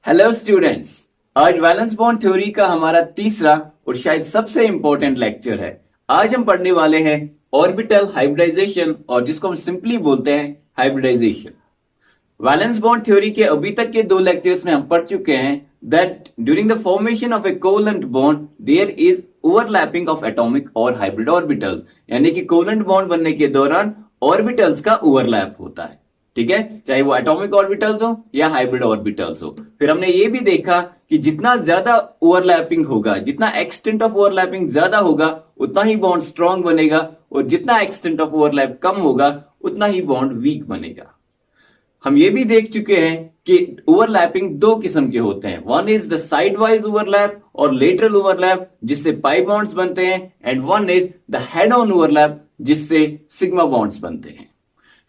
Hello students, आज valence bond theory का हमारा तीसरा और शायद सबसे इंपॉर्टेंट लेक्चर है। आज हम पढ़ने वाले हैं ऑर्बिटल हाइब्रिडाइजेशन, और जिसको हम सिंपली बोलते हैं हाइब्रिडाइजेशन। वैलेंस बॉन्ड थ्योरी के अभी तक के दो लेक्चर्स में हम पढ़ चुके हैं that during the formation of a covalent bond there is overlapping of atomic or hybrid orbitals, यानी कि कोवेलेंट बॉन्ड बनने के दौरान ऑर्बिटल्स का ओवरलैप होता है। ठीक है, चाहे वो एटॉमिक ऑर्बिटल्स हो या हाइब्रिड ऑर्बिटल्स हो। फिर हमने ये भी देखा कि जितना ज्यादा ओवरलैपिंग होगा, जितना एक्सटेंट ऑफ ओवरलैपिंग ज्यादा होगा, उतना ही बॉन्ड स्ट्रॉन्ग बनेगा, और जितना एक्सटेंट ऑफ ओवरलैप कम होगा उतना ही बॉन्ड वीक बनेगा। हम ये भी देख चुके हैं कि ओवरलैपिंग दो किस्म के होते हैं। One is the sidewise overlap or lateral overlap, जिससे पाई बॉन्ड्स बनते हैं, and one is the head on overlap, जिससे सिग्मा बॉन्ड्स बनते हैं।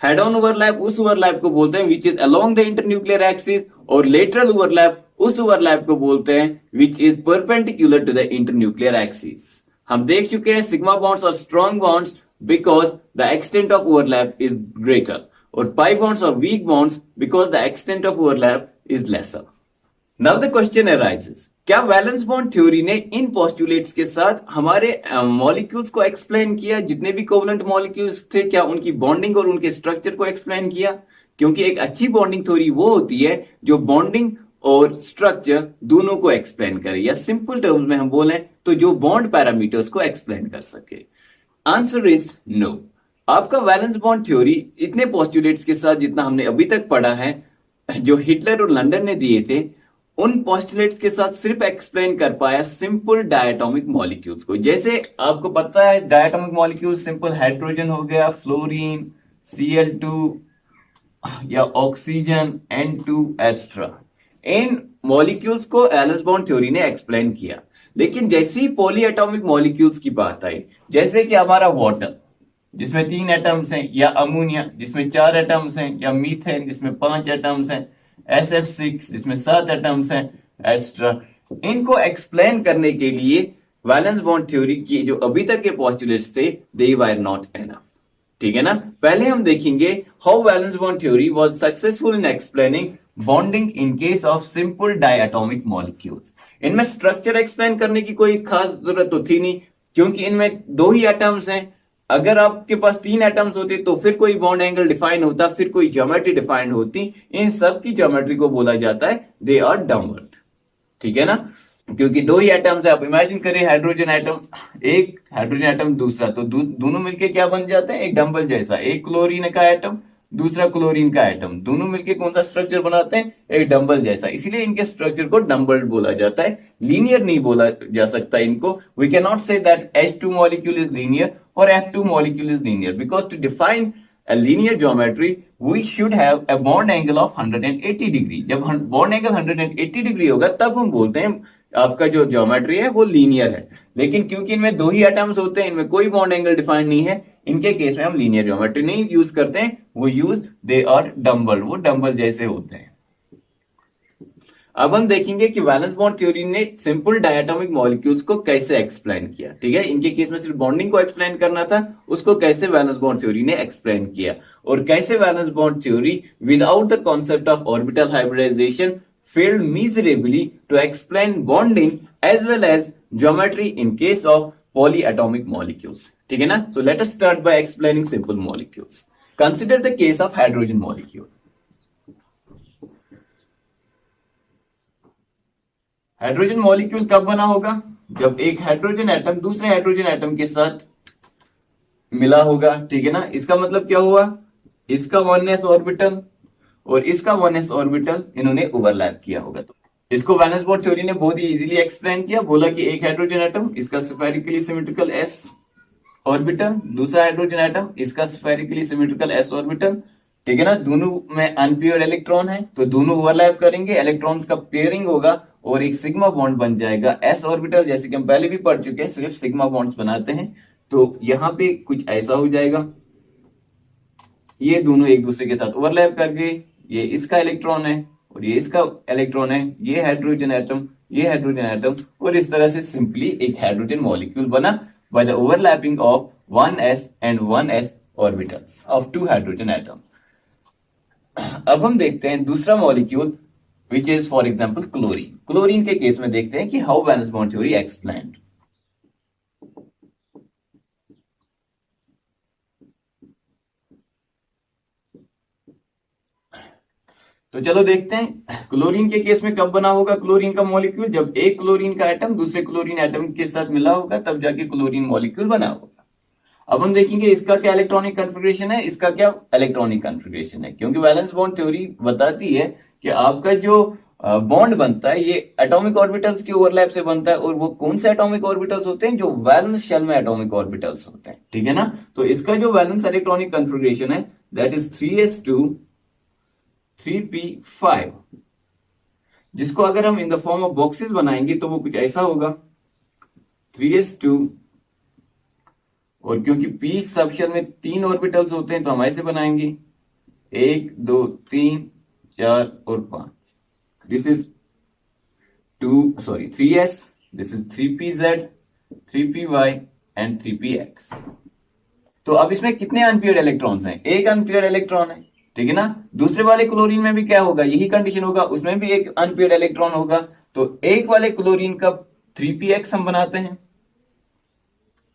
हेड ऑन ओवरलैप उस ओवरलैप को बोलते हैं which is along the internuclear axis, और लेटरल ओवरलैप उस ओवरलैप को बोलते हैं which is perpendicular to the internuclear axis. हम देख चुके हैं sigma bonds are strong bonds because the extent of overlap is greater, और pi bonds or weak bonds because the extent of overlap is lesser. Now the question arises, क्या valence bond theory ने इन postulates के साथ हमारे molecules को explain किया? जितने भी कोवेलेंट मॉलिक्यूल्स थे, क्या उनकी बॉन्डिंग और उनके स्ट्रक्चर को एक्सप्लेन किया? क्योंकि एक अच्छी बॉन्डिंग थ्योरी वो होती है जो बॉन्डिंग और स्ट्रक्चर दोनों को एक्सप्लेन करे, या सिंपल टर्म्स में हम बोलें तो जो बॉन्ड पैरामीटर्स को एक्सप्लेन कर सके। Answer is no. आपका वैलेंस बॉन्ड थ्योरी इतने पोस्टुलेट्स के साथ जितना हमने अभी तक पढ़ा है, जो हिटलर और लंदन ने दिए थे, उन पोस्टुलेट्स के साथ सिर्फ एक्सप्लेन कर पाया सिंपल डायटोमिक मॉलिक्यूल्स को। जैसे आपको पता है डायटोमिक मॉलिक्यूल सिंपल हाइड्रोजन हो गया, फ्लोरीन, Cl2 या ऑक्सीजन N2 एक्स्ट्रा। इन मॉलिक्यूल्स को वैलेंस बॉन्ड थ्योरी ने एक्सप्लेन किया। लेकिन जैसे ही पॉली एटॉमिक मॉलिक्यूल्स की बात आई, जैसे कि हमारा वाटर जिसमें 3 एटम्स हैं, या अमोनिया जिसमें 4 एटम्स हैं, या मीथेन जिसमें 5 एटम्स हैं, SF6 जिसमें 7 एटम्स हैं, एक्स्ट्रा, इनको एक्सप्लेन करने के लिए वैलेंस बॉन्ड थ्योरी की जो अभी तक के पोस्टुलेट्स थे, दे वर नॉट एनफ। ठीक है ना। पहले हम देखेंगे how valence bond theory was successful in explaining bonding in case of simple diatomic molecules. इनमें स्ट्रक्चर एक्सप्लेन करने की कोई खास जरूरत तो थी नहीं, क्योंकि इनमें 2 ही एटम्स हैं। अगर आपके पास 3 एटम्स होते तो फिर कोई बॉन्ड एंगल डिफाइन होता, फिर कोई ज्योमेट्री डिफाइंड होती। इन सब की ज्योमेट्री को बोला जाता है दे आर डम्बल्ड। ठीक है ना, क्योंकि 2 ही एटम्स है। आप इमेजिन करें हाइड्रोजन एटम, एक हाइड्रोजन एटम दूसरा, तो दोनों मिलके क्या बन जाते हैं? एक डम्बल जैसा। एक क्लोरीन का एटम, दूसरा क्लोरीन का एटम, दोनों मिलके कौन सा स्ट्रक्चर बनाते हैं? एक डम्बल जैसा। इसीलिए इनके स्ट्रक्चर को डम्बल्ड बोला जाता है, लीनियर नहीं बोला जा सकता इनको। We can not say that H2 molecule is linear or F2 molecule is linear, because to define a linear geometry we should have a bond angle of 180 degree. जब bond angle 180 degree होगा तब हम बोलते हैं आपका जो geometry है वो लीनियर है। लेकिन क्योंकि इनमें 2 ही एटम्स होते हैं, इनमें कोई बॉन्ड एंगल डिफाइन नहीं है, इनके केस में हम लीनियर ज्योमेट्री नहीं यूज करते हैं, वो यूज दे आर डम्बल, वो डम्बल जैसे होते हैं। अब हम देखेंगे कि वैलेंस बॉन्ड थ्योरी ने सिंपल डायटोमिक मॉलिक्यूल्स को कैसे एक्सप्लेन किया। ठीक है, इनके केस में सिर्फ बॉन्डिंग को एक्सप्लेन करना था, उसको कैसे वैलेंस बॉन्ड थ्योरी ने एक्सप्लेन किया, और कैसे valence bond theory without the concept of orbital hybridisation failed miserably to explain bonding as well as geometry in case of polyatomic molecules. ठीक है ना। So let us start by explaining simple molecules. Consider the case of hydrogen molecule. Hydrogen molecule कब बना होगा? जब एक hydrogen atom दूसरे hydrogen atom के साथ मिला होगा। ठीक है ना। इसका मतलब क्या हुआ? इसका 1s ऑर्बिटल और इसका 1s ऑर्बिटल इन्होंने ओवरलैप किया होगा। तो इसको वैलेंस बॉन्ड थ्योरी ने बहुत ही इजीली एक्सप्लेन किया। बोला कि एक हाइड्रोजन एटम, इसका स्फेरिकली सिमेट्रिकल s ऑर्बिटल, दूसरा हाइड्रोजन एटम, इसका स्फेरिकली सिमेट्रिकल s ऑर्बिटल। ठीक है ना। दोनों में अनपेयर्ड इलेक्ट्रॉन है, तो दोनों ओवरलैप करेंगे, इलेक्ट्रॉन्स का पेयरिंग होगा और एक सिग्मा बॉन्ड बन जाएगा। s ऑर्बिटल जैसे कि हम पहले भी पढ़ चुके हैं, सिर्फ सिग्मा बॉन्ड्स बनाते हैं। तो यहां पे कुछ ऐसा हो जाएगा, ये दोनों एक दूसरे के साथ ओवरलैप करके, ये इसका इलेक्ट्रॉन है और ये इसका इलेक्ट्रॉन है, ये हाइड्रोजन एटम, ये हाइड्रोजन एटम, और इस तरह से सिंपली एक हाइड्रोजन मॉलिक्यूल बना by the overlapping of 1s and 1s orbitals of 2 hydrogen atom. अब हम देखते हैं दूसरा molecule which is for example chlorine. Chlorine के केस में देखते हैं कि how valence bond theory explained. तो चलो देखते हैं क्लोरीन के केस में कब बना होगा क्लोरीन का मॉलिक्यूल, जब एक क्लोरीन का एटम दूसरे क्लोरीन एटम के साथ मिला होगा तब जाके क्लोरीन मॉलिक्यूल बना होगा। अब हम देखेंगे इसका क्या इलेक्ट्रॉनिक कॉन्फ़िगरेशन है, इसका क्या इलेक्ट्रॉनिक कॉन्फ़िगरेशन है, क्योंकि वैलेंस बॉन्ड थ्योरी बताती है कि आपका जो बॉन्ड बनता है ये एटॉमिक ऑर्बिटल्स के ओवरलैप से बनता है, और वो कौन से एटॉमिक ऑर्बिटल्स होते हैं, जो वैलेंस शेल में एटॉमिक ऑर्बिटल्स होते हैं, ठीक है ना। तो इसका जो वैलेंस इलेक्ट्रॉनिक कॉन्फ़िगरेशन है दैट इज 3s2 3p5, जिसको अगर हम इन द फॉर्म ऑफ बॉक्सेस बनाएंगे तो वो कुछ ऐसा होगा 3s2, और क्योंकि p सब शेल में 3 ऑर्बिटल्स होते हैं तो हम ऐसे बनाएंगे 1 2 3 4 और 5। This is 3s, this is 3pz, 3py and 3px। तो अब इसमें कितने अनपेयर्ड इलेक्ट्रॉन्स हैं, एक अनपेयर्ड इलेक्ट्रॉन है, ठीक है ना। दूसरे वाले क्लोरीन में भी क्या होगा, यही कंडीशन होगा, उसमें भी एक अनपेयर्ड इलेक्ट्रॉन होगा। तो एक वाले क्लोरीन का 3px हम बनाते हैं,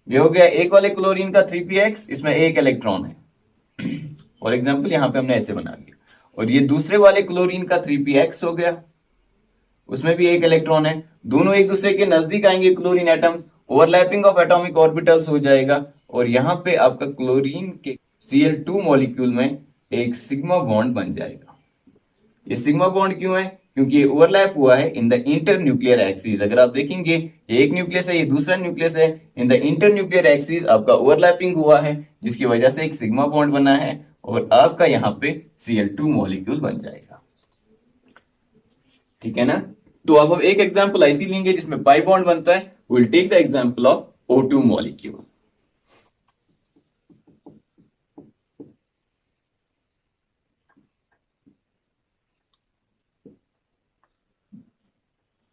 ये हो गया एक वाले क्लोरीन का 3px, इसमें एक इलेक्ट्रॉन है फॉर एग्जाम्पल यहां पे हमने ऐसे बना लिया। और ये दूसरे वाले क्लोरीन का 3px हो गया, उसमें भी एक इलेक्ट्रॉन है, दोनों एक दूसरे के नजदीक आएंगे chlorine atoms, overlapping of atomic orbitals हो जाएगा, और यहां पे आपका क्लोरीन के Cl2 मॉलिक्यूल में एक सिग्मा बॉन्ड बन जाएगा। ये सिग्मा बॉन्ड क्यों है, क्योंकि ये ओवरलैप हुआ है in the internuclear axis. अगर आप देखेंगे ये एक न्यूक्लियस है, ये दूसरा न्यूक्लियस है, in the internuclear axis आपका ओवरलैपिंग हुआ है, जिसकी वजह से एक सिग्मा बॉन्ड बना है, और आपका यहां पे Cl2 मॉलिक्यूल बन जाएगा, ठीक है ना। तो अब हम एक एग्जांपल ऐसी लेंगे जिसमें पाई बॉन्ड बनता है, will take the example of O2 molecule.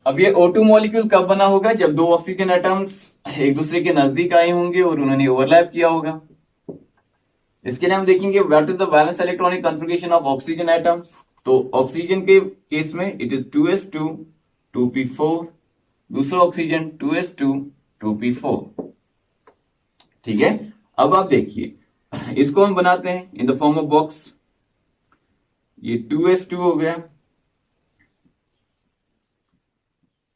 अब ये O2 मॉलिक्यूल कब बना होगा, जब दो ऑक्सीजन एटम्स एक दूसरे के नजदीक आए होंगे और उन्होंने ओवरलैप किया होगा। इसके लिए हम देखेंगे what is the valence electronic configuration of oxygen atoms. तो ऑक्सीजन के केस में इट इज 2s2 2p4, दूसरा ऑक्सीजन 2s2 2p4, ठीक है। अब आप देखिए इसको हम बनाते हैं इन द फॉर्म ऑफ बॉक्स, ये 2s2 हो गया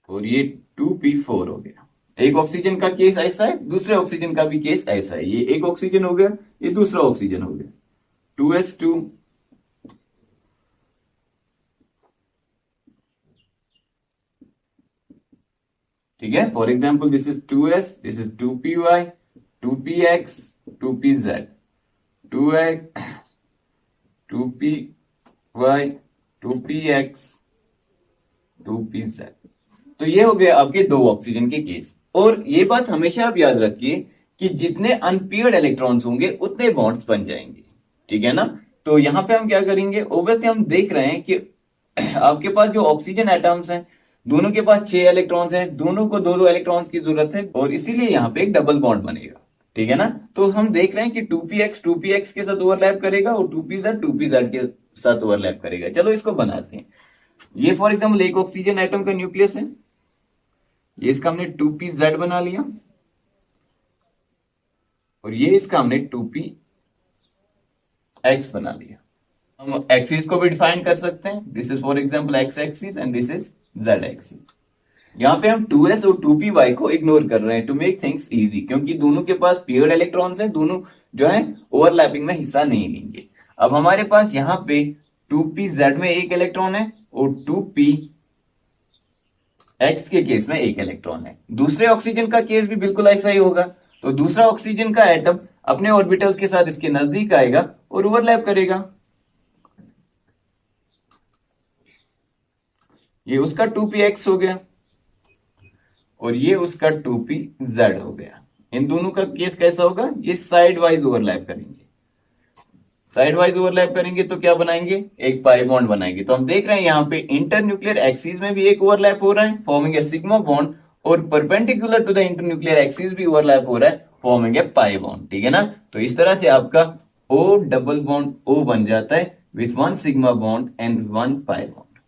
और ये 2p4 हो गया। एक ऑक्सीजन का केस ऐसा है, दूसरे ऑक्सीजन का भी केस ऐसा है, ये एक ऑक्सीजन हो गया, ये दूसरा ऑक्सीजन हो गया, 2s2 ठीक है। For example this is 2s, this is 2py, 2px, 2pz, 2x, 2py, 2px, 2pz। तो ये हो गया आपके दो ऑक्सीजन के केस। और ये बात हमेशा आप याद रखिए कि जितने अनपेयर्ड इलेक्ट्रॉन्स होंगे उतने बॉन्ड्स बन जाएंगे, ठीक है ना। तो यहां पे हम क्या करेंगे, ओब्वियसली हम देख रहे हैं कि आपके पास जो ऑक्सीजन एटम्स हैं दोनों के पास 6 इलेक्ट्रॉन्स हैं, दोनों को दो दो इलेक्ट्रॉन्स की जरूरत है, और इसीलिए यहां पे एक डबल बॉन्ड बनेगा, ठीक है ना। तो हम देख रहे हैं कि 2px के साथ ओवरलैप करेगा और 2pz के साथ ओवरलैप करेगा। चलो इसको बनाते हैं। ये फॉर एग्जाम्पल एक ऑक्सीजन एटम का न्यूक्लियस है, ये इसका हमने 2pz बना लिया, और ये इसका हमने 2px बना लिया। हम एक्सिस को भी डिफाइन कर सकते हैं, this is for example x axis and this is Z axis. यहां पे हम 2s और 2py को इग्नोर कर रहे हैं टू मेक थिंग्स इजी, क्योंकि दोनों के पास पेयर्ड इलेक्ट्रॉन्स हैं, दोनों जो है ओवरलैपिंग में हिस्सा नहीं लेंगे। अब हमारे पास यहां पे 2pz में एक इलेक्ट्रॉन है और 2px के केस में एक इलेक्ट्रॉन है। दूसरे ऑक्सीजन का केस भी बिल्कुल ऐसा ही होगा। तो दूसरा ऑक्सीजन का एटम अपने ऑर्बिटल्स के साथ इसके नजदीक आएगा और ओवरलैप करेगा। ये उसका 2px हो गया और ये उसका 2pz हो गया। इन दोनों का केस कैसा होगा, ये साइड वाइज ओवरलैप करेंगे। साइड वाइज ओवरलैप करेंगे तो क्या बनाएंगे, एक पाई बॉन्ड बनाएंगे। तो हम देख रहे हैं यहाँ पे इंटर न्यूक्लियर एक्सिस में भी एक ओवरलैप हो रहा है फॉर्मिंग ए सिग्मा बॉन्ड, और perpendicular to the internuclear axis भी ओवरलैप हो रहा है फॉर्मिंग ए पाई बॉन्ड, ठीक है ना। तो इस तरह से आपका O डबल बॉन्ड O बन जाता है with 1 sigma bond and 1 pi bond.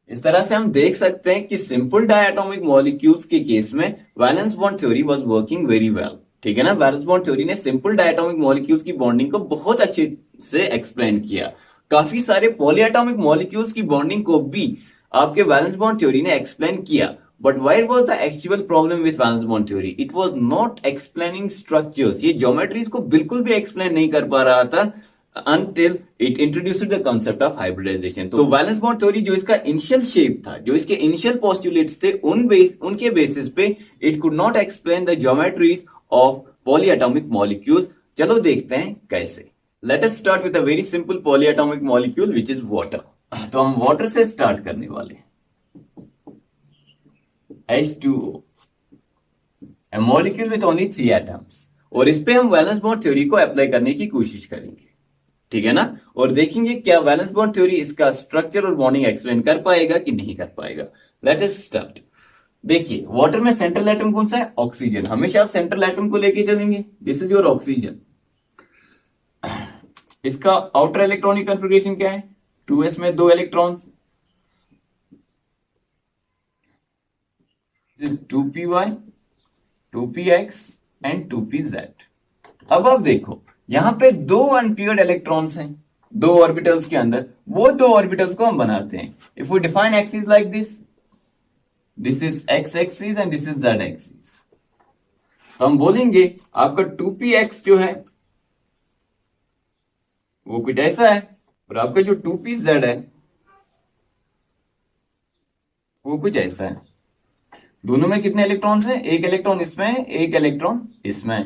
इस तरह से हम देख सकते हैं कि सिंपल डायटोमिक मॉलिक्यूल्स के केस में valence bond theory was working very well. ठीक है ना, वैलेंस बॉन्ड थ्योरी ने सिंपल डायटोमिक मॉलिक्यूल्स की बॉन्डिंग को बहुत अच्छे से एक्सप्लेन किया। काफी सारे पॉलीएटॉमिक मॉलिक्यूल्स की बॉन्डिंग को भी आपके वैलेंस बॉन्ड थ्योरी ने एक्सप्लेन किया। But what was the actual problem with valence bond theory? It was not explaining structures. ये ज्योमेट्रीज को बिल्कुल भी एक्सप्लेन नहीं कर पा रहा था until it introduced the concept of hybridization। तो वैलेंस बॉन्ड थ्योरी जो इसका इनिशियल शेप था, जो इसके इनिशियल पोस्टुलेट्स थे, उनके बेसिस पे it could not explain the geometries of polyatomic molecules. चलो देखते हैं कैसे। Late us start with a very simple polyatomic molecule which is water. तो हम वाटर से स्टार्ट करने वाले हैं। H2O, a molecule with only 3 atoms। और इस पे हम वैलेंस बॉन्ड थ्योरी को अप्लाई करने की कोशिश करेंगे। ठीक है ना, और देखेंगे क्या वैलेंस बॉन्ड थ्योरी इसका स्ट्रक्चर और बॉन्डिंग एक्सप्लेन कर पाएगा कि नहीं कर पाएगा। Late us start. देखिए, वाटर में सेंट्रल एटम कौन सा है? ऑक्सीजन। हमेशा आप सेंट्रल एटम को लेके चलेंगे। This is your oxygen. इसका आउटर इलेक्ट्रॉनिक कॉन्फ़िगरेशन क्या है? 2s में 2 electrons. 2py, 2px and 2pz। अब आप देखो, यहां पे 2 अनपेयर्ड इलेक्ट्रॉन्स हैं 2 ऑर्बिटल्स के अंदर। वो 2 ऑर्बिटल्स को हम बनाते हैं। If we define axis like this is x axis and this is z axis. तो हम बोलेंगे आपका 2px जो है वो कुछ ऐसा है, और आपका जो 2pz है वो कुछ ऐसा है। दोनों में कितने इलेक्ट्रॉन्स हैं? 1 इलेक्ट्रॉन इसमें है, 1 इलेक्ट्रॉन इसमें है।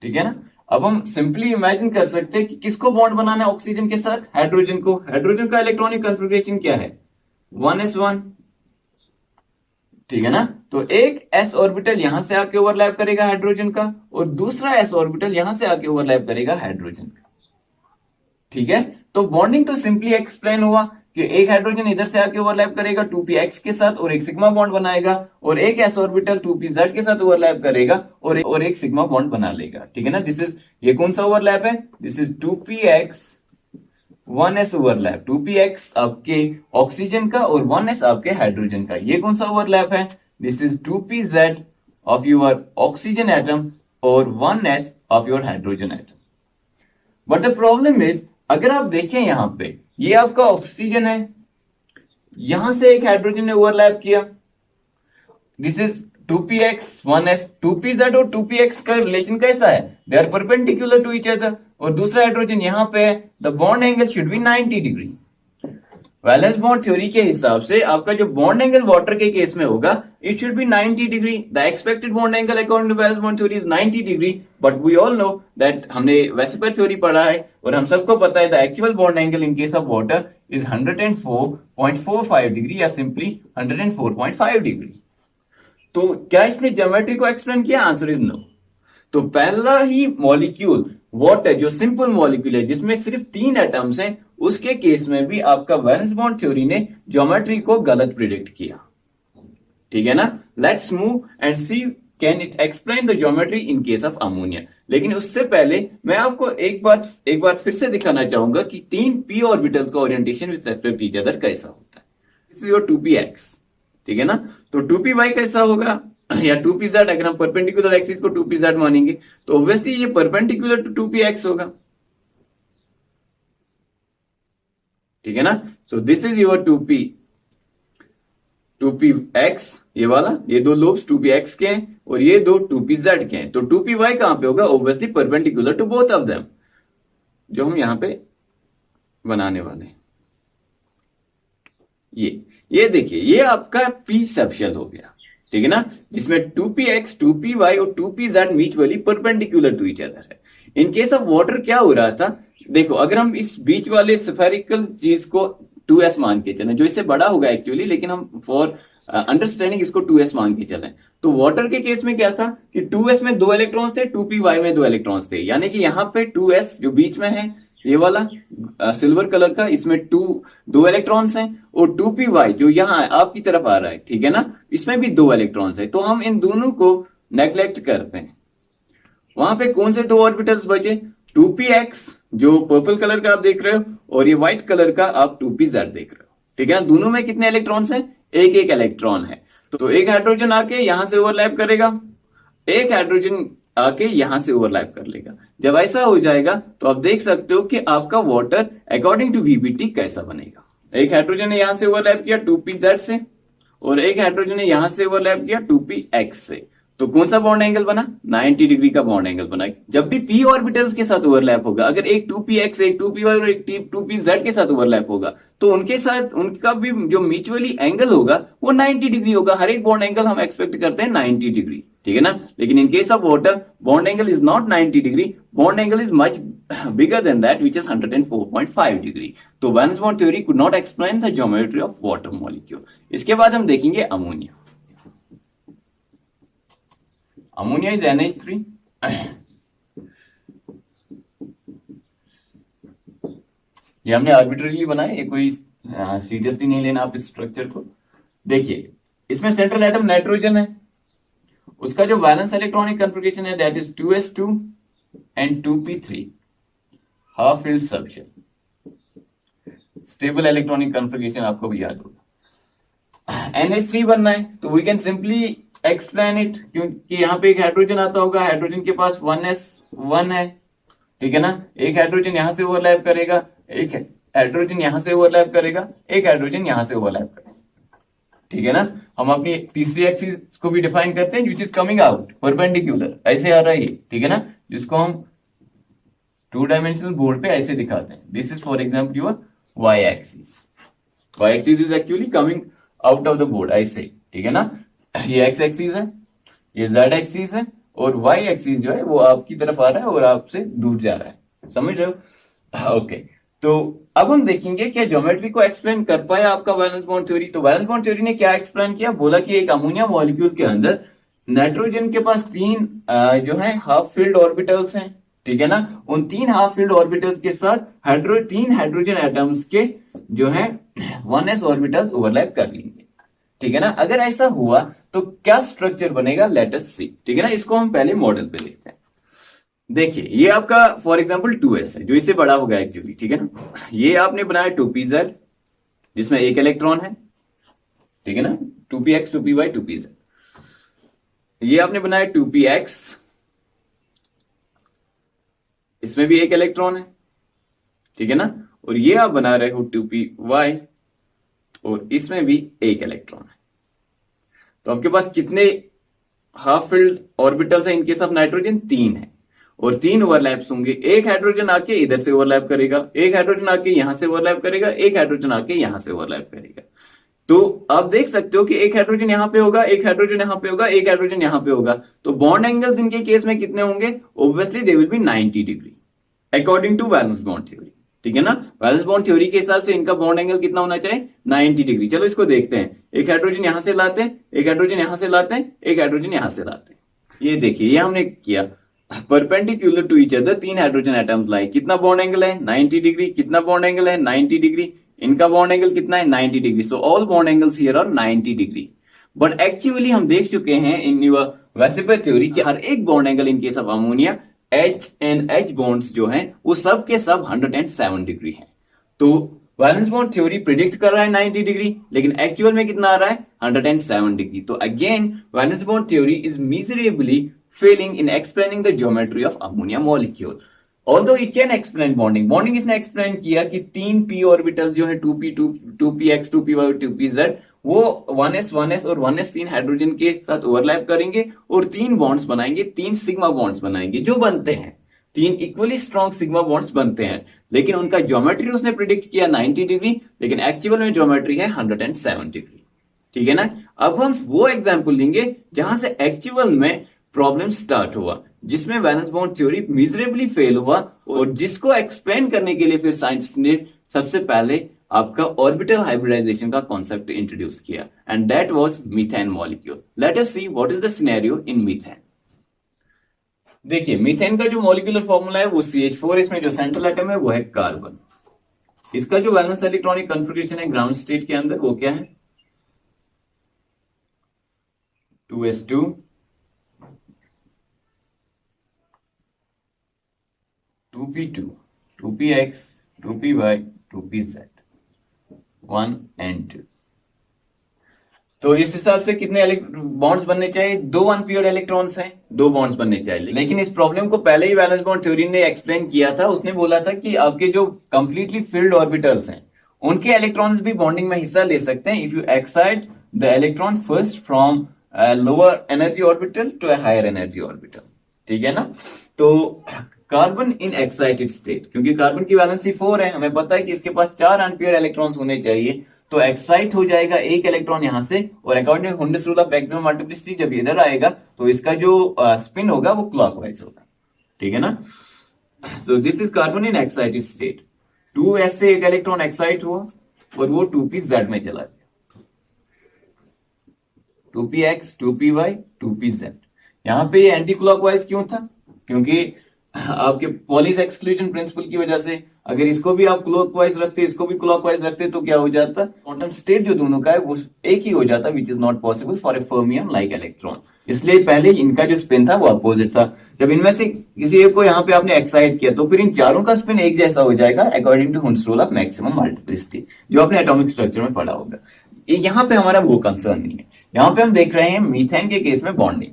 ठीक है ना। अब हम सिंपली इमेजिन कर सकते हैं कि किसको बॉन्ड बनाना है ऑक्सीजन के साथ? हाइड्रोजन को। हाइड्रोजन का इलेक्ट्रॉनिक कॉन्फ़िगरेशन क्या है? 1s1। ठीक है ना। तो एक s ऑर्बिटल यहां से आके ओवरलैप करेगा हाइड्रोजन का, और दूसरा s ऑर्बिटल यहां से आके ओवरलैप करेगा हाइड्रोजन का। ठीक है, तो बॉन्डिंग तो सिंपली एक्सप्लेन हुआ कि एक हाइड्रोजन इधर से आके ओवरलैप करेगा 2px के साथ और एक सिग्मा बॉन्ड बनाएगा, और एक s ऑर्बिटल 2pz के साथ ओवरलैप करेगा और एक सिग्मा बॉन्ड बना लेगा। ठीक है ना। दिस इज, ये कौन सा ओवरलैप है? This is 2px 1s overlap. 2px आपके ऑक्सीजन का और 1s आपके हाइड्रोजन का। ये कौन सा ओवरलैप है? This is 2pz of your oxygen atom और 1s of your hydrogen atom. But the problem is, अगर आप देखें यहां पे, ये आपका ऑक्सीजन है, यहां से एक हाइड्रोजन ने ओवरलैप किया। This is 2px 1s। 2pz और 2px का रिलेशन कैसा है? They are perpendicular to each other. और दूसरा हाइड्रोजन यहां पे है, the bond angle should be 90 degree. Valence bond theory के हिसाब से आपका जो बॉन्ड एंगल वाटर के केस में होगा, it should be 90 degree. The expected bond angle according to valence bond theory is 90 degree. But we all know that, हमने VSEPR theory पढ़ा है और हम सबको पता है the actual bond angle in case of water is 104.45 degree या simply 104.5 degree. तो क्या इसने ज्योमेट्री को एक्सप्लेन किया? Answer is no. तो पहला ही मॉलिक्यूल वाटर, जो सिंपल मॉलिक्यूल है जिसमें सिर्फ 3 एटम्स हैं, उसके केस में भी आपका वैलेंस बॉन्ड थ्योरी ने ज्योमेट्री को गलत प्रिडिक्ट किया। ठीक है ना। Let's move and see can it explain the geometry in case of ammonia. लेकिन उससे पहले मैं आपको एक बार फिर से दिखाना चाहूंगा कि 3 p ऑर्बिटल्स का orientation with respect to each other कैसा होता है। This is your 2px। ठीक है ना। तो 2py कैसा होगा या 2pz? अगर हम परपेंडिकुलर एक्सिस को 2pz मानेंगे तो ऑब्वियसली ये परपेंडिकुलर टू 2px होगा। ठीक है ना। सो दिस इज योर 2px, ये वाला, ये 2 लोब्स 2px के हैं और ये 2 2pz के हैं। तो 2py कहां पे होगा? Obviously perpendicular to both of them, जो हम यहां पे बनाने वाले हैं। ये देखिए, ये आपका p सबशेल हो गया। ठीक है ना, जिसमें 2px 2py और 2pz mutually perpendicular to each other है। इन केस ऑफ वाटर क्या हो रहा था? देखो, अगर हम इस बीच वाले स्फेरिकल चीज को 2s मान के चलें, जो इससे बड़ा होगा एक्चुअली, लेकिन हम फॉर अंडरस्टैंडिंग इसको 2s मान के चलें, तो वाटर के केस में क्या था कि 2s में 2 इलेक्ट्रॉन्स थे, 2py में 2 इलेक्ट्रॉन्स थे। यानी कि यहां पे 2s जो बीच में है, ये वाला सिल्वर कलर का, इसमें 2 इलेक्ट्रॉन्स हैं, और 2py जो यहां आपकी तरफ आ रहा है, ठीक है ना, इसमें भी 2 इलेक्ट्रॉन्स है। तो हम इन दोनों को नेग्लेक्ट करते हैं। वहां पे कौन से 2 ऑर्बिटल्स बचे? 2px जो पर्पल कलर का आप देख रहे हो, और ये व्हाइट कलर का आप 2p-Z देख रहे हो, ठीक है ना। दोनों में कितने इलेक्ट्रॉन्स हैं? एक एक इलेक्ट्रॉन है। तो एक हाइड्रोजन आके यहां से ओवरलैप करेगा, एक हाइड्रोजन आके यहां से ओवरलैप कर लेगा। जब ऐसा हो जाएगा तो आप देख सकते हो कि आपका वाटर अकॉर्डिंग टू वीबीटी कैसा बनेगा। एक हाइड्रोजन ने यहां से ओवरलैप किया 2p-Z से, और एक हाइड्रोजन ने यहां से ओवरलैप किया 2p-X से। तो कौन सा बॉन्ड एंगल बना? 90 डिग्री का बॉन्ड एंगल बना। जब भी p ऑर्बिटल्स के साथ ओवरलैप होगा, अगर एक 2p-X, एक 2p-Y और एक 2p-Z के साथ ओवरलैप होगा, तो उनके साथ उनका भी जो म्यूचुअली एंगल होगा वो 90 डिग्री होगा। हर एक बॉन्ड एंगल हम एक्सपेक्ट करते हैं 90 डिग्री, ठीक है ना। लेकिन इन case of water, bond angle is not 90 degree, bond angle is much bigger than that, which is 104.5 degree. तो valence bond theory could not explain the geometry of water molecule. इसके बाद हम देखेंगे अमोनिया। Ammonia is NH3। ये हमने arbitrarily बनाया, ये कोई सीरियसली नहीं लेना आप इस स्ट्रक्चर को। देखिए, इसमें सेंट्रल एटम नाइट्रोजन है, उसका जो वैलेंस इलेक्ट्रॉनिक कन्फिगरेशन है that is 2s2 and 2p3, half filled subshell. Stable electronic configuration आपको भी याद होगा। NH3 बनना है तो we can simply explain it, क्योंकि यहां पे एक हाइड्रोजन आता होगा, हाइड्रोजन के पास 1s1 है, ठीक है ना। एक हाइड्रोजन यहां से ओवरलैप करेगा, एक हाइड्रोजन यहां से ओवरलैप करेगा, एक हाइड्रोजन यहां से ओवरलैप करेगा, ठीक है ना। हम अपनी तीसरी एक्सिस को भी डिफाइन करते हैं, which is coming out perpendicular, ऐसे आ रहा है ये, ठीक है ना, जिसको हम 2 डायमेंशनल बोर्ड पे ऐसे दिखाते हैं। This is for example your Y axis. Y axis is actually coming out of the board ऐसे, ठीक है ना। ये एक्स एक्सिस है, ये जेड एक्सिस है, और वाई एक्सिस जो है वो आपकी तरफ आ रहा है और आपसे दूर जा रहा है, समझ रहे हो? ओके, तो अब हम देखेंगे क्या ज्योमेट्री को एक्सप्लेन कर पाया आपका वैलेंस बॉन्ड थ्योरी। तो वैलेंस बॉन्ड थ्योरी ने क्या एक्सप्लेन किया? बोला कि एक अमोनिया मॉलिक्यूल के अंदर नाइट्रोजन के पास 3 जो है हाफ फील्ड ऑर्बिटल्स हैं, ठीक है ना। उन 3 हाफ फील्ड ऑर्बिटल्स के साथ 3 हाइड्रोजन एटम्स के जो है 1s ऑर्बिटल्स ओवरलैप कर लेंगे, ठीक है ना। अगर ऐसा हुआ तो क्या स्ट्रक्चर बनेगा, लेट अस सी, ठीक है ना। इसको हम पहले मॉडल पे देखते हैं। देखिए, ये आपका फॉर एग्जांपल 2s है, जो इससे बड़ा होगा एक्चुअली, ठीक है ना। ये आपने बनाया 2p-Z, जिसमें एक इलेक्ट्रॉन है, ठीक है ना, 2p-X, 2p-Y, 2p-Z। ये आपने बनाया 2p-X, इसमें भी एक इलेक्ट्रॉन है, ठीक है ना। और ये आप बना रहे हो 2p-Y, और इसमें भी एक इलेक्ट्रॉन है। तो आपके पास कितने हाफ फील्ड ऑर्बिटल्स हैं इन केस ऑफ नाइट्रोजन? 3 है, और 3 ओवरलैप्स होंगे। एक हाइड्रोजन आके इधर से ओवरलैप करेगा, एक हाइड्रोजन आके यहां से ओवरलैप करेगा, एक हाइड्रोजन आके यहां से ओवरलैप करेगा। तो आप देख सकते हो कि एक हाइड्रोजन यहां पे होगा, एक हाइड्रोजन यहां पे होगा, एक हाइड्रोजन यहां पे होगा। तो बॉन्ड एंगल्स इनके केस में कितने होंगे? Obviously they will be 90 degree according to valence bond theory, ठीक है ना। वैलेंस बॉन्ड थ्योरी के हिसाब से इनका बॉन्ड एंगल कितना होना चाहिए? 90 डिग्री। चलो इसको देखते हैं। एक हाइड्रोजन यहां से लाते हैं, एक हाइड्रोजन यहां से लाते हैं, एक हाइड्रोजन यहां से लाते हैं। ये देखिए, ये हमने किया perpendicular to each other, 3 hydrogen atoms लाए। कितना बॉन्ड एंगल है? 90 डिग्री। कितना बॉन्ड एंगल है? 90 डिग्री। इनका बॉन्ड एंगल कितना है? 90 degree. So all bond angles here are 90 degree. But actually हम देख चुके हैं इन योर वेसिपर थ्योरी कि हर एक bond angle in case of ammonia H and H bonds जो हैं वो सब के सब 107 डिग्री हैं। तो वैलेंस बॉन्ड थ्योरी प्रिडिक्ट कर रहा है 90 डिग्री, लेकिन एक्चुअल में कितना आ रहा है? 107 डिग्री। तो again valence bond theory is miserably Fehling in explaining the geometry of ammonia molecule. Although it can explain bonding. Bonding इसने एक्सप्लेन किया कि 3 p ऑर्बिटल जो है 2p2, 2px, 2py और 2pz, वो 1s और 1s 3 हाइड्रोजन के साथ ओवरलैप करेंगे और 3 बॉन्ड्स बनाएंगे, 3 सिग्मा बॉन्ड्स बनाएंगे, जो बनते हैं 3 इक्वली स्ट्रॉन्ग सिग्मा बॉन्ड्स बनते हैं। लेकिन उनका ज्योमेट्री उसने प्रिडिक्ट किया 90 डिग्री, लेकिन एक्चुअल में ज्योमेट्री है 107 डिग्री, ठीक है ना। अब हम वो एग्जाम्पल लेंगे जहां से एक्चुअल में प्रॉब्लम स्टार्ट हुआ, जिसमें valence bond theory miserably fail हुआ, और जिसको एक्सप्लेन करने के लिए फिर साइंस ने सबसे पहले आपका ऑर्बिटल हाइब्रिडाइजेशन का कॉन्सेप्ट इंट्रोड्यूस किया, and that was methane molecule. Late us see what is the scenario in methane. देखिए, मीथेन का जो मॉलिक्यूलर फॉर्मूला है वो CH4, इसमें जो सेंट्रल एटम है वो है कार्बन। इसका जो वैलेंस इलेक्ट्रॉनिक कन्फिगरेशन है ग्राउंड स्टेट के अंदर वो क्या है? 2s2 2p2 2px 2py 2pz 1 and 2। तो इस हिसाब से कितने बॉन्ड्स बनने चाहिए? 2 अनपेयर्ड इलेक्ट्रॉन्स हैं, 2 बॉन्ड्स बनने चाहिए। लेकिन इस प्रॉब्लम को पहले ही वैलेंस बॉन्ड थ्योरी ने एक्सप्लेन किया था। उसने बोला था कि आपके जो कंप्लीटली फिल्ड ऑर्बिटल्स हैं उनके इलेक्ट्रॉन्स भी बॉन्डिंग में हिस्सा ले सकते हैं if you excite the electron first from lower energy orbital to a higher energy orbital. ठीक है ना? तो कार्बन इन एक्साइटेड स्टेट, क्योंकि कार्बन की वैलेंसी 4 है, हमें पता है कि इसके पास 4 अनपेयर्ड इलेक्ट्रॉन्स होने चाहिए, तो एक्साइट हो जाएगा एक इलेक्ट्रॉन यहां से, और according to Hund's rule of maximum multiplicity जब इधर आएगा तो इसका जो स्पिन होगा वो क्लॉकवाइज होगा। ठीक है ना? सो this is carbon in excited state. 2s से एक इलेक्ट्रॉन एक्साइट हुआ और वो 2pz में चला गया। 2px 2py 2pz। यहां पे एंटी क्लॉकवाइज क्यों था? क्योंकि आपके पॉलीज एक्सक्लूजन प्रिंसिपल की वजह से अगर इसको भी आप क्लॉकवाइज रखते, इसको भी क्लॉकवाइज रखते, तो क्या हो जाता? क्वांटम स्टेट जो दोनों का है वो एक ही हो जाता, विच is not possible for a fermium like electron. इसलिए पहले इनका जो स्पिन था वो अपोजिट था। जब इनमें से किसी एक को यहाँ पे आपने एक्साइट किया तो फिर इन चारों का स्पिन एक जैसा हो जाएगा according to Hund's rule of maximum multiplicity, जो आपने एटॉमिक स्ट्रक्चर में पढ़ा होगा। यहाँ पे हमारा वो कंसर्न नहीं है। यहाँ पे हम देख रहे हैं मीथेन के केस में बॉन्डिंग।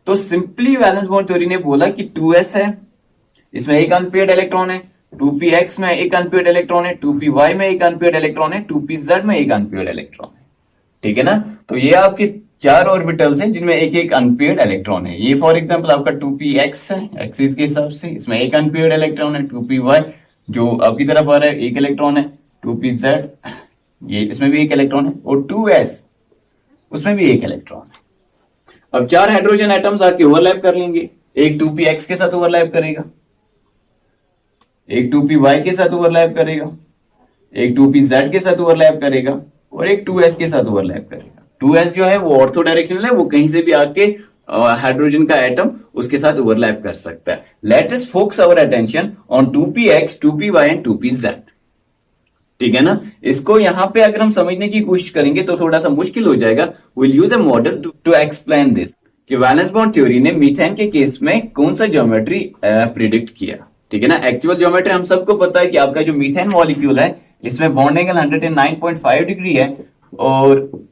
तो सिंपली वैलेंस बॉन्ड थ्योरी ने बोला कि 2s है, इसमें एक अनपेयर्ड इलेक्ट्रॉन है, 2px में एक अनपेयर्ड इलेक्ट्रॉन है, 2py में एक अनपेयर्ड इलेक्ट्रॉन है, 2pz में एक अनपेयर्ड इलेक्ट्रॉन है। ठीक है ना? तो ये आपके 4 ऑर्बिटल्स हैं जिनमें एक एक अनपेयर्ड इलेक्ट्रॉन है। ये फॉर एग्जांपल आपका 2px है, एक्सिस के हिसाब से, इसमें एक अनपेयर्ड इलेक्ट्रॉन है। 2py जो आपकी तरफ आ रहा है एक इलेक्ट्रॉन है। 2pz ये इसमें भी एक इलेक्ट्रॉन है, और 2s उसमें भी एक इलेक्ट्रॉन है। अब 4 हाइड्रोजन एटम्स आके ओवरलैप कर लेंगे। एक 2px के साथ ओवरलैप करेगा, एक 2py के साथ ओवरलैप करेगा, एक 2pz के साथ ओवरलैप करेगा, और एक 2s के साथ ओवरलैप करेगा। 2s जो है वो ऑर्थो डायरेक्शनल है, वो कहीं से भी आके हाइड्रोजन का एटम उसके साथ ओवरलैप कर सकता है। Let us focus our attention on 2px 2py and 2pz। ठीक है ना? इसको यहां पे अगर हम समझने की कोशिश करेंगे तो थोड़ा सा मुश्किल हो जाएगा। Will use a model to explain this कि वैलेंस बॉन्ड थ्योरी ने मीथेन के केस में कौन सा ज्योमेट्री प्रिडिक्ट किया। ठीक है ना? एक्चुअल ज्योमेट्री हम सबको पता है कि आपका जो मीथेन मॉलिक्यूल है इसमें बॉन्ड एंगल 109.5 डिग्री है, और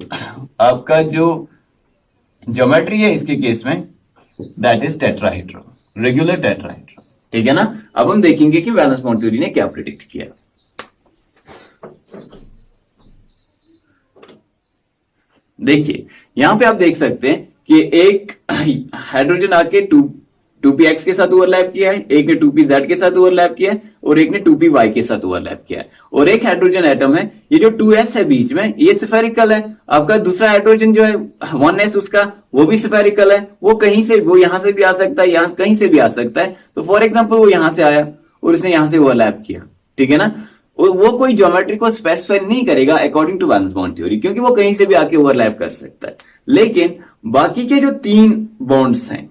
आपका जो ज्योमेट्री है इसके केस में that is tetrahedron, regular tetrahedron. ठीक है ना? अब हम देखेंगे कि वैलेंस बॉन्ड थ्योरी ने क्या प्रिडिक्ट किया। देखिए यहां पे आप देख सकते हैं कि एक हाइड्रोजन आके 2px के साथ ओवरलैप किया है, एक ने 2pz के साथ ओवरलैप किया है, और एक ने 2py के साथ ओवरलैप किया है। और एक हाइड्रोजन एटम है, ये जो 2s है बीच में, ये स्फेरिकल है। आपका दूसरा हाइड्रोजन जो है 1s उसका, वो भी स्फेरिकल है। वो कहीं से, वो यहां से भी आ सकता है, यहां कहीं से भी आ सकता है। तो फॉर एग्जाम्पल वो यहां से आया और इसने यहां से ओवरलैप किया। ठीक है ना? वो कोई ज्योमेट्री को स्पेसिफाई नहीं करेगा according to valence bond theory, क्योंकि वो कहीं से भी आके ओवरलैप कर सकता है। लेकिन बाकी के जो 3 बॉन्ड्स हैं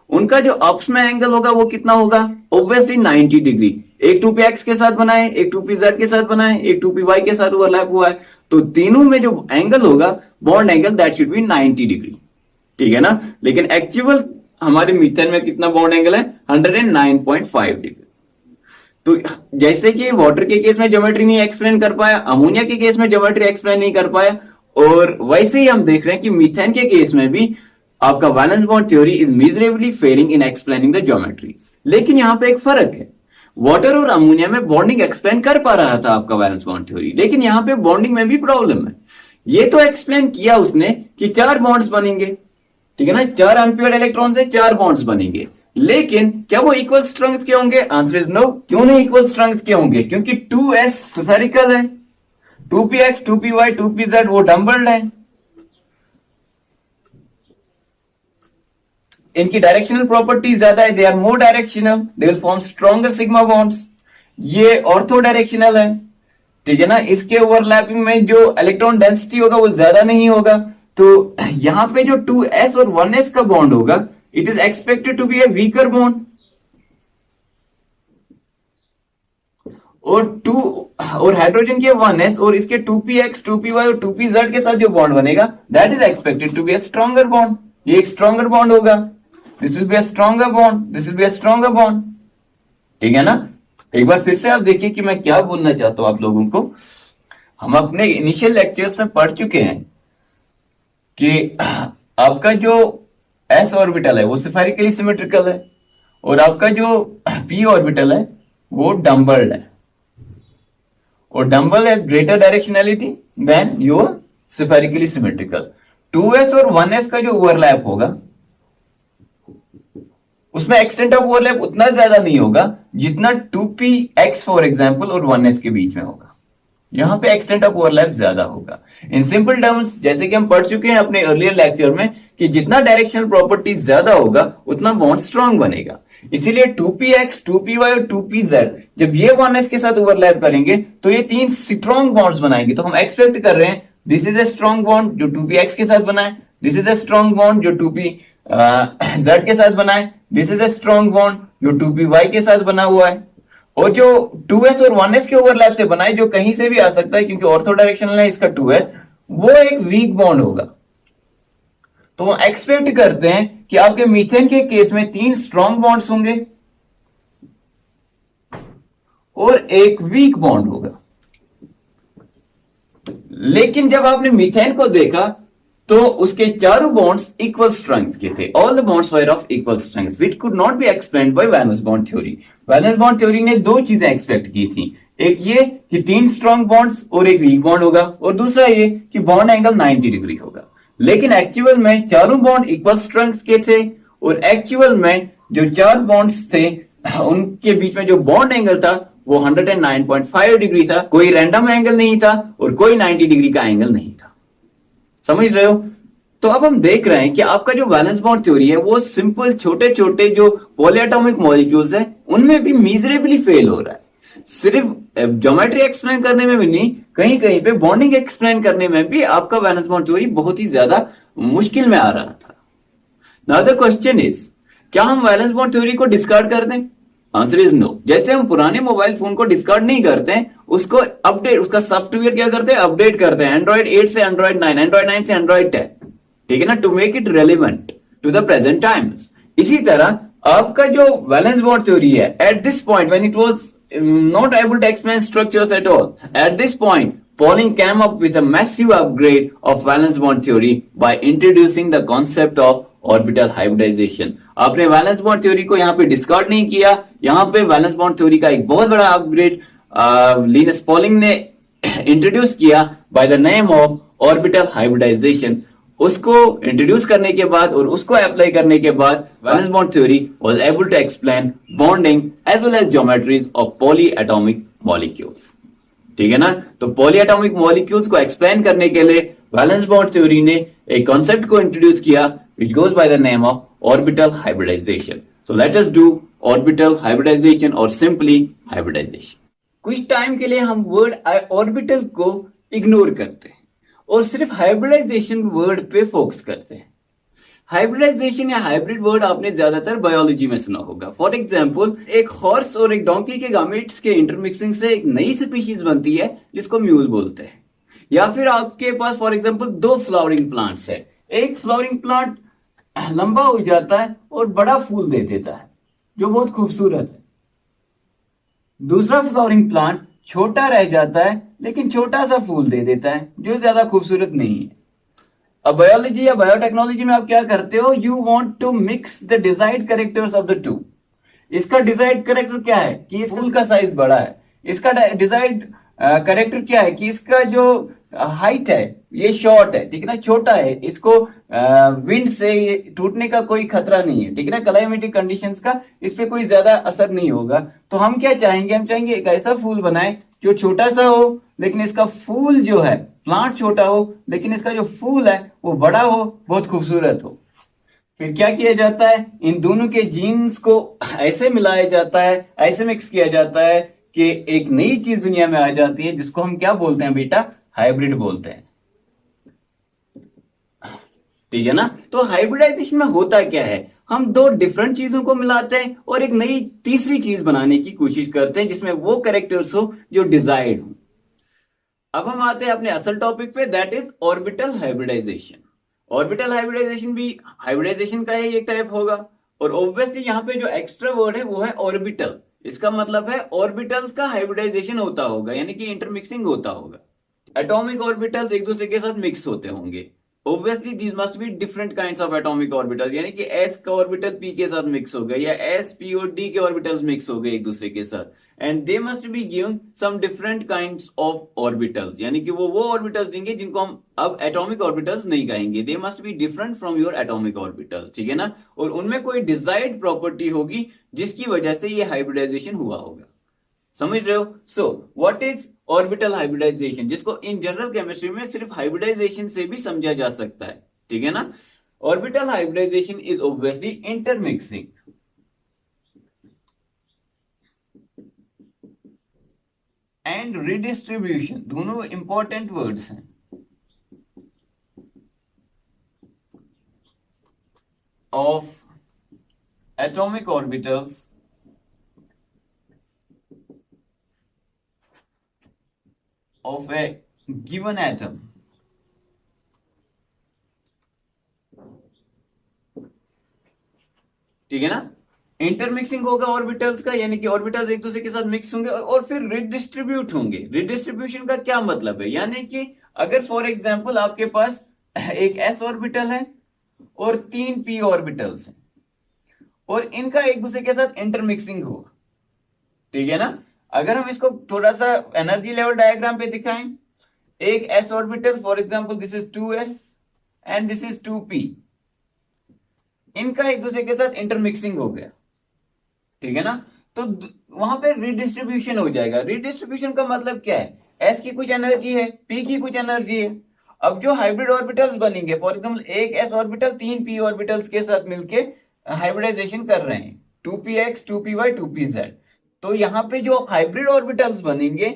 उनका जो अप्स में एंगल होगा वो कितना होगा? Obviously 90 degree. एक 2px के साथ बना है, एक 2pz के साथ बना है, एक 2py के साथ ओवरलैप हुआ है, तो तीनों में जो एंगल होगा bond angle that should be 90 degree. ठीक है ना? लेकिन एक्चुअल हमारे मीथेन में कितना बॉन्ड एंगल है? 109.5 डिग्री। तो जैसे कि वाटर के केस में ज्योमेट्री नहीं एक्सप्लेन कर पाया, अमोनिया के केस में ज्योमेट्री एक्सप्लेन नहीं कर पाया, और वैसे ही हम देख रहे हैं कि मीथेन के केस में भी आपका valence bond theory is miserably Fehling in explaining the geometry. लेकिन यहां पे एक फर्क है, वाटर और अमोनिया में बॉन्डिंग एक्सप्लेन कर पा रहा था आपका वैलेंस बॉन्ड थ्योरी, लेकिन यहां पे बॉन्डिंग में भी प्रॉब्लम है। ये तो एक्सप्लेन किया उसने कि 4 बॉन्ड्स बनेंगे। ठीक है ना? 4 अनपेयर्ड इलेक्ट्रॉन से 4 बॉन्ड्स बनेंगे, लेकिन क्या वो इक्वल स्ट्रेंथ के होंगे? Answer is no. क्यों नहीं इक्वल स्ट्रेंथ के होंगे? क्योंकि 2s स्फेरिकल है, 2px 2py 2pz वो डम्बल्ड है। इनकी डायरेक्शनल प्रॉपर्टी ज्यादा है, they are more directional, they will form stronger sigma bonds. ये ऑर्थो डायरेक्शनल है। ठीक है ना? इसके ओवरलैपिंग में जो इलेक्ट्रॉन डेंसिटी होगा वो ज्यादा नहीं होगा। तो यहां पे जो 2s और 1s का बॉन्ड होगा, it is expected to be a weaker bond, और हाइड्रोजन के 1s और इसके 2px 2py और 2pz के साथ जो बॉन्ड बनेगा that is expected to be a stronger bond. ये एक स्ट्रॉन्गर बॉन्ड होगा। This will be a stronger bond, this will be a stronger bond. ठीक है ना? एक बार फिर से आप देखिए कि मैं क्या बोलना चाहता हूं आप लोगों को। हम अपने इनिशियल लेक्चर्स में पढ़ चुके हैं कि आपका जो एस ऑर्बिटल है वो स्फेरिकली सिमेट्रिकल है, और आपका जो पी ऑर्बिटल है वो डम्बल्ड है, और dumbbell has greater directionality than your spherically symmetrical. 2s और 1s का जो ओवरलैप होगा उसमें एक्सटेंट ऑफ ओवरलैप उतना ज्यादा नहीं होगा जितना 2px फॉर एग्जाम्पल और 1s के बीच में होगा। यहां पे एक्सटेंट ऑफ ओवरलैप ज्यादा होगा। इन सिंपल टर्म्स, जैसे कि हम पढ़ चुके हैं अपने अर्लियर लेक्चर में, कि जितना डायरेक्शनल प्रॉपर्टी ज्यादा होगा उतना बॉन्ड स्ट्रांग बनेगा। इसीलिए 2px, 2py और 2pz जब ये 1s के साथ ओवरलैप करेंगे तो ये तीन स्ट्रॉन्ग बॉन्ड्स बनाएंगे। तो हम एक्सपेक्ट कर रहे हैं this is a strong bond जो 2px के साथ बनाए, this is a strong bond जो 2pz के साथ बनाए, this is a strong bond जो 2py के साथ बना हुआ है। और जो 2s और 1s के ओवरलैप से बना है, जो कहीं से भी आ सकता है क्योंकि ऑर्थो डायरेक्शनल है इसका 2s, वो एक वीक बॉन्ड होगा। तो हम एक्सपेक्ट करते हैं कि आपके मीथेन के केस में 3 स्ट्रॉन्ग बॉन्ड्स होंगे और एक वीक बॉन्ड होगा। लेकिन जब आपने मीथेन को देखा तो उसके चारों बॉन्ड्स इक्वल स्ट्रेंथ के थे। All the bonds were of equal strength which could not be explained bye valence bond theory. Valence bond theory ने दो चीजें एक्सपेक्ट की थी, एक ये कि 3 स्ट्रॉन्ग बॉन्ड्स और एक वीक बॉन्ड होगा, और दूसरा ये कि बॉन्ड एंगल 90 डिग्री होगा। लेकिन एक्चुअल में चारों बॉन्ड इक्वल स्ट्रेंथ के थे, और एक्चुअल में जो 4 बॉन्ड्स थे उनके बीच में जो बॉन्ड एंगल था वो 109.5 डिग्री था। कोई रैंडम एंगल नहीं था और कोई 90 डिग्री का एंगल नहीं था। समझ रहे हो? तो अब हम देख रहे हैं कि आपका जो वैलेंस बॉन्ड थ्योरी है वो सिंपल छोटे छोटे जो पॉलीएटॉमिक मॉलिक्यूल्स है उनमें भी मिजरेबली फेल हो रहा है। सिर्फ ज्योमेट्री एक्सप्लेन करने में भी नहीं, कहीं कहीं पे बॉन्डिंग एक्सप्लेन करने में भी आपका वैलेंस बॉन्ड थ्योरी बहुत ही ज्यादा मुश्किल में आ रहा था। नाउ द क्वेश्चन इज, क्या हम वैलेंस बॉन्ड थ्योरी को डिस्कार्ड कर दें? Answer is no. जैसे हम पुराने मोबाइल फोन को डिस्कार्ड नहीं करते हैं, उसको अपडेट, उसका सॉफ्टवेयर क्या करते हैं, अपडेट करते हैं। एंड्रॉइड 8 से एंड्रॉइड 9, एंड्रॉइड 9 से एंड्रॉइड 10, ठीक है ना, to make it relevant to the present times. इसी तरह आपका जो वैलेंस बॉन्ड थ्योरी है, at this point when it was not able to explain structures at all, at this point Pauling came up with a massive upgrade of valence bond theory by introducing the concept of orbital hybridization. आपने valence bond theory को यहाँ पे discard नहीं किया, यहाँ पे valence bond theory का एक बहुत बड़ा अपग्रेड लिनस पॉलिंग ने इंट्रोड्यूस किया by the name of orbital hybridization. उसको इंट्रोड्यूस करने के बाद और उसको अप्लाई करने के बाद valence bond theory was able to explain bonding as well as geometries of polyatomic molecules. ठीक है ना? तो पॉलीएटॉमिक मॉलिक्यूल्स को एक्सप्लेन करने के लिए वैलेंस बॉन्ड थ्योरी ने एक कॉन्सेप्ट को इंट्रोड्यूस किया which goes by the name of orbital hybridization. So let us do orbital hybridization और सिंपली हाइब्रिडाइजेशन। कुछ टाइम के लिए हम वर्ड ऑर्बिटल को इग्नोर करते हैं और सिर्फ हाइब्रिडाइजेशन वर्ड पे फोकस करते हैं। हाइब्रिडाइजेशन या हाइब्रिड वर्ड आपने ज्यादातर बायोलॉजी में सुना होगा। फॉर एग्जाम्पल, एक हॉर्स और एक डोंकी के गामेट्स के इंटरमिक्सिंग से एक नई स्पीशीज बनती है जिसको म्यूल बोलते हैं। या फिर आपके पास फॉर एग्जाम्पल 2 फ्लावरिंग प्लांट्स है, एक फ्लावरिंग प्लांट लंबा हो जाता है और बड़ा फूल दे देता है जो बहुत खूबसूरत है, दूसरा फ्लावरिंग प्लांट छोटा रह जाता है लेकिन छोटा सा फूल दे देता है जो ज्यादा खूबसूरत नहीं है। अब बायोलॉजी या बायोटेक्नोलॉजी में आप क्या करते हो, you want to mix the desired characters of the two. इसका डिजायर्ड कैरेक्टर क्या है कि इस फूल का साइज बड़ा है, इसका डिजायर्ड कैरेक्टर क्या है कि इसका जो हाइट है ये शॉर्ट है, ठीक है ना, छोटा है, इसको विंड से टूटने का कोई खतरा नहीं है, ठीक है ना, क्लाइमेटिक कंडीशंस का इस पे कोई ज्यादा असर नहीं होगा। तो हम क्या चाहेंगे, हम चाहेंगे एक ऐसा फूल बनाए जो छोटा सा हो लेकिन इसका फूल जो है, प्लांट छोटा हो लेकिन इसका जो फूल है वो बड़ा हो, बहुत खूबसूरत हो। फिर क्या किया जाता है, इन दोनों के जीन्स को ऐसे मिलाया जाता है, ऐसे मिक्स किया जाता है कि एक नई चीज दुनिया में आ जाती है जिसको हम क्या बोलते हैं बेटा, हाइब्रिड बोलते हैं। ठीक है ना? तो हाइब्रिडाइजेशन में होता क्या है, हम 2 डिफरेंट चीजों को मिलाते हैं और एक नई तीसरी चीज बनाने की कोशिश करते हैं जिसमें वो कैरेक्टर्स हो जो डिजायर्ड हो। अब हम आते हैं अपने असल टॉपिक पे, that is orbital hybridization. Orbital hybridization भी हाइब्रिडाइजेशन का ही एक टाइप होगा, और ऑब्वियसली यहाँ पे जो एक्स्ट्रा वर्ड है वो है ऑर्बिटल। इसका मतलब है ऑर्बिटल्स का हाइब्रिडाइजेशन होता होगा, यानी कि इंटरमिक्सिंग होता होगा। एटॉमिक ऑर्बिटल्स एक दूसरे के साथ मिक्स होते होंगे। Obviously these must be different kinds of atomic orbitals, यानी कि एस का ऑर्बिटल पी के साथ मिक्स हो गया, या एस पी और डी के ऑर्बिटल्स मिक्स हो गए एक दूसरे के साथ, and they must be given some different kinds of orbitals, यानी कि वो ऑर्बिटल्स देंगे जिनको हम अब एटॉमिक ऑर्बिटल्स नहीं कहेंगे। दे must be different from your atomic orbitals, ठीक है ना। और उनमें कोई डिजायर्ड प्रॉपर्टी होगी जिसकी वजह से ये हाइब्रिडाइजेशन हुआ होगा। समझ रहे हो? So what is orbital hybridization, जिसको इन जनरल केमिस्ट्री में सिर्फ हाइब्रिडाइजेशन से भी समझा जा सकता है, ठीक है ना। Orbital hybridization is obviously intermixing and redistribution, दोनों इंपॉर्टेंट वर्ड्स हैं, of atomic orbitals of a given atom, ठीक है ना। इंटरमिक्सिंग होगा ऑर्बिटल्स का, यानी कि ऑर्बिटल्स एक दूसरे के साथ मिक्स होंगे और फिर रिडिस्ट्रीब्यूट होंगे। रिडिस्ट्रीब्यूशन का क्या मतलब है, यानी कि अगर फॉर एग्जांपल आपके पास एक s ऑर्बिटल है और 3 p ऑर्बिटल्स हैं और इनका एक दूसरे के साथ इंटरमिक्सिंग हुआ, ठीक है ना। अगर हम इसको थोड़ा सा एनर्जी लेवल डायग्राम पे दिखाएं, एक s orbital for example this is 2s and this is 2p, इनका एक दूसरे के साथ इंटरमिक्सिंग हो गया, ठीक है ना। तो वहां पे रिडिस्ट्रीब्यूशन हो जाएगा। रिडिस्ट्रीब्यूशन का मतलब क्या है, s की कुछ एनर्जी है, p की कुछ एनर्जी है। अब जो हाइब्रिड ऑर्बिटल्स बनेंगे, फॉर एग्जांपल एक s ऑर्बिटल 3 p ऑर्बिटल्स के साथ मिलके हाइब्रिडाइजेशन कर रहे हैं, 2px 2py 2pz। तो यहां पे जो हाइब्रिड ऑर्बिटल्स बनेंगे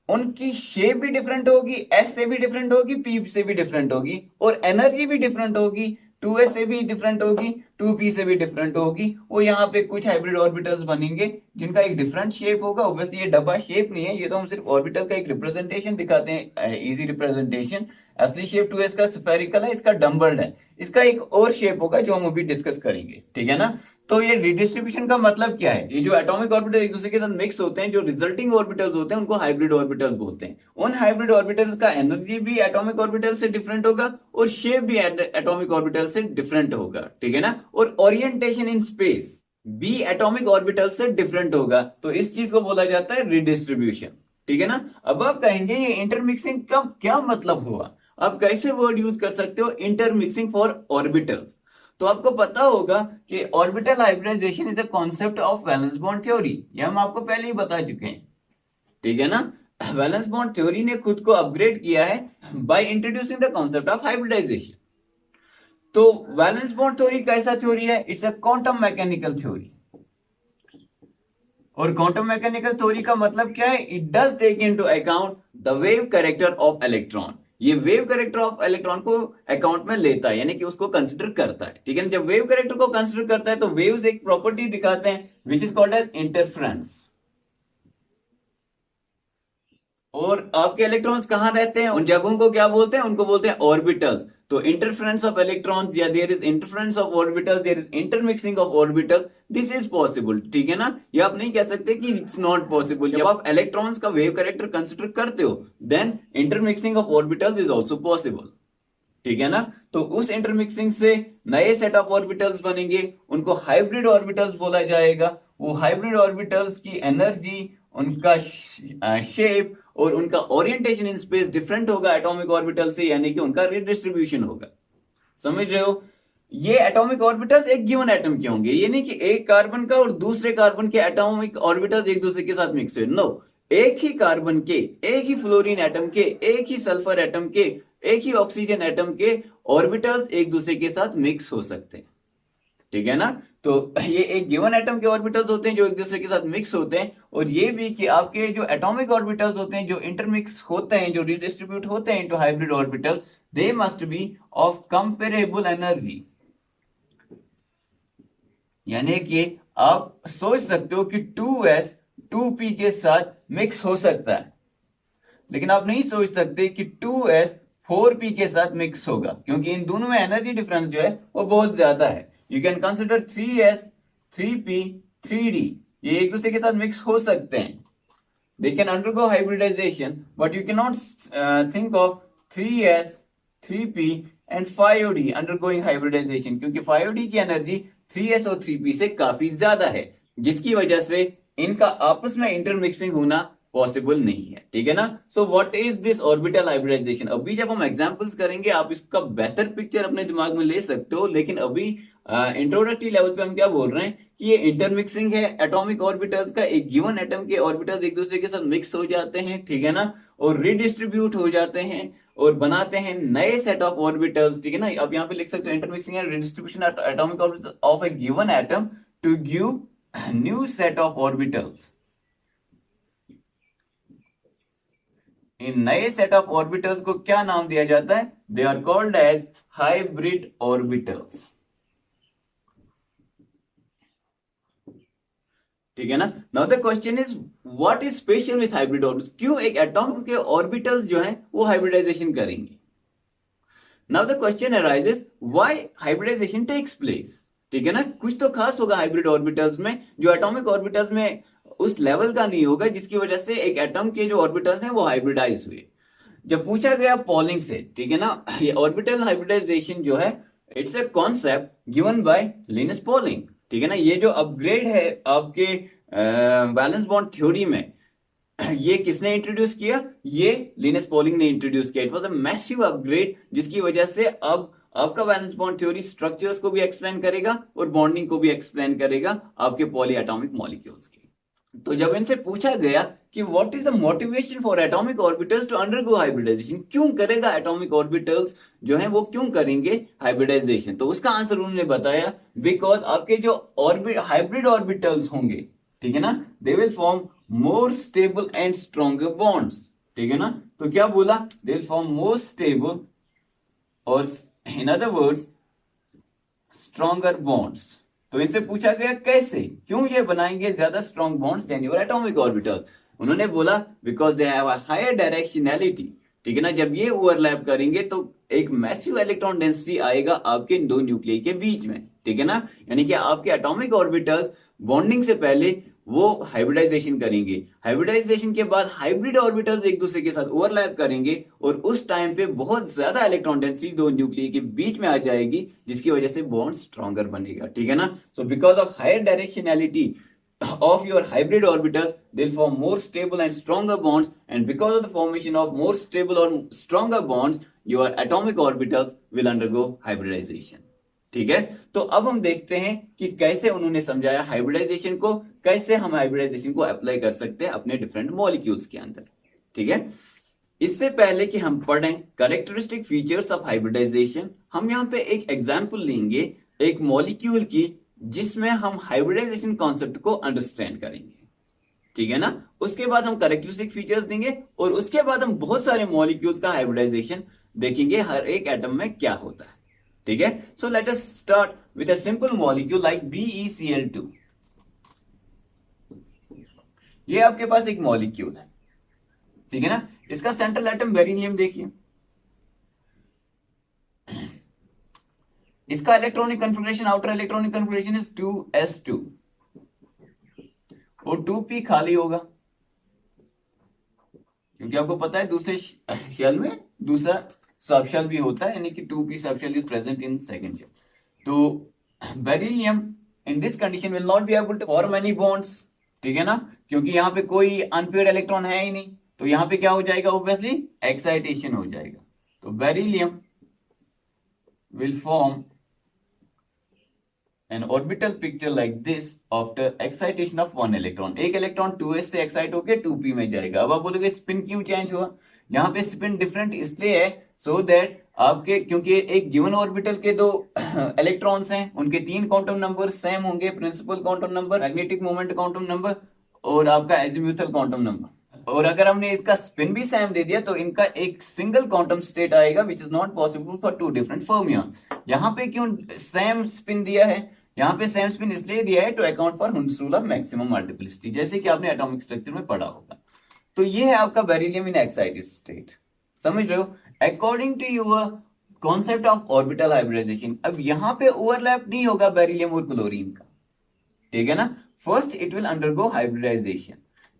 उनकी शेप भी डिफरेंट होगी, एस से भी डिफरेंट होगी, पी से भी डिफरेंट होगी, और एनर्जी भी डिफरेंट होगी, 2s से भी डिफरेंट होगी, 2p से भी डिफरेंट होगी। और यहाँ पे कुछ हाइब्रिड ऑर्बिटल्स बनेंगे जिनका एक डिफरेंट शेप होगा। ऑब्वियसली ये डब्बा शेप नहीं है, ये तो हम सिर्फ ऑर्बिटल का एक रिप्रेजेंटेशन दिखाते हैं, इजी रिप्रेजेंटेशन। असली शेप 2s का स्फेरिकल है, इसका डम्बल्ड है, इसका एक और शेप होगा जो हम अभी डिस्कस करेंगे, ठीक है ना। तो ये रिडिस्ट्रीब्यूशन का मतलब क्या है, ये जो एटॉमिक ऑर्बिटल एक दूसरे के साथ मिक्स होते हैं, जो रिजल्टिंग ऑर्बिटल्स होते हैं उनको हाइब्रिड ऑर्बिटल्स बोलते हैं। उन हाइब्रिड ऑर्बिटल्स का एनर्जी भी एटॉमिक ऑर्बिटल से डिफरेंट होगा और शेप भी एटॉमिक ऑर्बिटल से डिफरेंट होगा, ठीक है ना। और ओरिएंटेशन इन स्पेस भी एटॉमिक ऑर्बिटल से डिफरेंट होगा, तो इस चीज को बोला जाता है रिडिस्ट्रीब्यूशन, ठीक है ना। अब आप कहेंगे ये इंटरमिक्सिंग का क्या मतलब हुआ, आप कैसे वर्ड यूज कर सकते हो इंटरमिक्सिंग फॉर ऑर्बिटल्स। तो आपको पता होगा कि orbital hybridization is a concept of valence bond theory, ये हम आपको पहले ही बता चुके हैं, ठीक है ना। वैलेंस बॉन्ड थ्योरी ने खुद को अपग्रेड किया है by introducing the concept of hybridization. तो वैलेंस बॉन्ड थ्योरी कैसा थ्योरी है, it's a quantum mechanical theory. और क्वांटम मैकेनिकल थ्योरी का मतलब क्या है, it does take into account the wave character of electron. ये वेव कैरेक्टर ऑफ इलेक्ट्रॉन को अकाउंट में लेता है, यानी कि उसको कंसिडर करता है, ठीक है ना। जब वेव कैरेक्टर को कंसिडर करता है तो वेव्स एक प्रॉपर्टी दिखाते हैं which is called as interference. और आपके इलेक्ट्रॉन्स कहां रहते हैं, उन जगहों को क्या बोलते हैं, उनको बोलते हैं ऑर्बिटल्स। तो इंटरफ्रेंस ऑफ इलेक्ट्रॉन्स या there is interference of orbitals, there is intermixing of orbitals, this is possible, ठीक है ना। ये आप नहीं कह सकते कि इट्स नॉट पॉसिबल। जब आप इलेक्ट्रॉन्स का वेव कैरेक्टर कंसिडर करते हो then intermixing of orbitals is also possible, ठीक है ना। तो उस इंटरमिक्सिंग से नए सेट ऑफ ऑर्बिटल्स बनेंगे, उनको हाइब्रिड ऑर्बिटल्स बोला जाएगा। वो हाइब्रिड ऑर्बिटल्स की एनर्जी, उनका शेप और उनका ओरिएंटेशन इन स्पेस डिफरेंट होगा एटॉमिक ऑर्बिटल से, यानी कि उनका रिडिस्ट्रीब्यूशन होगा। समझ रहे हो? ये एटॉमिक ऑर्बिटल्स एक गिवन एटम के होंगे, ये नहीं कि एक कार्बन का और दूसरे कार्बन के एटॉमिक ऑर्बिटल्स एक दूसरे के साथ मिक्स हुए, नो। एक ही कार्बन के, एक ही फ्लोरीन एटम के, एक ही सल्फर एटम के, एक ही ऑक्सीजन एटम के ऑर्बिटल्स एक दूसरे के साथ मिक्स हो सकते हैं, ठीक है ना। तो ये एक गिवन एटम के ऑर्बिटल्स होते हैं जो एक दूसरे के साथ मिक्स होते हैं। और ये भी कि आपके जो एटॉमिक ऑर्बिटल्स होते हैं जो इंटरमिक्स होते हैं, जो रिडिस्ट्रीब्यूट होते हैं into hybrid orbitals, they must B of comparable energy. यानी कि आप सोच सकते हो कि 2s 2p के साथ मिक्स हो सकता है, लेकिन आप नहीं सोच सकते कि 2s 4p के साथ मिक्स होगा, क्योंकि इन दोनों में एनर्जी डिफरेंस जो है वो बहुत ज्यादा है। You can consider 3s, 3p, 3d. ये एक दूसरे के साथ मिक्स हो सकते हैं, they can undergo hybridization, but you cannot think of 3s 3p and 5od undergoing hybridization, क्योंकि 5od की एनर्जी 3s और 3p से काफी ज्यादा है, जिसकी वजह से इनका आपस में इंटरमिक्सिंग होना पॉसिबल नहीं है, ठीक है ना। So what is this orbital hybridization, अभी जब हम एग्जांपल्स करेंगे आप इसका बेहतर पिक्चर अपने दिमाग में ले सकते हो, लेकिन अभी इंट्रोडक्टरी लेवल पे हम क्या बोल रहे हैं कि ये इंटरमिक्सिंग है एटॉमिक ऑर्बिटल्स का, एक गिवन एटम के ऑर्बिटल्स एक दूसरे के साथ मिक्स हो जाते हैं, ठीक है ना, और रिडिस्ट्रीब्यूट हो जाते हैं और बनाते हैं नए सेट ऑफ ऑर्बिटल्स, ठीक है ना। अब यहाँ पे लिख सकते हो intermixing and redistribution atomic orbitals of a given atom to give new set of orbitals. इन नए सेट ऑफ ऑर्बिटल्स को क्या नाम दिया जाता है, they are called as hybrid orbitals, ठीक है ना। Now the question is what is special with hybrid orbitals, क्यों एक एटॉम के ऑर्बिटल्स जो हैं वो हाइब्रिडाइजेशन करेंगे। Now the question arises why hybridization takes place, ठीक है ना। कुछ तो खास होगा हाइब्रिड ऑर्बिटल्स में जो एटॉमिक ऑर्बिटल्स में उस लेवल का नहीं होगा, जिसकी वजह से एक एटम के जो ऑर्बिटल्स हैं वो हाइब्रिडाइज हुए। जब पूछा गया पॉलिंग से, ठीक है ना, ये ऑर्बिटल हाइब्रिडाइजेशन जो है it's a concept given by Linus Pauling, ठीक है ना। ये जो अपग्रेड है आपके वैलेंस बॉन्ड थ्योरी में, ये किसने इंट्रोड्यूस किया, ये लिनस पॉलिंग ने इंट्रोड्यूस किया। It was a massive upgrade, जिसकी वजह से अब आपका वैलेंस बॉन्ड थ्योरी स्ट्रक्चर्स को भी एक्सप्लेन करेगा और बॉन्डिंग को भी एक्सप्लेन करेगा आपके पॉली एटॉमिक मॉलिक्यूल्स की। तो जब इनसे पूछा गया कि what is the motivation for atomic orbitals to undergo hybridization, क्यों करेगा एटॉमिक ऑर्बिटल्स जो है वो क्यों करेंगे हाइब्रिडाइजेशन, तो उसका आंसर उन्होंने बताया बिकॉज आपके जो हाइब्रिड ऑर्बिटल्स होंगे, ठीक है ना, they will form more stable and stronger bonds, ठीक है ना। तो क्या बोला, they will form more stable और in other words stronger bonds. तो इनसे पूछा गया कैसे, क्यों ये बनाएंगे ज्यादा strong bonds than your atomic orbitals. उन्होंने बोला because they have a higher directionality, ठीक है ना। जब ये ओवरलैप करेंगे तो एक मैसिव इलेक्ट्रॉन डेंसिटी आएगा आपके दो न्यूक्लियस के बीच में, ठीक है ना। यानी कि आपके एटॉमिक ऑर्बिटल्स बॉन्डिंग से पहले वो हाइब्रिडाइजेशन करेंगे, हाइब्रिडाइजेशन के बाद हाइब्रिड ऑर्बिटल्स एक दूसरे के साथ ओवरलैप करेंगे और उस टाइम पे बहुत ज्यादा इलेक्ट्रॉन डेंसिटी दो न्यूक्लियस के बीच में आ जाएगी, जिसकी वजह से बॉन्ड स्ट्रॉन्गर बनेगा, ठीक है ना। So because of higher directionality of your hybrid orbitals, they'll form more stable and stronger bonds, and because of the formation of more stable or stronger bonds, your atomic orbitals will undergo hybridization, ठीक है। तो अब हम देखते हैं कि कैसे उन्होंने समझाया हाइब्रिडाइजेशन को, कैसे हम हाइब्रिडाइजेशन को अप्लाई कर सकते हैं अपने डिफरेंट मॉलिक्यूल्स के अंदर, ठीक है। इससे पहले कि हम पढ़ें कैरेक्टरिस्टिक फीचर्स ऑफ हाइब्रिडाइजेशन, हम यहां पे एक एग्जांपल लेंगे एक मॉलिक्यूल की, जिसमें हम हाइब्रिडाइजेशन कॉन्सेप्ट को अंडरस्टैंड करेंगे, ठीक है ना। उसके बाद हम कैरेक्टरिस्टिक फीचर्स देंगे और उसके बाद हम बहुत सारे मॉलिक्यूल्स का हाइब्रिडाइजेशन देखेंगे, हर एक एटम में क्या होता है, ठीक है। So let us start with a simple molecule like BeCl2। ये आपके पास एक मॉलिक्यूल है, ठीक है ना। इसका सेंट्रल एटम बेरिलियम देखिए, इसका electronic configuration, outer electronic configuration is 2s2 और 2p खाली होगा, क्योंकि आपको पता है दूसरे शेल में दूसरा सब शेल भी होता है, यानी कि 2p subshell is present in second shell. तो beryllium in this condition will not be able to form any bonds, ठीक है ना, क्योंकि यहां पे कोई अनपेयर्ड इलेक्ट्रॉन है ही नहीं। तो यहां पे क्या हो जाएगा, ऑब्वियसली एक्साइटेशन हो जाएगा। तो beryllium will form an orbital picture like this after excitation of one electron। एक इलेक्ट्रॉन 2s से एक्साइट होकर 2p में जाएगा। अब आप बोलोगे स्पिन क्यों चेंज हुआ, यहाँ पे स्पिन डिफरेंट इसलिए है सो दैट आपके, क्योंकि एक गिवन ऑर्बिटल के दो इलेक्ट्रॉन्स हैं, उनके तीन क्वांटम नंबर सेम होंगे, principal quantum number, magnetic moment quantum number और आपका एजिम्यूथल क्वांटम नंबर। और अगर हमने इसका स्पिन भी सेम दे दिया तो इनका एक सिंगल क्वांटम स्टेट आएगा which is not possible for two different fermion. यहाँ पे क्यों सेम स्पिन दिया है, यहाँ पे सेम स्पिन इसलिए दिया है to account for Hund's rule of maximum multiplicity, जैसे कि आपने एटॉमिक स्ट्रक्चर में पढ़ा होगा। तो ये है आपका बेरिलियम इन एक्साइटेड स्टेट, समझ रहे हो, according to your concept of orbital hybridization. अब यहाँ पे ओवरलैप नहीं होगा बेरिलियम और क्लोरीन का, ठीक है ना, first it will undergo hybridization.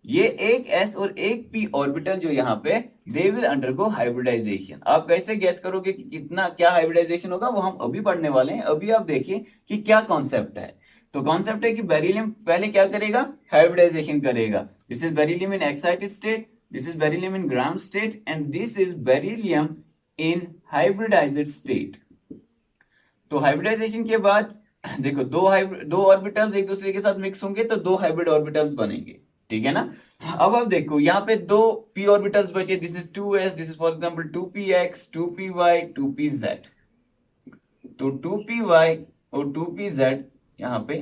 ये एक s और एक p ऑर्बिटल जो यहाँ पे दे विल अंडरगो हाइब्रिडाइजेशन। आप कैसे गैस करोगे कि कितना क्या हाइब्रिडाइजेशन होगा, वो हम अभी पढ़ने वाले हैं। अभी आप देखिए कि क्या कॉन्सेप्ट है। तो कॉन्सेप्ट है कि बेरिलियम पहले क्या करेगा, हाइब्रिडाइजेशन करेगा। This is beryllium in excited state, this is beryllium in ground state and this is beryllium in hybridized state. तो हाइब्रिडाइजेशन के बाद देखो दो ऑर्बिटल्स एक दूसरे के साथ मिक्स होंगे तो दो हाइब्रिड ऑर्बिटल्स बनेंगे, ठीक है ना। अब आप देखो यहाँ पे दो p ऑर्बिटल्स बचे, this is 2s, this is for example 2px, 2py, 2pz। तो 2py और 2pz यहाँ पे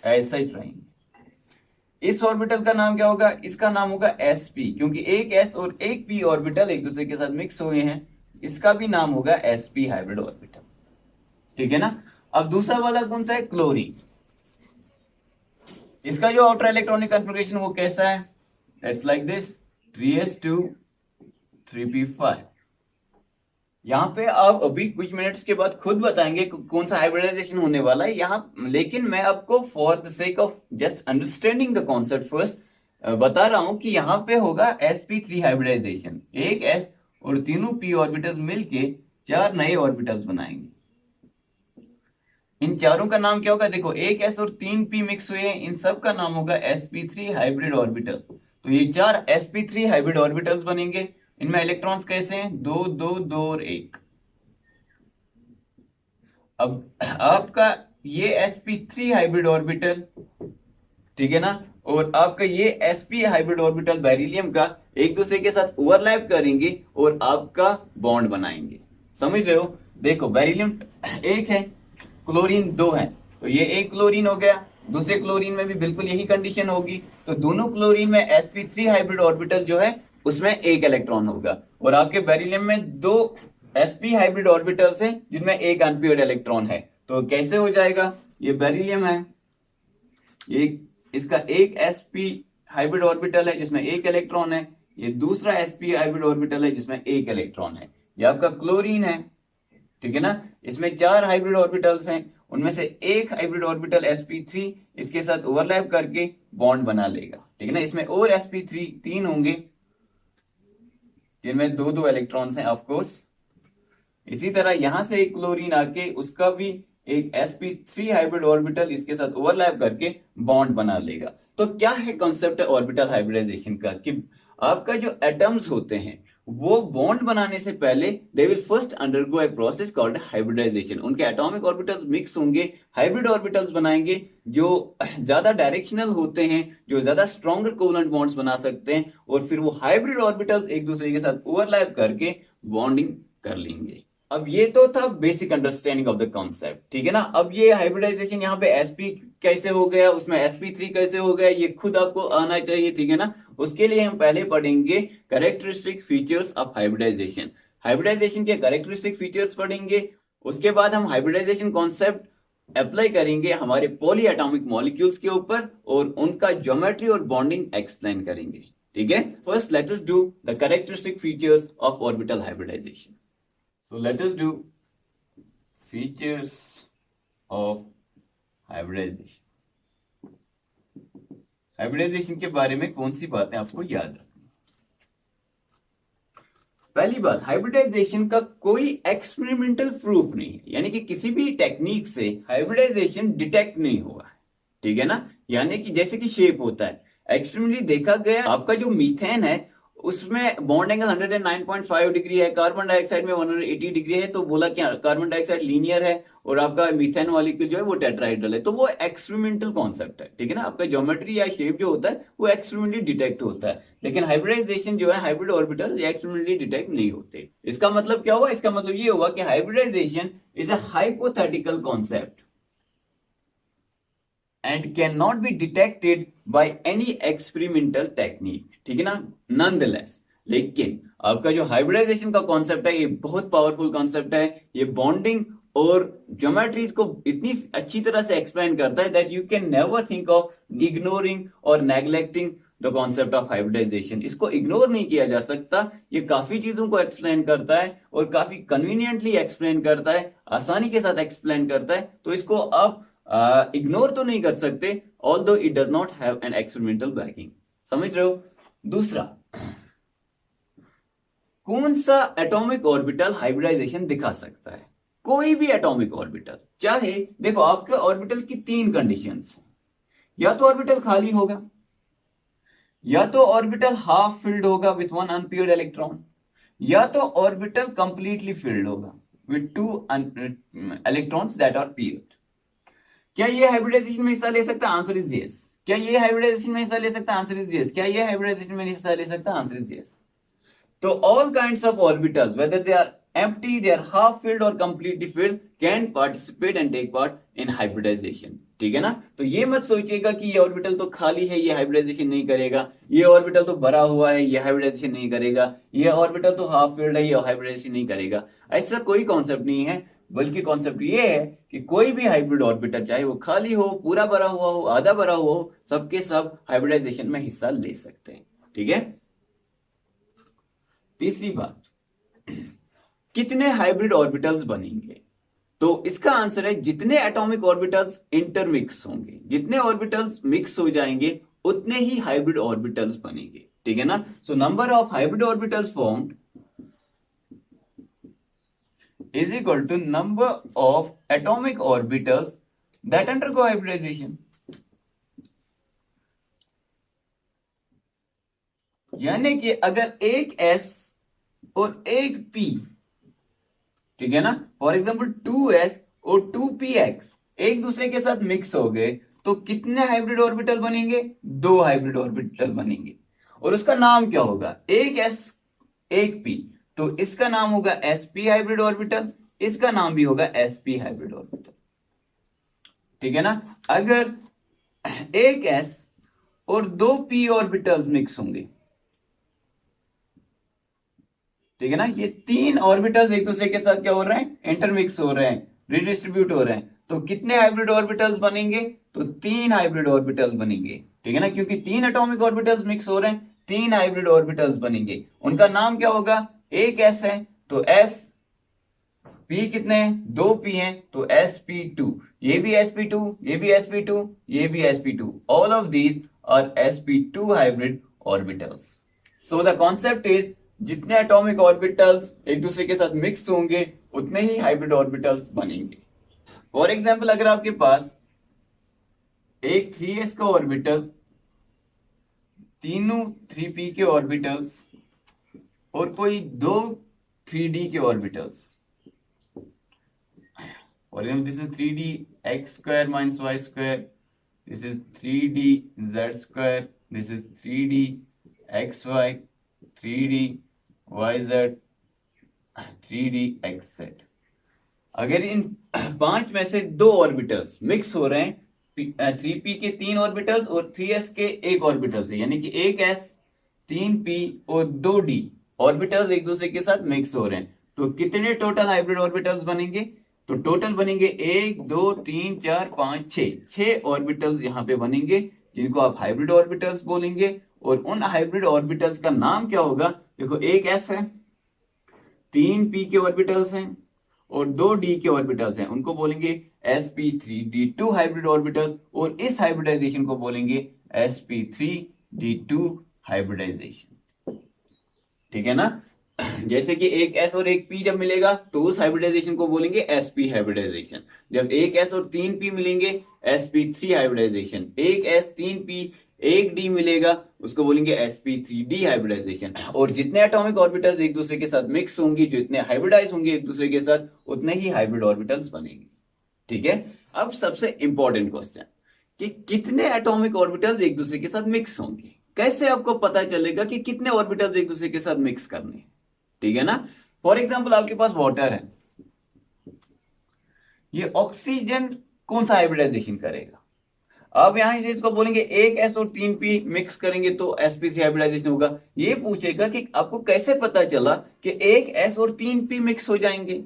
ऐसा ही रहेंगे। इस ऑर्बिटल का नाम क्या होगा, इसका नाम होगा sp, क्योंकि एक s और एक p ऑर्बिटल एक दूसरे के साथ मिक्स हुए हैं, इसका भी नाम होगा sp हाइब्रिड ऑर्बिटल, ठीक है ना। अब दूसरा वाला कौन सा है, क्लोरीन। इसका जो आउटर इलेक्ट्रॉनिक कॉन्फ़िगरेशन वो कैसा है, that's like this 3s2 3p5। यहां पे आप अभी कुछ मिनट्स के बाद खुद बताएंगे कौन सा हाइब्रिडाइजेशन होने वाला है यहां, लेकिन मैं आपको for the sake of just understanding the concept first बता रहा हूं कि यहां पे होगा sp3 हाइब्रिडाइजेशन। एक s और तीनों p ऑर्बिटल्स मिलके चार नए ऑर्बिटल्स बनाएंगे। इन चारों का नाम क्या होगा, देखो एक s और तीन p मिक्स हुए हैं, इन सब का नाम होगा sp3 हाइब्रिड ऑर्बिटल। तो ये चार sp3 हाइब्रिड ऑर्बिटल्स बनेंगे। इनमें इलेक्ट्रॉन्स कैसे हैं, दो दो दो और एक। अब आपका ये sp3 हाइब्रिड ऑर्बिटल, ठीक है ना, और आपका ये sp हाइब्रिड ऑर्बिटल बेरिलियम का एक दूसरे के साथ ओवरलैप करेंगे और आपका बॉन्ड बनाएंगे। समझ रहे हो, देखो बेरिलियम एक है, क्लोरीन दो है, तो ये एक क्लोरीन हो गया। दूसरे क्लोरीन में भी बिल्कुल यही कंडीशन होगी, तो दोनों क्लोरीन में sp3 हाइब्रिड ऑर्बिटल जो है उसमें एक इलेक्ट्रॉन होगा, और आपके बेरिलियम में दो sp हाइब्रिड ऑर्बिटल्स हैं जिनमें एक अनपेयर्ड इलेक्ट्रॉन है। तो कैसे हो जाएगा, ये बेरिलियम है, ये इसका एक sp हाइब्रिड ऑर्बिटल है जिसमें एक इलेक्ट्रॉन है, ये दूसरा sp हाइब्रिड ऑर्बिटल है जिसमें एक इलेक्ट्रॉन है। ये आपका क्लोरीन है, ठीक है ना, इसमें चार हाइब्रिड ऑर्बिटल्स हैं, उनमें से एक हाइब्रिड ऑर्बिटल sp3 इसके साथ ओवरलैप करके बॉन्ड बना लेगा, ठीक है ना। इसमें और sp3 तीन होंगे जिनमें दो दो इलेक्ट्रॉन्स हैं ऑफ कोर्स। इसी तरह यहां से एक क्लोरीन आके उसका भी एक sp3 हाइब्रिड ऑर्बिटल इसके साथ ओवरलैप करके बॉन्ड बना लेगा। तो क्या है कॉन्सेप्ट ऑर्बिटल हाइब्रिडाइजेशन का, कि आपका जो एटम्स होते हैं वो बॉन्ड बनाने से पहले they will first undergo a process called hybridization. उनके एटॉमिक ऑर्बिटल्स मिक्स होंगे, हाइब्रिड ऑर्बिटल्स बनाएंगे जो ज्यादा डायरेक्शनल होते हैं, जो ज्यादा स्ट्रॉन्गर कोवलेंट बॉन्ड्स बना सकते हैं, और फिर वो हाइब्रिड ऑर्बिटल्स एक दूसरे के साथ ओवरलैप करके बॉन्डिंग कर लेंगे। अब ये तो था basic understanding of the concept, ठीक है ना। अब ये हाइब्रिडाइजेशन यहाँ पे sp कैसे हो गया, उसमें sp3 कैसे हो गया, ये खुद आपको आना चाहिए, ठीक है ना। उसके लिए हम पहले पढ़ेंगे characteristic features of hybridization. Hybridization के कैरेक्टरिस्टिक फीचर्स पढ़ेंगे, उसके बाद हम हाइब्रिडाइजेशन कॉन्सेप्ट अप्लाई करेंगे हमारे पॉली एटॉमिक मॉलिक्यूल्स के ऊपर और उनका ज्योमेट्री और बॉन्डिंग एक्सप्लेन करेंगे, ठीक है। First let us do the characteristic features of orbital hybridization. So let us do features of hybridization. Hybridization के बारे में कौन सी बातें आपको याद रखनी। पहली बात, हाइब्रिडाइजेशन का कोई एक्सपेरिमेंटल प्रूफ नहीं है, यानी कि किसी भी टेक्निक से हाइब्रिडाइजेशन डिटेक्ट नहीं हुआ है, ठीक है ना। यानी कि जैसे कि शेप होता है, एक्सपेरिमेंटली देखा गया आपका जो मीथेन है उसमें बॉन्ड एंगल 109.5 डिग्री है, कार्बन डाइऑक्साइड में 180 डिग्री है, तो बोला क्या कार्बन डाइऑक्साइड लीनियर है और आपका मीथेन मॉलिक्यूल जो है वो टेट्राहेड्रल है। तो वो एक्सपेरिमेंटल कॉन्सेप्ट है, ठीक है ना। आपका ज्योमेट्री या शेप जो होता है वो एक्सपेरिमेंटली डिटेक्ट होता है, लेकिन हाइब्रिडाइजेशन जो है हाइब्रिड ऑर्बिटल एक्सपेरिमेंटली डिटेक्ट नहीं होते। इसका मतलब क्या हुआ, इसका मतलब ये हुआ कि hybridization is a hypothetical concept and cannot be detected by any experimental technique, ठीक है ना। nonetheless, लेकिन आपका जो हाइब्रिडाइजेशन का कॉन्सेप्ट है ये बहुत पावरफुल कॉन्सेप्ट है। ये बॉन्डिंग और ज्योमेट्रीज को इतनी अच्छी तरह से एक्सप्लेन करता है that you can never think of ignoring और neglecting the concept of hybridization. इसको इग्नोर नहीं किया जा सकता, ये काफी चीजों को एक्सप्लेन करता है और काफी कन्वीनियंटली एक्सप्लेन करता है, आसानी के साथ एक्सप्लेन करता है। तो इसको आप इग्नोर तो नहीं कर सकते, although it does not have an experimental banking. समझ रहे हो? दूसरा, कौन सा एटॉमिक ऑर्बिटल हाइब्रिडाइजेशन दिखा सकता है? कोई भी एटॉमिक ऑर्बिटल, चाहे देखो आपके ऑर्बिटल की तीन कंडीशंस हैं, या तो ऑर्बिटल खाली होगा, या तो ऑर्बिटल हाफ फिल्ड होगा विथ वन अनपेयर्ड इलेक्ट्रॉन, या तो ऑर्बिटल कंप्लीटली फिल्ड होगा with two electrons that are paired. क्या ये हाइब्रिडाइजेशन में हिस्सा ले सकता है? Answer is yes. क्या ये हाइब्रिडाइजेशन में हिस्सा ले सकता है? Answer is yes. क्या ये हाइब्रिडाइजेशन में हिस्सा ले सकता है? Answer is yes. So all kinds of orbitals, whether they are empty, they are half filled or completely filled, can participate and take part in hybridization. ठीक है ना? तो ये मत सोचिएगा कि ये ऑर्बिटल तो खाली है, ये हाइब्रिडाइजेशन नहीं करेगा, ये ऑर्बिटल तो भरा हुआ है, ये हाइब्रिडाइजेशन नहीं करेगा, ये ऑर्बिटल तो हाफ फील्ड है, ये हाइब्रिडाइजेशन नहीं करेगा। ऐसा कोई कॉन्सेप्ट नहीं है, बल्कि कॉन्सेप्ट ये है कि कोई भी हाइब्रिड ऑर्बिटल, चाहे वो खाली हो, पूरा भरा हुआ हो, आधा भरा हुआ हो, सबके सब हाइब्रिडाइजेशन में हिस्सा ले सकते हैं। ठीक है? तीसरी बात, कितने हाइब्रिड ऑर्बिटल्स बनेंगे? तो इसका आंसर है जितने एटॉमिक ऑर्बिटल्स इंटरमिक्स होंगे, जितने ऑर्बिटल्स मिक्स हो जाएंगे, उतने ही हाइब्रिड ऑर्बिटल्स बनेंगे। ठीक है ना? So number of hybrid orbitals formed is equal to number of atomic orbitals that undergo hybridization. यानी कि अगर एक S और एक P, ठीक है ना, फॉर एग्जाम्पल 2S और 2PX एक दूसरे के साथ मिक्स हो गए, तो कितने हाइब्रिड ऑर्बिटल बनेंगे? 2 हाइब्रिड ऑर्बिटल बनेंगे। और उसका नाम क्या होगा? एक S एक P, तो इसका नाम होगा sp हाइब्रिड ऑर्बिटल, इसका नाम भी होगा sp हाइब्रिड ऑर्बिटल। ठीक है ना? अगर एक S और 2 P ऑर्बिटल्स मिक्स होंगे, ठीक है ना, ये तीन ऑर्बिटल्स एक दूसरे के साथ क्या हो रहे हैं? इंटरमिक्स हो रहे हैं, रिडिस्ट्रीब्यूट हो रहे हैं, तो कितने हाइब्रिड ऑर्बिटल्स बनेंगे? तो 3 हाइब्रिड ऑर्बिटल्स बनेंगे। ठीक है ना? क्योंकि 3 एटॉमिक ऑर्बिटल्स मिक्स हो रहे हैं, 3 हाइब्रिड ऑर्बिटल्स बनेंगे। उनका नाम क्या होगा? एक S है तो S, P कितने हैं? 2 P हैं तो sp2, ये भी sp2, ये भी sp2, ये भी sp2, all of these are sp2 hybrid orbitals. So the concept is जितने एटॉमिक ऑर्बिटल्स एक दूसरे के साथ मिक्स होंगे, उतने ही हाइब्रिड ऑर्बिटल्स बनेंगे। फॉर एग्जाम्पल, अगर आपके पास एक 3s का ऑर्बिटल, तीनों 3p के ऑर्बिटल्स और कोई 2 3d के orbitals, for example this is 3d x square minus y square, this is 3d z square, this is 3d xy, 3d yz, 3d xz। अगर इन 5 में से 2 ऑर्बिटल्स मिक्स हो रहे हैं, 3p के 3 ऑर्बिटल्स और 3s के 1 ऑर्बिटल से, यानी कि एक s, 3p और 2d ऑर्बिटल्स एक दूसरे के साथ मिक्स हो रहे हैं, तो कितने टोटल हाइब्रिड ऑर्बिटल्स बनेंगे? तो टोटल बनेंगे 1 2 3 4 5 6 ऑर्बिटल्स यहां पे बनेंगे, जिनको आप हाइब्रिड ऑर्बिटल्स बोलेंगे। और उन हाइब्रिड ऑर्बिटल्स का नाम क्या होगा? देखो, एक s है, 3 p के ऑर्बिटल्स हैं और 2 d के ऑर्बिटल्स हैं, उनको बोलेंगे sp3d2 हाइब्रिड ऑर्बिटल्स, और इस हाइब्रिडाइजेशन को बोलेंगे sp3d2 हाइब्रिडाइजेशन। ठीक है ना? जैसे कि एक S और एक P जब मिलेगा तो उस हाइब्रिडाइजेशन को बोलेंगे sp हाइब्रिडाइजेशन। जब एक S और 3 P मिलेंगे, sp3 हाइब्रिडाइजेशन। एक S 3 P एक D मिलेगा, उसको बोलेंगे sp3d हाइब्रिडाइजेशन। और जितने एटॉमिक ऑर्बिटल्स एक दूसरे के साथ मिक्स होंगे, जितने हाइब्रिडाइज होंगे एक दूसरे के साथ, उतने ही हाइब्रिड ऑर्बिटल्स बनेंगे। ठीक है? अब सबसे इंपॉर्टेंट क्वेश्चन कि कितने एटॉमिक ऑर्बिटल्स एक दूसरे के साथ मिक्स होंगे? कैसे आपको पता चलेगा कि कितने ऑर्बिटल्स एक दूसरे के साथ मिक्स करने हैं? ठीक है ना? फॉर एग्जाम्पल, आपके पास वाटर है, ये ऑक्सीजन कौन सा हाइब्रिडाइजेशन करेगा? अब यहां से इसको बोलेंगे एक S और 3 P मिक्स करेंगे तो sp3 हाइब्रिडाइजेशन होगा। ये पूछेगा कि आपको कैसे पता चला कि एक S और 3 P मिक्स हो जाएंगे?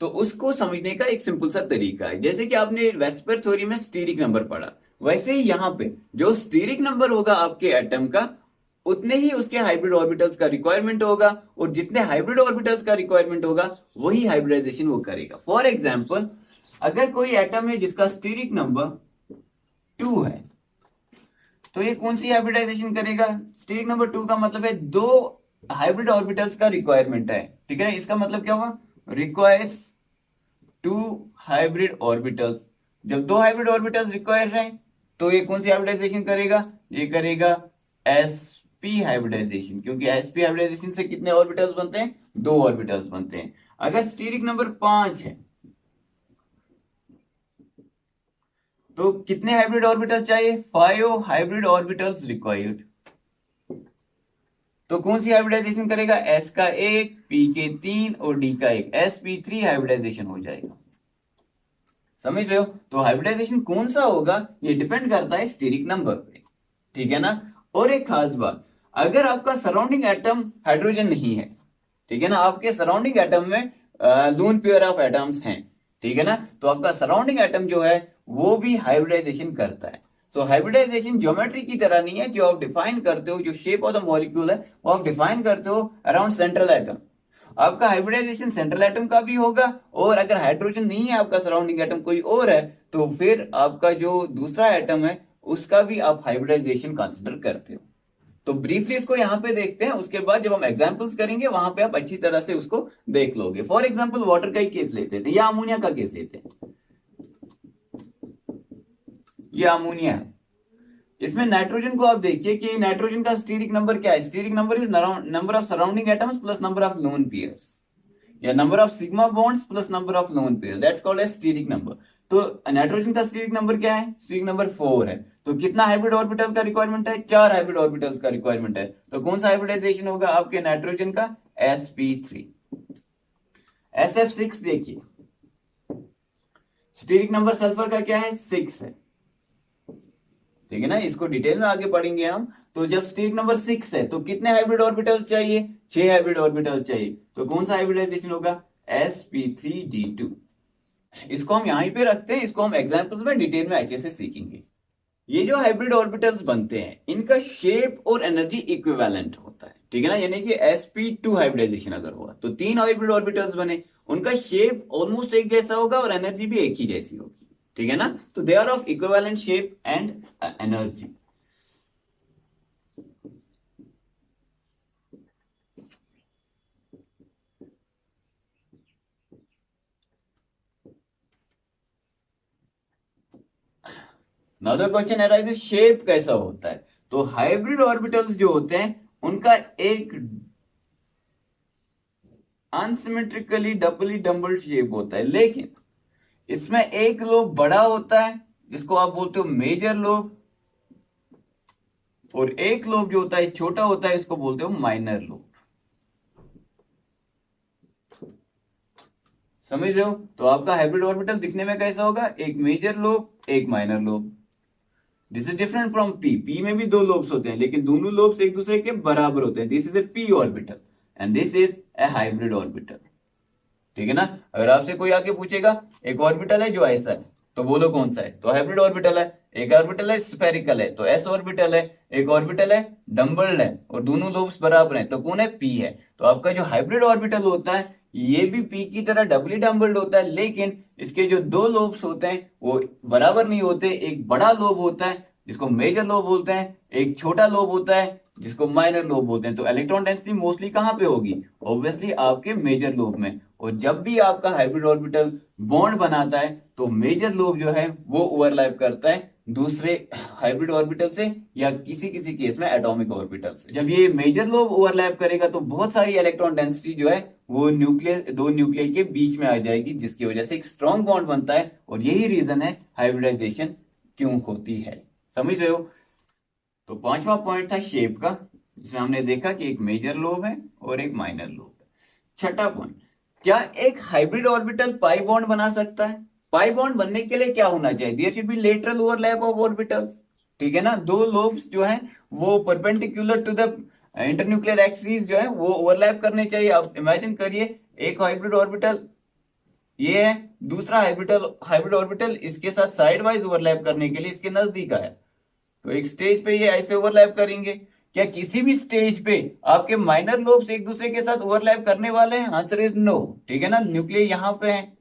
तो उसको समझने का एक सिंपल सा तरीका है। जैसे कि आपने वेस्पर थ्योरी में स्टीरिक नंबर पढ़ा, वैसे ही यहां पे जो स्टीरिक नंबर होगा आपके एटम का, उतने ही उसके हाइब्रिड ऑर्बिटल्स का रिक्वायरमेंट होगा, और जितने हाइब्रिड ऑर्बिटल्स का रिक्वायरमेंट होगा वही हाइब्रिडाइजेशन वो करेगा। फॉर एग्जाम्पल, अगर कोई एटम है जिसका स्टीरिक नंबर 2 है, तो ये कौन सी हाइब्रिडाइजेशन करेगा? स्टीरिक नंबर 2 का मतलब है 2 हाइब्रिड ऑर्बिटल्स का रिक्वायरमेंट है, ठीक है ना। इसका मतलब क्या हुआ? Requires 2 hybrid orbitals. जब 2 हाइब्रिड ऑर्बिटल्स रिक्वायर है तो ये कौन सी हाइब्रिडाइजेशन करेगा? ये करेगा sp हाइब्रिडाइजेशन, क्योंकि sp हाइब्रिडाइजेशन से कितने ऑर्बिटल्स बनते हैं? 2 ऑर्बिटल्स बनते हैं। अगर स्टीरिक नंबर 5 है तो कितने हाइब्रिड ऑर्बिटल चाहिए? 5 हाइब्रिड ऑर्बिटल्स रिक्वायर्ड। तो कौन सी हाइब्रिडाइजेशन करेगा? s का 1, p के 3 और d का 1, sp3 हाइब्रिडाइजेशन हो जाएगा। समझ रहे हो? तो हाइब्रिडाइजेशन कौन सा होगा ये डिपेंड करता है स्टीरिक नंबर पे, ठीक है ना। और एक खास बात, अगर आपका सराउंडिंग एटम हाइड्रोजन नहीं है, ठीक है ना, आपके सराउंडिंग एटम में लोन पेयर ऑफ एटम्स हैं, ठीक है ना, तो आपका सराउंडिंग एटम जो है वो भी हाइब्रिडाइजेशन करता है। सो हाइब्रिडाइजेशन ज्योमेट्री की तरह नहीं है जो आप डिफाइन करते हो, जो शेप ऑफ द मॉलिक्यूल है वो आप डिफाइन करते हो अराउंड सेंट्रल एटम। आपका हाइब्रिडाइजेशन सेंट्रल एटम का भी होगा, और अगर हाइड्रोजन नहीं है आपका सराउंडिंग एटम कोई और है, तो फिर आपका जो दूसरा एटम है उसका भी आप हाइब्रिडाइजेशन कंसिडर करते हो। तो ब्रीफली इसको यहां पे देखते हैं, उसके बाद जब हम एग्जांपल्स करेंगे वहां पे आप अच्छी तरह से उसको देख लोगे। फॉर एग्जांपल वाटर का ही केस लेते हैं या अमोनिया का केस लेते हैं। ये अमोनिया है, इसमें नाइट्रोजन को आप देखिए कि नाइट्रोजन का स्टीरिक नंबर क्या है? Steric number is number of surrounding atoms plus number of lone pairs, या number of sigma bonds plus number of lone pairs, that's called as steric number. तो नाइट्रोजन का स्टीरिक नंबर क्या है? Steric number 4 है। तो कितना hybrid orbital का requirement है? 4 हाइब्रिड ऑर्बिटल्स का रिक्वायरमेंट है। तो कौन सा हाइब्रिडाइजेशन होगा आपके नाइट्रोजन का? sp3। sf6 देखिए, स्टीरिक नंबर सल्फर का क्या है? 6 है, ठीक है ना, इसको डिटेल में आगे पढ़ेंगे हम। तो जब स्टीरिक नंबर 6 है तो कितने हाइब्रिड ऑर्बिटल्स चाहिए? 6 हाइब्रिड ऑर्बिटल्स चाहिए। तो कौन सा हाइब्रिडाइजेशन होगा? sp3d2। इसको हम यहीं पे रखते हैं, इसको हम एग्जांपल्स में डिटेल में अच्छे से सीखेंगे। ये जो हाइब्रिड ऑर्बिटल्स बनते हैं इनका शेप और एनर्जी इक्विवेलेंट होता है, ठीक है ना। यानी कि sp2 हाइब्रिडाइजेशन अगर हुआ तो 3 हाइब्रिड ऑर्बिटल्स बने, उनका शेप ऑलमोस्ट एक जैसा होगा और एनर्जी भी एक ही जैसी होगी, ठीक है ना। तो they are of equivalent shape and energy. Now the question arises, shape कैसा होता है? तो हाइब्रिड ऑर्बिटल्स जो होते हैं उनका एक अनसिमेट्रिकली डबली डम्बल्ड शेप होता है, लेकिन इसमें एक लोब बड़ा होता है जिसको आप बोलते हो मेजर लोब, और एक लोब जो होता है छोटा होता है इसको बोलते हो माइनर लोब। समझ रहे हो? तो आपका हाइब्रिड ऑर्बिटल दिखने में कैसा होगा? एक मेजर लोब, एक minor lobe. This is different from P. P में भी 2 लोब्स होते हैं लेकिन दोनों लोब्स एक दूसरे के बराबर होते हैं। This is A P orbital and this is a hybrid orbital, ठीक है ना। अगर आपसे कोई आके पूछेगा एक ऑर्बिटल है जो ऐसा है तो बोलो कौन सा है? तो हाइब्रिड ऑर्बिटल है। एक ऑर्बिटल है स्फेरिकल है तो एस ऑर्बिटल है। एक ऑर्बिटल है डम्बल्ड है और दोनों लोब्स बराबर हैं तो कौन है? पी है। तो आपका जो हाइब्रिड ऑर्बिटल होता है ये भी पी की तरह डबली डम्बल्ड होता है, लेकिन इसके जो 2 लोब्स होते हैं वो बराबर नहीं होते। एक बड़ा लोब होता है जिसको मेजर लोब बोलते हैं, एक छोटा लोब होता है जिसको माइनर लोब बोलते हैं। तो इलेक्ट्रॉन डेंसिटी मोस्टली कहां पे होगी? ऑब्वियसली आपके मेजर लोब में। और जब भी आपका हाइब्रिड ऑर्बिटल बॉन्ड बनाता है तो मेजर लोब जो है वो ओवरलैप करता है दूसरे हाइब्रिड ऑर्बिटल से, या किसी किसी केस में एटॉमिक ऑर्बिटल से। जब ये मेजर लोब ओवरलैप करेगा तो बहुत सारी इलेक्ट्रॉन डेंसिटी जो है वो न्यूक्लियस, 2 न्यूक्लियाई के बीच में आ जाएगी, जिसकी वजह से एक स्ट्रॉन्ग बॉन्ड बनता है। और यही रीजन है हाइब्रिडाइजेशन क्यों होती है। समझ रहे हो? तो 5वां पॉइंट था शेप का, जिसमें हमने देखा कि एक मेजर लोब है और एक माइनर लोब है। छठा पॉइंट, क्या एक हाइब्रिड ऑर्बिटल पाई बॉन्ड बना सकता है? पाई बॉन्ड बनने के लिए क्या होना चाहिए? There should be lateral overlap of orbitals, ठीक है ना। 2 लोब्स जो है वो perpendicular to the internuclear axis जो है वो ओवरलैप करने चाहिए। अब इमेजिन करिए एक हाइब्रिड ऑर्बिटल ये है, दूसरा हाइब्रिड ऑर्बिटल इसके साथ साइड वाइज ओवरलैप करने के लिए इसके नजदीक आया, तो एक स्टेज पे ये ऐसे ओवरलैप करेंगे। क्या किसी भी स्टेज पे आपके माइनर लोब्स एक दूसरे के साथ ओवरलैप करने वाले हैं? आंसर इज नो, ठीक है ना। न्यूक्लियस यहां पे है,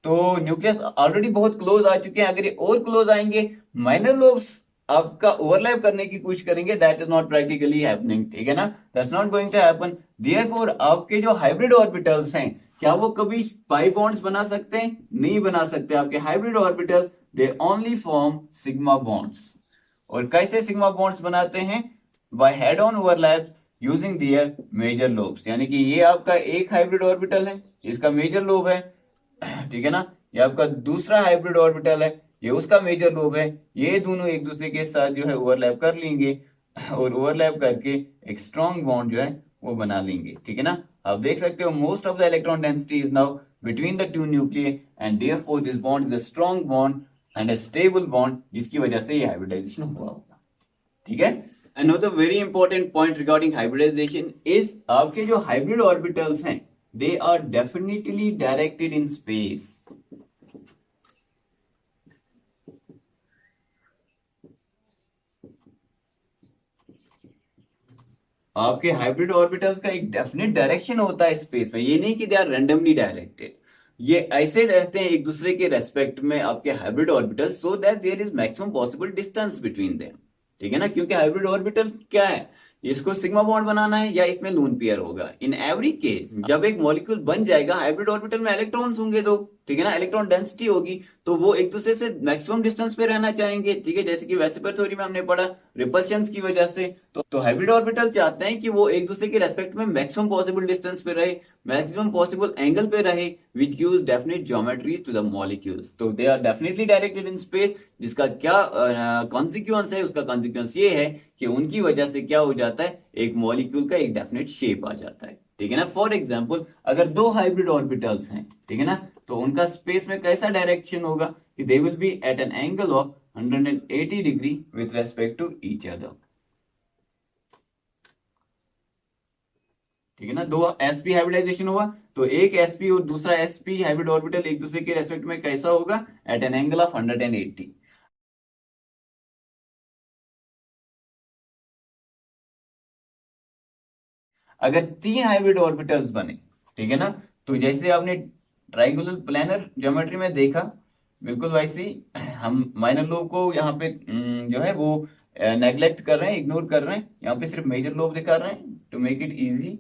तो न्यूक्लियस ऑलरेडी बहुत क्लोज आ चुके हैं, अगर ये और क्लोज आएंगे, माइनर लोब्स आपका ओवरलैप करने की कोशिश करेंगे, that is not practically happening, ठीक है ना, that's not going to happen. Therefore आपके जो हाइब्रिड ऑर्बिटल्स हैं, क्या वो कभी पाई बॉन्ड्स बना सकते हैं? नहीं बना सकते। आपके hybrid orbitals they only form sigma bonds. और कैसे सिग्मा बॉन्ड्स बनाते हैं? By head on overlaps using their major lobes. यानी कि ये आपका एक हाइब्रिड ऑर्बिटल है, इसका मेजर लोब है, ठीक है ना, ये आपका दूसरा हाइब्रिड ऑर्बिटल है, ये उसका मेजर लोब है, ये दोनों एक दूसरे के साथ जो है ओवरलैप कर लेंगे और ओवरलैप करके एक स्ट्रॉन्ग बॉन्ड जो है वो बना लेंगे, ठीक है ना। आप देख सकते हो most of the electron density is now between the two nuclear and therefore this bond is a strong bond and a stable bond, जिसकी वजह से ये हाइब्रिडाइजेशन हुआ होगा, ठीक है। Another very important point regarding hybridization is आपके जो हाइब्रिड ऑर्बिटल्स हैं, they are definitely directed in space. आपके हाइब्रिड ऑर्बिटल्स का एक डेफिनेट डायरेक्शन होता है स्पेस में, ये नहीं कि दे आर रैंडमली डायरेक्टेड। ये ऐसे रहते हैं एक दूसरे के रेस्पेक्ट में आपके hybrid orbitals, so that there is maximum possible distance between them, ठीक है ना। क्योंकि हाइब्रिड ऑर्बिटल क्या है, इसको सिग्मा बॉन्ड बनाना है या इसमें लोन पेयर होगा। इन एवरी केस जब एक मॉलिक्यूल बन जाएगा, हाइब्रिड ऑर्बिटल में इलेक्ट्रॉन्स होंगे दो, ठीक है ना, इलेक्ट्रॉन डेंसिटी होगी, तो वो एक दूसरे से मैक्सिमम डिस्टेंस पे रहना चाहेंगे, ठीक है। जैसे कि वेसिपर थ्योरी में हमने पढ़ा, रिपल्शन की वजह से तो हाइब्रिड ऑर्बिटल चाहते हैं कि वो एक दूसरे के रेस्पेक्ट में मैक्सिमम पॉसिबल डिस्टेंस पे रहे, मैक्सिमम पॉसिबल एंगल पे रहे, which gives definite geometries to the molecules. तो they are definitely directed in space, जिसका क्या कॉन्सिक्वेंस है? उसका कॉन्सिक्वेंस ये है कि उनकी वजह से क्या हो जाता है, एक मॉलिक्यूल का एक डेफिनेट शेप आ जाता है, ठीक है ना। फॉर एग्जाम्पल अगर दो हाइब्रिड ऑर्बिटल्स हैं, ठीक है ना, तो उनका स्पेस में कैसा डायरेक्शन होगा कि they will be at an angle of 180 degree with respect to each other, ठीक है ना। दो sp हाइब्रिडाइजेशन हुआ तो एक sp और दूसरा sp हाइब्रिड ऑर्बिटल एक दूसरे के रेस्पेक्ट में कैसा होगा, एट एन एंगल ऑफ 180। अगर तीन हाइब्रिड ऑर्बिटल्स बने, ठीक है ना, तो जैसे आपने ट्राइंगुलर प्लेनर ज्योमेट्री में देखा, बिल्कुल वैसे ही हम माइनर लोब को यहाँ पे जो है वो नेग्लेक्ट कर रहे हैं, इग्नोर कर रहे हैं, यहाँ पे सिर्फ मेजर लोब दिखा रहे हैं टू मेक इट इजी।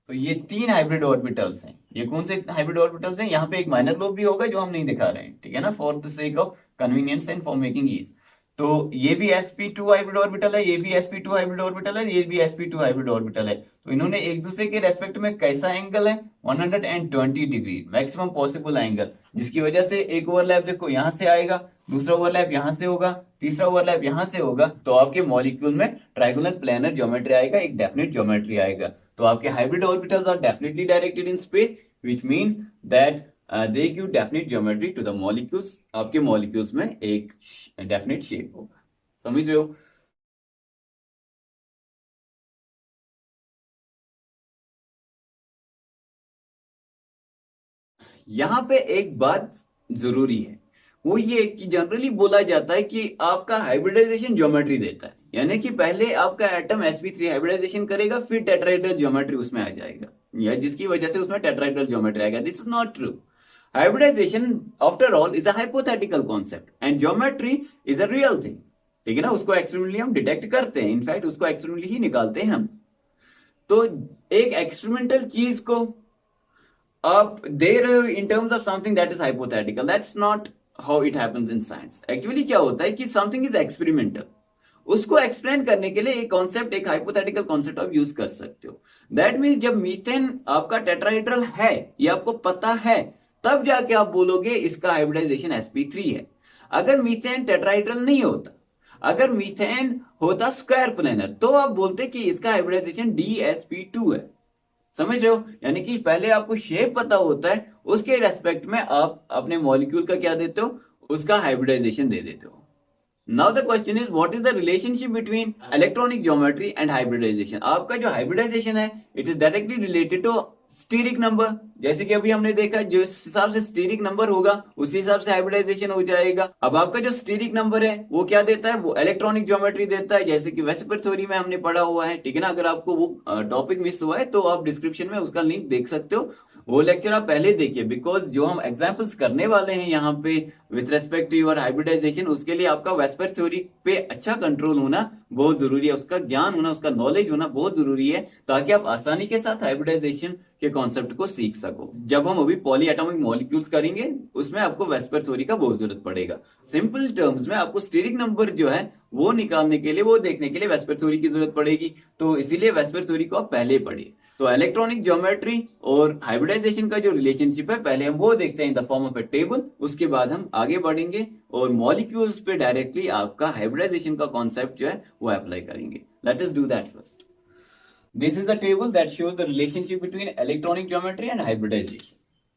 तो ये तीन हाइब्रिड ऑर्बिटल्स हैं। ये कौन से हाइब्रिड ऑर्बिटल्स हैं? यहाँ पे एक माइनर लोब भी होगा जो हम नहीं दिखा रहे हैं, ठीक है ना, for the sake of convenience and for making ease. तो ये भी sp2 हाइब्रिड ऑर्बिटल है, ये भी sp2 हाइब्रिड ऑर्बिटल है, ये भी sp2 हाइब्रिड ऑर्बिटल है। तो इन्होंने एक दूसरे के रेस्पेक्ट में कैसा एंगल है, 120 डिग्री मैक्सिमम पॉसिबल एंगल, जिसकी वजह से एक ओवरलैप देखो यहां से आएगा, दूसरा ओवरलैप यहां से होगा, तीसरा ओवरलैप यहां से होगा, तो आपके मॉलिक्यूल में ट्राइगोनल प्लेनर ज्योमेट्री आएगा, एक डेफिनेट ज्योमेट्री आएगा। तो आपके hybrid orbitals are definitely directed in space, which means that they give definite geometry to the molecules. आपके मॉलिक्यूल्स में एक डेफिनेट शेप होगा, समझ रहे हो। यहां पे एक बात जरूरी है, वो ये कि जनरली बोला जाता है कि आपका हाइब्रिडाइजेशन ज्योमेट्री देता है, यानी कि पहले आपका एटम sp3 हाइब्रिडाइजेशन करेगा, फिर टेट्राहेड्रल ज्योमेट्री उसमें आ जाएगा, या जिसकी वजह से उसमें टेट्राहेड्रल ज्योमेट्री आएगा। This is not true. Hybridization after all is a hypothetical concept and geometry is a real thing, ठीक है ना। उसको एक्सपेरिमेंटली हम डिटेक्ट करते हैं, इनफैक्ट उसको एक्सपेरिमेंटली ही निकालते हैं हम। तो एक एक्सपेरिमेंटल चीज को आप दे रहे हो in terms of something that is hypothetical, that's not how it happens in science. Actually क्या होता है कि समथिंग इज एक्सपेरिमेंटल, उसको एक्सप्लेन करने के लिए एक कॉन्सेप्ट, एक हाइपोथेटिकल कॉन्सेप्ट आप यूज कर सकते हो। दैट मीन्स जब मीथेन आपका टेट्राहेड्रल है, ये आपको पता है, तब जाके आप बोलोगे इसका हाइब्रिडाइजेशन sp3 है। अगर मीथेन टेट्राहेड्रल नहीं होता, अगर मीथेन होता स्क्वायर प्लेनर, तो आप बोलते कि इसका हाइब्रिडाइजेशन dsp2 है, समझ रहे हो। यानी कि पहले आपको शेप पता होता है, उसके रेस्पेक्ट में आप अपने मॉलिक्यूल का क्या देते हो, उसका हाइब्रिडाइजेशन दे देते हो। Now the question is what is the relationship between electronic geometry and hybridization. आपका जो हाइब्रिडाइजेशन है it is directly related to steric number. जैसे कि अभी हमने देखा, जो हिसाब से स्टीरिक नंबर होगा उसी हिसाब से हाइब्रिडाइजेशन हो जाएगा। अब आपका जो स्टीरिक नंबर है वो क्या देता है, वो इलेक्ट्रॉनिक ज्योमेट्री देता है, जैसे कि वेसिपर थ्योरी में हमने पढ़ा हुआ है, ठीक है ना। अगर आपको वो टॉपिक मिस हुआ है तो आप डिस्क्रिप्शन में उसका लिंक देख सकते हो, वो लेक्चर आप पहले देखिए, बिकॉज जो हम एग्जांपल्स करने वाले हैं यहाँ पे with respect to your hybridization, उसके लिए आपका वेस्पर थ्योरी पे अच्छा कंट्रोल होना बहुत जरूरी है, उसका ज्ञान होना, उसका नॉलेज होना बहुत जरूरी है, ताकि आप आसानी के साथ हाइब्रिडाइजेशन के कॉन्सेप्ट को सीख सको। जब हम अभी पॉली एटॉमिक मॉलिक्यूल्स करेंगे उसमें आपको वेस्पर थ्योरी का बहुत जरूरत पड़ेगा। सिंपल टर्म्स में आपको स्टेरिक नंबर जो है वो निकालने के लिए, वो देखने के लिए वेस्पर थ्योरी की जरूरत पड़ेगी, तो इसीलिए वेस्पर थ्योरी को आप पहले पढ़िए। तो इलेक्ट्रॉनिक ज्योमेट्री और हाइब्रिडाइजेशन का जो रिलेशनशिप है पहले हम वो देखते हैं इन the form of A table, उसके बाद हम आगे बढ़ेंगे और मॉलिक्यूल्स पे डायरेक्टली आपका हाइब्रिडाइजेशन का कॉन्सेप्ट जो है वो अप्लाई करेंगे। Let us do that first. This is the table that shows the relationship between electronic geometry and hybridization.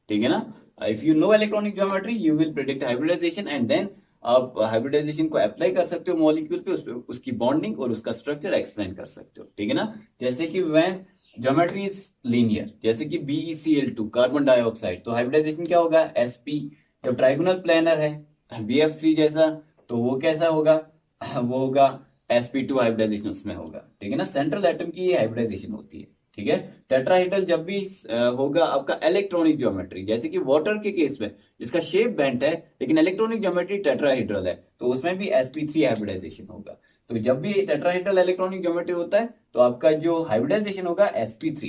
ठीक है ना? If you know electronic geometry you will predict hybridization and then आप hybridization को apply कर सकते हो molecule पे, उसकी बॉन्डिंग और उसका स्ट्रक्चर एक्सप्लेन कर सकते हो। ठीक है ना? जैसे कि व्हेन ज्योमेट्री इज लीनियर, जैसे कि BeCl2 कार्बन डाइऑक्साइड, तो हाइब्रिडाइजेशन क्या होगा? Sp। जब ट्राइगोनल प्लेनर है BF3 जैसा, तो वो कैसा होगा? वो होगा sp2 हाइब्रिडाइजेशन उसमें होगा। ठीक है ना? सेंट्रल एटम की हाइब्रिडाइजेशन होती है। ठीक है? टेट्राहेड्रल जब भी होगा आपका इलेक्ट्रॉनिक ज्योमेट्री, जैसे कि वाटर के केस में जिसका शेप बेंट है लेकिन इलेक्ट्रॉनिक ज्योमेट्री टेट्राहेड्रल है, तो उसमें भी sp3 हाइब्रिडाइजेशन होगा। तो जब भी टेट्राहेड्रल इलेक्ट्रॉनिक ज्योमेट्री होता है तो आपका जो हाइब्रिडाइजेशन होगा sp3।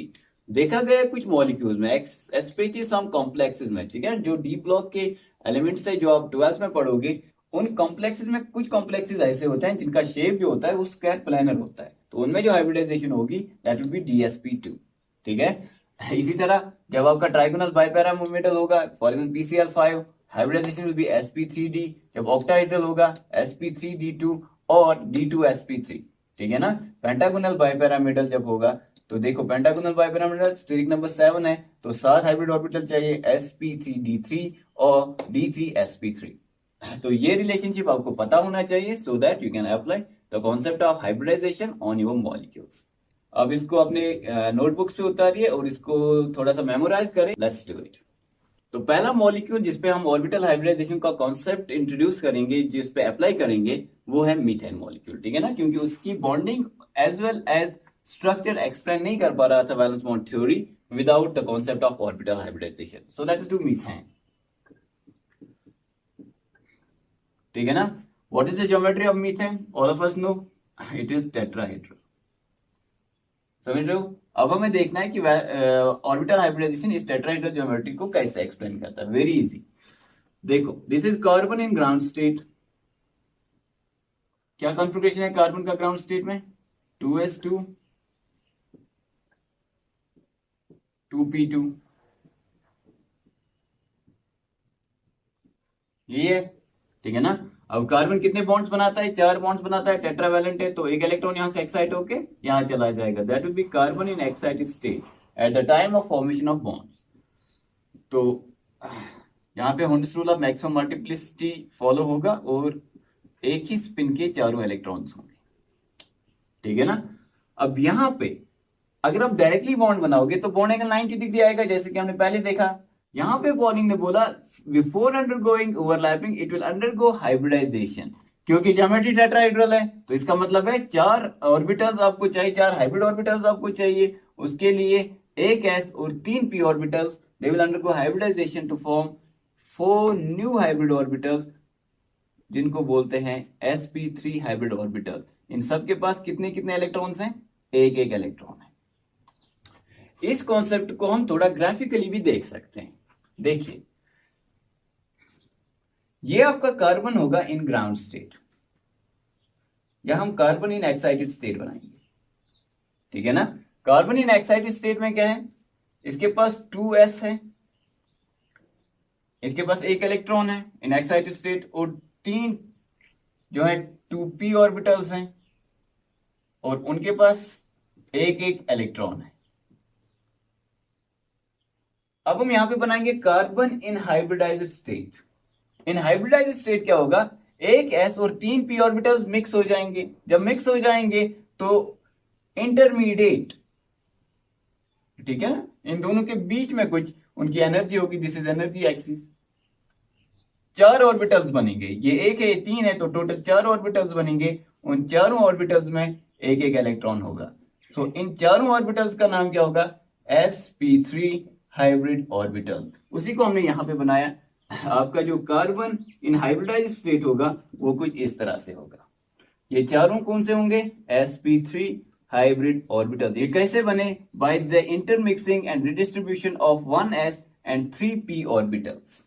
देखा गया कुछ मॉलिक्यूल्स में, स्पेशली सम कॉम्प्लेक्सेस में, ठीक है, जो डी ब्लॉक के एलिमेंट्स है जो आप 12th में पढ़ोगे, उन कॉम्प्लेक्सेस में कुछ कॉम्प्लेक्सेस ऐसे होते हैं जिनका शेप जो होता है वो स्क्वायर प्लेनर होता है, तो उनमें जो हाइब्रिडाइजेशन होगी दैट विल बी DsP2। ठीक है? इसी तरह जब आपका ट्राइगोनल बाइपैरामोमेटल होगा, for example PCl5, hybridization will be sp3d। जब ऑक्टाहेड्रल होगा sp3d2 और d2sp3। ठीक है ना? पेंटागोनल बाइपैरामिडल जब होगा, तो देखो पेंटागोनल बाइपैरामिडल स्टेरिक नंबर 7 है, तो 7 हाइब्रिड ऑर्बिटल चाहिए sp3d3 और d3sp3। तो ये रिलेशनशिप आपको पता होना चाहिए so that you can apply the concept of hybridization on your molecules. अब इसको अपने नोटबुक्स पे उतारिए और इसको थोड़ा सा मेमोराइज करें। Let's do it. तो पहला मॉलिक्यूल जिसपे हम ऑर्बिटल हाइब्रिडाइजेशन का कॉन्सेप्ट इंट्रोड्यूस करेंगे, जिस पे अप्लाई करेंगे, वो है मीथेन मॉलिक्यूल। ठीक है ना? क्योंकि उसकी bonding as well as structure explain नहीं कर पा रहा था valence bond theory without the concept of orbital hybridization. So let's do methane. ठीक है ना? What is the geometry of methane? All of us know it is tetrahedral. समझ रहे हो? अब हमें देखना है कि ऑर्बिटल हाइब्रिडाइजेशन इस टेट्राहेड्रल ज्योमेट्री को कैसे एक्सप्लेन करता है। Very easy. देखो, this is carbon in ground state. क्या कॉन्फ़िगरेशन है कार्बन का ग्राउंड स्टेट में? 2s2 2p2। ये है। ठीक है ना? अब कार्बन कितने बॉन्ड्स बनाता है? 4 बॉन्ड्स बनाता है, टेट्रावैलेंट है, तो एक इलेक्ट्रॉन यहां से एक्साइट होके यहां चला जाएगा, that will be carbon in excited state at the time of formation of bonds. तो यहाँ पे Hund's rule of maximum multiplicity follow होगा और एक ही स्पिन के चारों इलेक्ट्रॉन्स होंगे। ठीक है ना? अब यहाँ पे अगर आप डायरेक्टली बॉन्ड बनाओगे तो बॉन्ड एंगल 90 डिग्री आएगा, जैसे कि हमने पहले देखा। यहाँ पे पॉलिंग ने बोला before undergoing overlapping it will undergo hybridization, क्योंकि ज्योमेट्री टेट्राहेड्रल है, तो इसका मतलब है 4 ऑर्बिटल्स आपको चाहिए, 4 हाइब्रिड ऑर्बिटल्स आपको चाहिए। उसके लिए एक s और 3 p orbitals, they will undergo hybridization to form 4 new hybrid orbitals, जिनको बोलते हैं sp3 हाइब्रिड ऑर्बिटल। इन सब के पास कितने कितने इलेक्ट्रॉन्स हैं? एक एक इलेक्ट्रॉन है। इस कॉन्सेप्ट को हम थोड़ा ग्राफिकली भी देख सकते हैं। देखिए, ये आपका कार्बन होगा इन ग्राउंड स्टेट, या हम कार्बन इन एक्साइटेड स्टेट बनाएंगे। ठीक है ना? कार्बन इन एक्साइटेड स्टेट में क्या है? इसके पास 2s है, इसके पास एक इलेक्ट्रॉन है इन एक्साइटेड स्टेट, और 3 जो है 2p ऑर्बिटल्स हैं और उनके पास एक एक इलेक्ट्रॉन है। अब हम यहां पे बनाएंगे carbon in hybridized state. In hybridized state क्या होगा? एक s और 3 p ऑर्बिटल्स मिक्स हो जाएंगे। जब मिक्स हो जाएंगे तो इंटरमीडिएट, ठीक है ना, इन दोनों के बीच में कुछ उनकी एनर्जी होगी, this is energy axis. 4 orbitals बनेंगे, ये एक है, ये 3 है, तो टोटल 4 ऑर्बिटल्स बनेंगे। उन चारों ऑर्बिटल्स में एक एक इलेक्ट्रॉन होगा। तो इन चारों ऑर्बिटल्स का नाम क्या होगा? sp3 हाइब्रिड ऑर्बिटल, उसी को हमने यहां पे बनाया। आपका जो कार्बन इन हाइब्रिडाइज स्टेट होगा वो कुछ इस तरह से होगा। ये चारों कौन से होंगे? sp3 hybrid orbital. ये कैसे बने? By the intermixing and redistribution of 1s and 3p orbitals.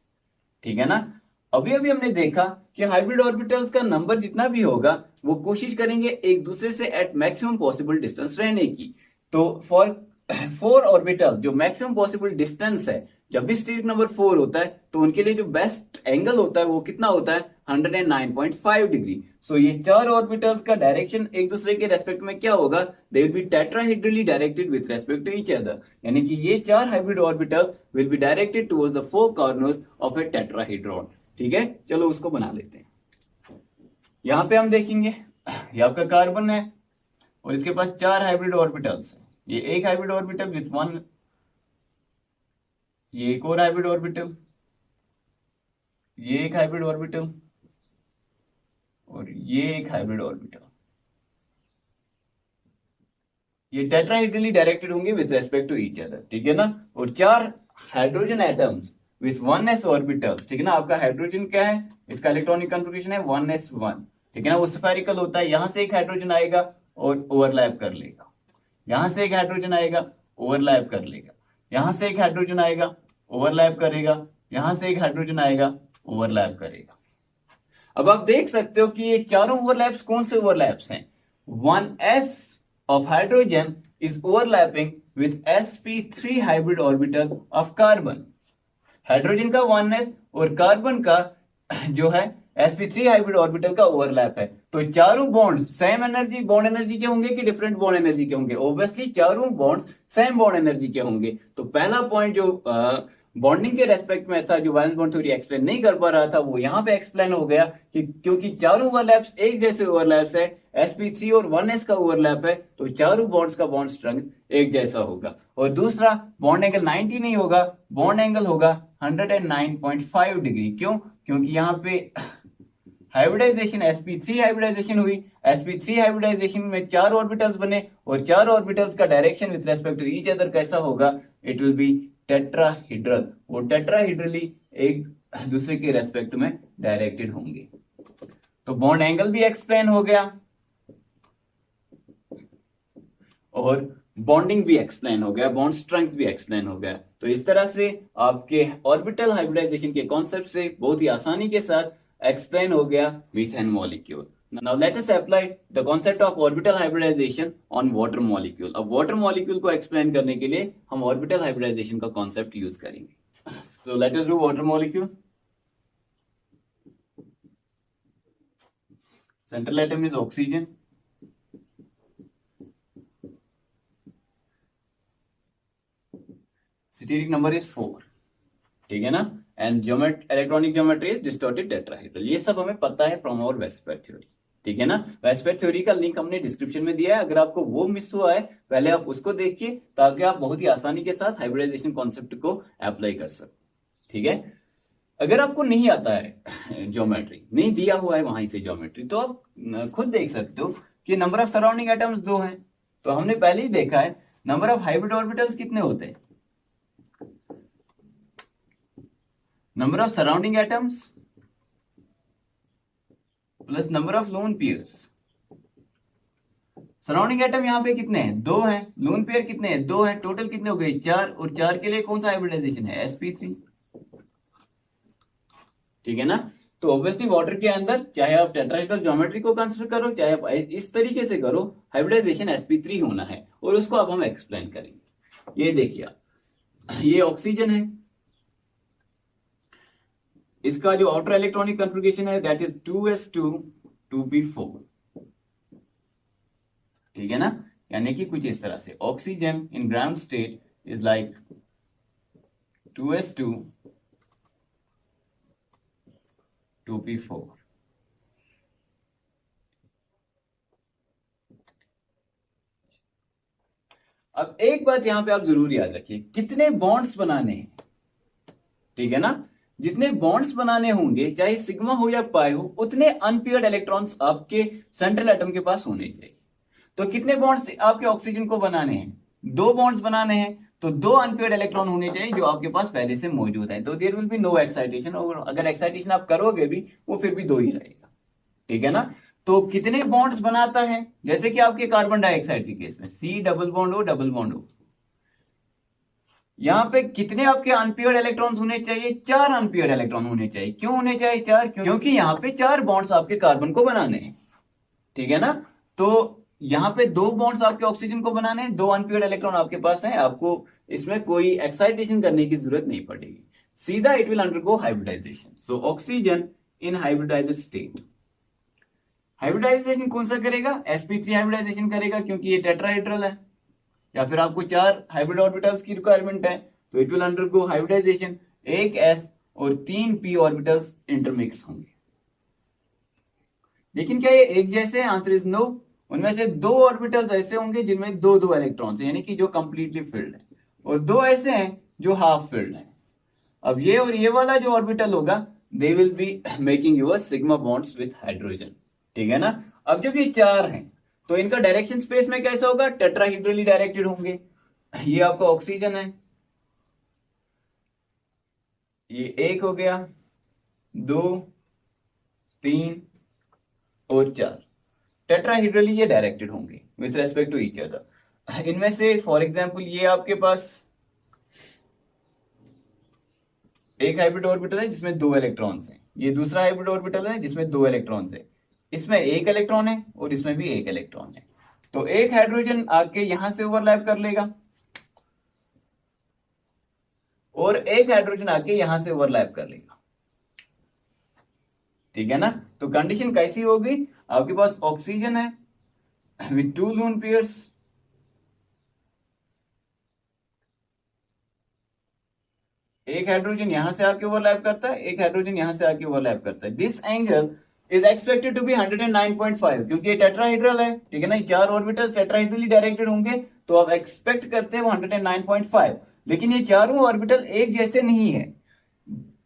ठीक है ना। अभी अभी हमने देखा कि हाइब्रिड ऑर्बिटल्स का नंबर जितना भी होगा वो कोशिश करेंगे एक दूसरे से एट मैक्सिमम पॉसिबल डिस्टेंस रहने की। तो फॉर 4 ऑर्बिटल जो मैक्सिमम पॉसिबल डिस्टेंस है, जब भी स्टेट नंबर 4 होता है तो उनके लिए जो बेस्ट एंगल होता है वो कितना होता है? 109.5 डिग्री। सो ये 4 ऑर्बिटल्स का डायरेक्शन एक दूसरे के रेस्पेक्ट में क्या होगा? They will be tetrahedrally directed with respect to each other, यानी कि ये 4 hybrid orbitals will be directed towards the 4 corners of a tetrahedron. ठीक है, चलो उसको बना लेते हैं। यहां पे हम देखेंगे ये आपका कार्बन है और इसके पास 4 हाइब्रिड ऑर्बिटल्स है। ये एक हाइब्रिड ऑर्बिटल विथ 1, ये एक और हाइब्रिड ऑर्बिटल, ये एक हाइब्रिड ऑर्बिटल और ये एक हाइब्रिड ऑर्बिटल। ये टेट्राहेड्रली डायरेक्टेड होंगे with respect to each other. ठीक है ना। और 4 hydrogen atoms with 1s orbitals. ठीक है ना। आपका हाइड्रोजन क्या है? इसका इलेक्ट्रॉनिक कॉन्फ़िगरेशन है 1s1। ठीक है ना। वो स्फेरिकल होता है। यहां से एक हाइड्रोजन आएगा और ओवरलैप कर लेगा, यहां से एक हाइड्रोजन आएगा, ओवरलैप कर लेगा, यहां से एक हाइड्रोजन आएगा, ओवरलैप करेगा, यहां से एक हाइड्रोजन आएगा, ओवरलैप करेगा। अब आप देख सकते हो कि ये चारों ओवरलैप्स कौन से ओवरलैप्स हैं? 1s of hydrogen is overlapping with sp3 hybrid orbital of carbon। Hydrogen का 1s और कार्बन का जो है sp3 हाइब्रिड ऑर्बिटल का ओवरलैप है। तो चारों bond same energy bond energy के होंगे कि डिफरेंट बॉन्ड एनर्जी के होंगे? ऑब्वियसली चारों बॉन्ड्स सेम बॉन्ड एनर्जी के होंगे। तो पहला पॉइंट जो बॉन्डिंग के रेस्पेक्ट में था, जो वैलेंस बॉन्ड थ्योरी एक्सप्लेन नहीं कर पा रहा था, वो यहां पे एक्सप्लेन हो गया कि क्योंकि चारों ओवरलैप्स एक जैसे ओवरलैप्स है, sp3 और 1s का ओवरलैप है, तो चारों बॉन्ड्स का बॉन्ड स्ट्रेंथ एक जैसा होगा। और दूसरा, बॉन्ड एंगल 90 नहीं होगा, बॉन्ड एंगल होगा 109.5 डिग्री। क्यों? क्योंकि यहाँ पे हाइब्रिडाइजेशन sp3 हाइब्रिडाइजेशन हुई, sp3 हाइब्रिडाइजेशन में 4 ऑर्बिटल्स बने और 4 ऑर्बिटल्स का direction with respect to each other कैसा होगा? It will be tetrahedral. वो टेट्राहीड्रली एक दूसरे के रेस्पेक्ट में डायरेक्टेड होंगे। तो बॉन्ड एंगल भी एक्सप्लेन हो गया और बॉन्डिंग भी एक्सप्लेन हो गया, बॉन्ड स्ट्रेंथ भी एक्सप्लेन हो गया। तो इस तरह से आपके ऑर्बिटल हाइब्रिडाइजेशन के कॉन्सेप्ट से बहुत ही आसानी के साथ एक्सप्लेन हो गया methane molecule. Now let us apply the concept of orbital hybridization on water molecule। अब water molecule को explain करने के लिए हम orbital hybridization का concept use करेंगे। So let us do water molecule। Central atom is oxygen। Steric number is 4। ठीक है ना। And electronic geometry is distorted tetrahedral। ये सब हमें पता है from our Weisbach theory। ठीक है ना। वेस्पर थ्योरी का लिंक हमने डिस्क्रिप्शन में दिया है, अगर आपको वो मिस हुआ है पहले आप उसको देखिए ताकि आप बहुत ही आसानी के साथ हाइब्रिडाइजेशन कॉन्सेप्ट को अप्लाई कर सको। ठीक है। अगर आपको नहीं आता है ज्योमेट्री, नहीं दिया हुआ है वहां से ज्योमेट्री, तो आप खुद देख सकते हो कि नंबर ऑफ सराउंडिंग एटम्स 2 हैं। तो हमने पहले ही देखा है नंबर ऑफ हाइब्रिड ऑर्बिटल्स कितने होते हैं? Number of surrounding atoms plus number of lone pairs. Surrounding atom यहां पे कितने हैं? 2 हैं। लोन पेयर कितने हैं? 2 हैं। टोटल कितने हो गए? 4। और 4 के लिए कौन सा हाइब्रिडाइजेशन है? sp3। ठीक है ना। तो ऑब्वियसली वाटर के अंदर चाहे आप टेट्राहेड्रल ज्योमेट्री को कंसीडर करो, चाहे आप इस तरीके से करो, हाइब्रिडाइजेशन sp3 होना है और उसको अब हम एक्सप्लेन करेंगे। ये देखिए, ये ऑक्सीजन है, इसका जो आउटर इलेक्ट्रॉनिक कॉन्फ़िगरेशन है दैट इज 2s2 2p4। ठीक है ना। यानी कि कुछ इस तरह से oxygen in ground state is like 2s2 2p4। अब एक बात यहां पे आप जरूर याद रखिए, कितने बॉन्ड्स बनाने हैं। ठीक है ना। जितने बॉन्ड्स बनाने होंगे, चाहे सिग्मा हो या पाई हो, उतने अनपेयर्ड इलेक्ट्रॉन्स आपके सेंट्रल एटम के पास होने चाहिए। तो कितने बॉन्ड्स आपके ऑक्सीजन को बनाने हैं? 2 बॉन्ड्स बनाने हैं। तो 2 अनपेयर्ड इलेक्ट्रॉन होने चाहिए जो आपके पास पहले से मौजूद है, तो there will be no excitation, और अगर एक्साइटेशन आप करोगे भी वो फिर भी 2 ही रहेगा, ठीक है ना। तो कितने बॉन्ड्स बनाता है, जैसे कि आपके कार्बन डाइऑक्साइड के केस में C double bond O double bond O, यहां पे कितने आपके अनपेयर्ड इलेक्ट्रॉन्स होने चाहिए, 4 अनपेयर्ड इलेक्ट्रॉन होने चाहिए। क्यों होने चाहिए 4? क्योंकि यहां पे 4 बॉन्ड्स आपके कार्बन को बनाने हैं, ठीक है ना। तो यहां पे 2 बॉन्ड्स आपके ऑक्सीजन को बनाने हैं, 2 अनपेयर्ड इलेक्ट्रॉन आपके पास है, आपको इसमें कोई एक्साइटेशन करने की जरूरत नहीं पड़ेगी, सीधा it will undergo hybridization. So oxygen in hybridized state, hybridization कौन सा करेगा, sp3 हाइब्रिडाइजेशन करेगा, क्योंकि ये टेट्राहेड्रल है, या फिर आपको 4 हाइब्रिड ऑर्बिटल्स की रिक्वायरमेंट है, तो इट विल अंडरगो हाइब्रिडाइजेशन, एक s और 3 p ऑर्बिटल्स इंटरमिक्स होंगे। लेकिन क्या ये एक जैसे, आंसर इज नो। उनमें से 2 ऑर्बिटल्स ऐसे होंगे जिनमें 2 इलेक्ट्रॉन्स हैं, यानी कि जो कंप्लीटली फिल्ड है, और 2 ऐसे हैं जो हाफ फिल्ड है। अब ये और ये वाला जो ऑर्बिटल होगा, they will be making your sigma bonds with hydrogen, ठीक है ना। अब जब ये 4 हैं तो इनका डायरेक्शन स्पेस में कैसा होगा, टेट्राहेड्रली डायरेक्टेड होंगे। ये आपका ऑक्सीजन है, ये 1 हो गया, 2, 3 और 4, टेट्राहेड्रली ये डायरेक्टेड होंगे with respect to each other. इनमें से फॉर एग्जांपल ये आपके पास एक हाइब्रिड ऑर्बिटल है जिसमें 2 इलेक्ट्रॉन्स हैं, ये दूसरा हाइब्रिड ऑर्बिटल है जिसमें 2 इलेक्ट्रॉन्स है, इसमें 1 इलेक्ट्रॉन है और इसमें भी 1 इलेक्ट्रॉन है। तो एक हाइड्रोजन आके यहां से ओवरलैप कर लेगा और एक हाइड्रोजन आके यहां से ओवरलैप कर लेगा, ठीक है ना। तो कंडीशन कैसी होगी, आपके पास ऑक्सीजन है विथ 2 लोन पेयर्स, एक हाइड्रोजन यहां से आके ओवरलैप करता है, एक हाइड्रोजन यहां से आके ओवरलैप करता है। This angle is expected to be 109.5, क्योंकि ये टेट्राहेड्रल है, ठीक है ना, 4 ऑर्बिटल्स टेट्राहेड्रली डायरेक्टेड होंगे, तो आप एक्सपेक्ट करते हैं वो 109.5। लेकिन ये चारों ऑर्बिटल एक जैसे नहीं है,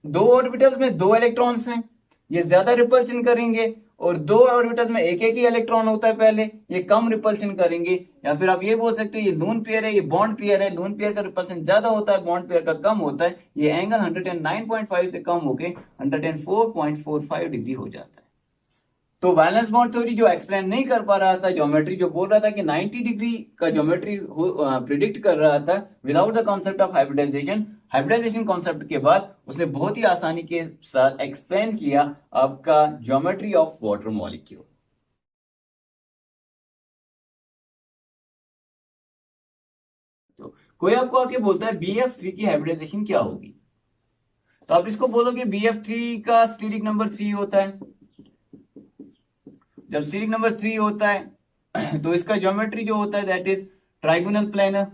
2 ऑर्बिटल्स में 2 इलेक्ट्रॉन्स हैं, ये ज्यादा रिपल्शन करेंगे, और 2 ऑर्बिटल्स में एक ही इलेक्ट्रॉन होता है पहले, ये कम रिपल्शन करेंगे। या फिर आप ये बोल सकते हैं ये लोन पेयर है, ये बॉन्ड पेयर है, लोन पेयर का रिपल्शन ज्यादा होता है, बॉन्ड पेयर का कम होता है। ये एंगल 109.5 से कम होके 104.45 डिग्री हो जाता है। तो वैलेंस बॉन्ड थ्योरी जो एक्सप्लेन नहीं कर पा रहा था, ज्योमेट्री जो बोल रहा था कि 90 डिग्री का ज्योमेट्री प्रिडिक्ट कर रहा था without the concept of hybridization, hybridization concept के बाद उसने बहुत ही आसानी के साथ एक्सप्लेन किया आपका ज्योमेट्री ऑफ वाटर मॉलिक्यूल। तो कोई आपको आके बोलता है BF3 की हाइब्रिडाइजेशन क्या होगी, तो आप इसको बोलोगे BF3 का स्टीरिक नंबर 3 होता है। जब स्टीरिक नंबर 3 होता है तो इसका ज्योमेट्री जो होता है दैट इज ट्राइगोनल प्लेनर।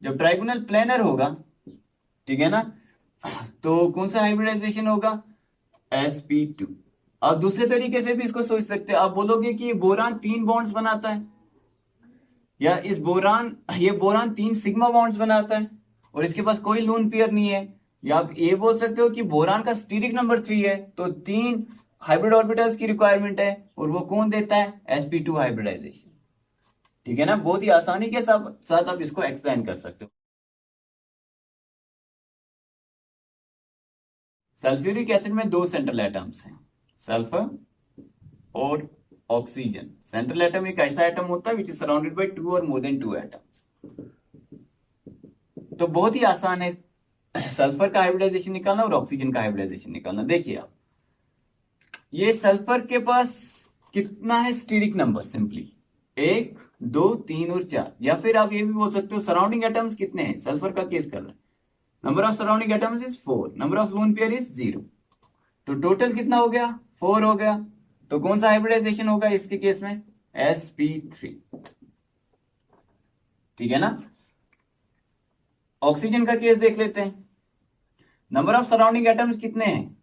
जब ट्राइगोनल प्लेनर होगा, ठीक है ना, तो कौन सा हाइब्रिडाइजेशन होगा, sp2। आप दूसरे तरीके से भी इसको सोच सकते हैं, आप बोलोगे कि ये बोरान 3 बॉन्ड्स बनाता है, या ये बोरान 3 सिग्मा बॉन्ड्स बनाता है और इसके पास कोई लोन पेयर नहीं है। या आप ये बोल सकते हो कि बोरान का स्टीरिक नंबर 3 है, तो 3 हाइब्रिड ऑर्बिटल्स की रिक्वायरमेंट है, और वो कौन देता है, sp2 हाइब्रिडाइजेशन, ठीक है ना। बहुत ही आसानी के साथ आप इसको एक्सप्लेन कर सकते हो। सल्फ्यूरिक एसिड में 2 सेंट्रल एटम्स हैं, सल्फर और ऑक्सीजन। सेंट्रल एटम एक ऐसा एटम होता है विच इज सराउंडेड बाय 2 और मोर देन 2 एटम्स। तो बहुत ही आसान है सल्फर का हाइब्रिडाइजेशन निकालना और ऑक्सीजन का हाइब्रिडाइजेशन निकालना। देखिए आप, ये सल्फर के पास कितना है स्टीरिक नंबर, सिंपली 1, 2, 3 और 4। या फिर आप ये भी बोल सकते हो सराउंडिंग एटम्स कितने हैं, सल्फर का केस कर रहे हैं, number of surrounding atoms is 4, number of lone pair is 0। तो टोटल कितना हो गया, 4 हो गया। तो कौन सा हाइब्रिडाइजेशन होगा इसके केस में, sp3, ठीक है ना। ऑक्सीजन का केस देख लेते हैं, नंबर ऑफ सराउंडिंग एटम्स कितने हैं,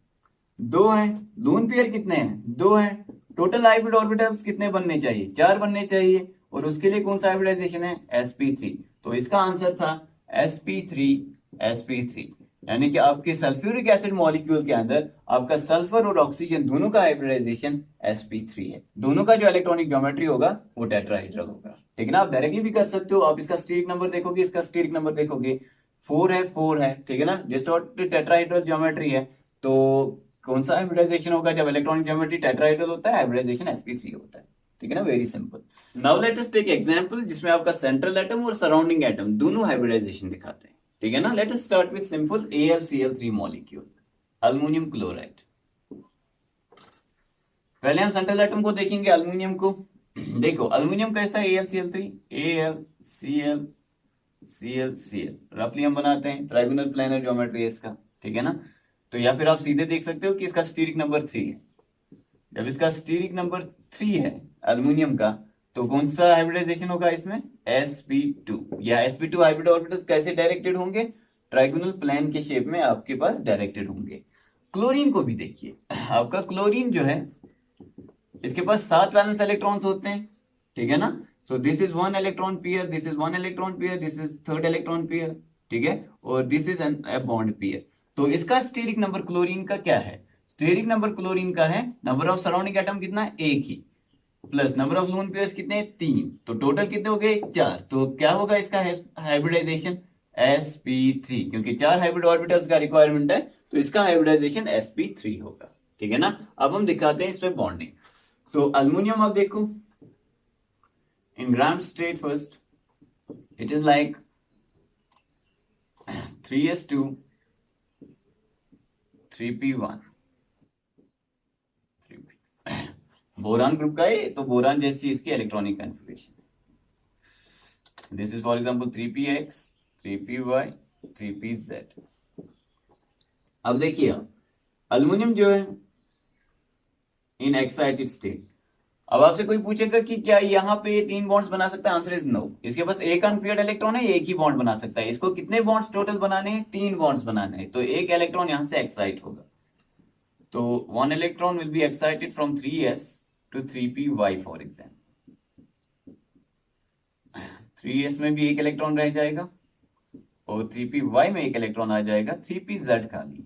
2 हैं, लोन पेयर कितने हैं, 2 हैं, टोटल हाइब्रिड ऑर्बिटल्स कितने बनने चाहिए, 4 बनने चाहिए, और उसके लिए कौन सा हाइब्रिडाइजेशन है, sp3। तो इसका आंसर था sp3, यानी कि आपके सल्फ्यूरिक एसिड मॉलिक्यूल के अंदर आपका सल्फर और ऑक्सीजन दोनों का हाइब्रिडाइजेशन sp3 है। दोनों का जो इलेक्ट्रॉनिक ज्योमेट्री होगा वो टेट्राहेड्रल होगा। ठीक है ना। आप डायरेक्टली भी कर सकते हो, आप इसका स्टीरिक नंबर देखोगे, इसका स्टीरिक नंबर देखोगे, 4 है, ठीक है ना। डिस्टॉर्टेड टेट्राहेड्रल ज्योमेट्री है, तो कौन सा हाइब्रिडाइजेशन होगा? जब इलेक्ट्रॉनिक ज्योमेट्री टेट्राहेड्रल होता है, हाइब्रिडाइजेशन sp3 होता है, ठीक है ना। Very simple. Now let us take example जिसमें आपका सेंट्रल एटम और सराउंडिंग एटम दोनों हाइब्रिडाइजेशन दिखाते हैं, ठीक है ना। Let us start with simple AlCl3 molecule, aluminium chloride. पहले हम सेंट्रल एटम को देखेंगे, अल्युमिनियम को। देखो अल्युमिनियम कैसा है? AlCl3, AlCl, रफली हम बनाते हैं, ट्राइगोनल प्लेनर ज्योमेट्री है इसका, ठीक है ना। तो या फिर आप सीधे देख सकते हो कि इसका स्टीरिक नंबर 3 है। जब इसका स्टीरिक नंबर 3 है अल्युमिनियम का, तो कौन सा हाइब्रिडाइजेशन होगा इसमें? sp2। या sp2 हाइब्रिड ऑर्बिटल्स कैसे डायरेक्टेड होंगे? ट्राइगोनल प्लेन के शेप में आपके पास डायरेक्टेड होंगे। क्लोरीन को भी देखिए, आपका क्लोरीन जो है, इसके पास 7 वैलेंस इलेक्ट्रॉन्स होते हैं, ठीक है ना। सो this is 1 electron pair, this is 1 electron pair, this is 3rd electron pair, ठीक है, और this is an bond pair. तो इसका स्टीरिक नंबर क्लोरीन का क्या है? स्टीरिक नंबर क्लोरीन का है, नंबर ऑफ सराउंडिंग एटम कितना है? एक ही, plus number of lone pairs कितने? 3, तो टोटल कितने हो गए? 4। तो क्या होगा इसका हाइब्रिडाइजेशन? sp3, क्योंकि 4 हाइब्रिड ऑर्बिटल्स का रिक्वायरमेंट है, तो इसका हाइब्रिडाइजेशन sp3 होगा, ठीक है ना। अब हम दिखाते हैं इसमें बॉन्डिंग। तो अल्युमिनियम आप देखो, in ground state first it is like 3s2 3p1 3p। Boron group का है, तो बोरान जैसी इसकी electronic configuration. This is for example 3px 3py 3pz। अब देखिए अल्युमिनियम जो है इन एक्साइटेड स्टेट, अब आपसे कोई पूछेगा कि क्या यहाँ पे 3 बॉन्ड्स बना सकता है? Answer is no. इसके पास एक अनपेयर्ड इलेक्ट्रॉन है, एक ही बॉन्ड बना सकता है। इसको कितने बॉन्ड्स टोटल बनाने हैं? 3 बॉन्ड्स बनाने हैं, तो एक इलेक्ट्रॉन यहां से एक्साइट होगा। तो 1 electron will be excited from 3s to 3py for example. 3s में भी एक इलेक्ट्रॉन रह जाएगा और 3py में एक इलेक्ट्रॉन आ जाएगा, 3pz खाली,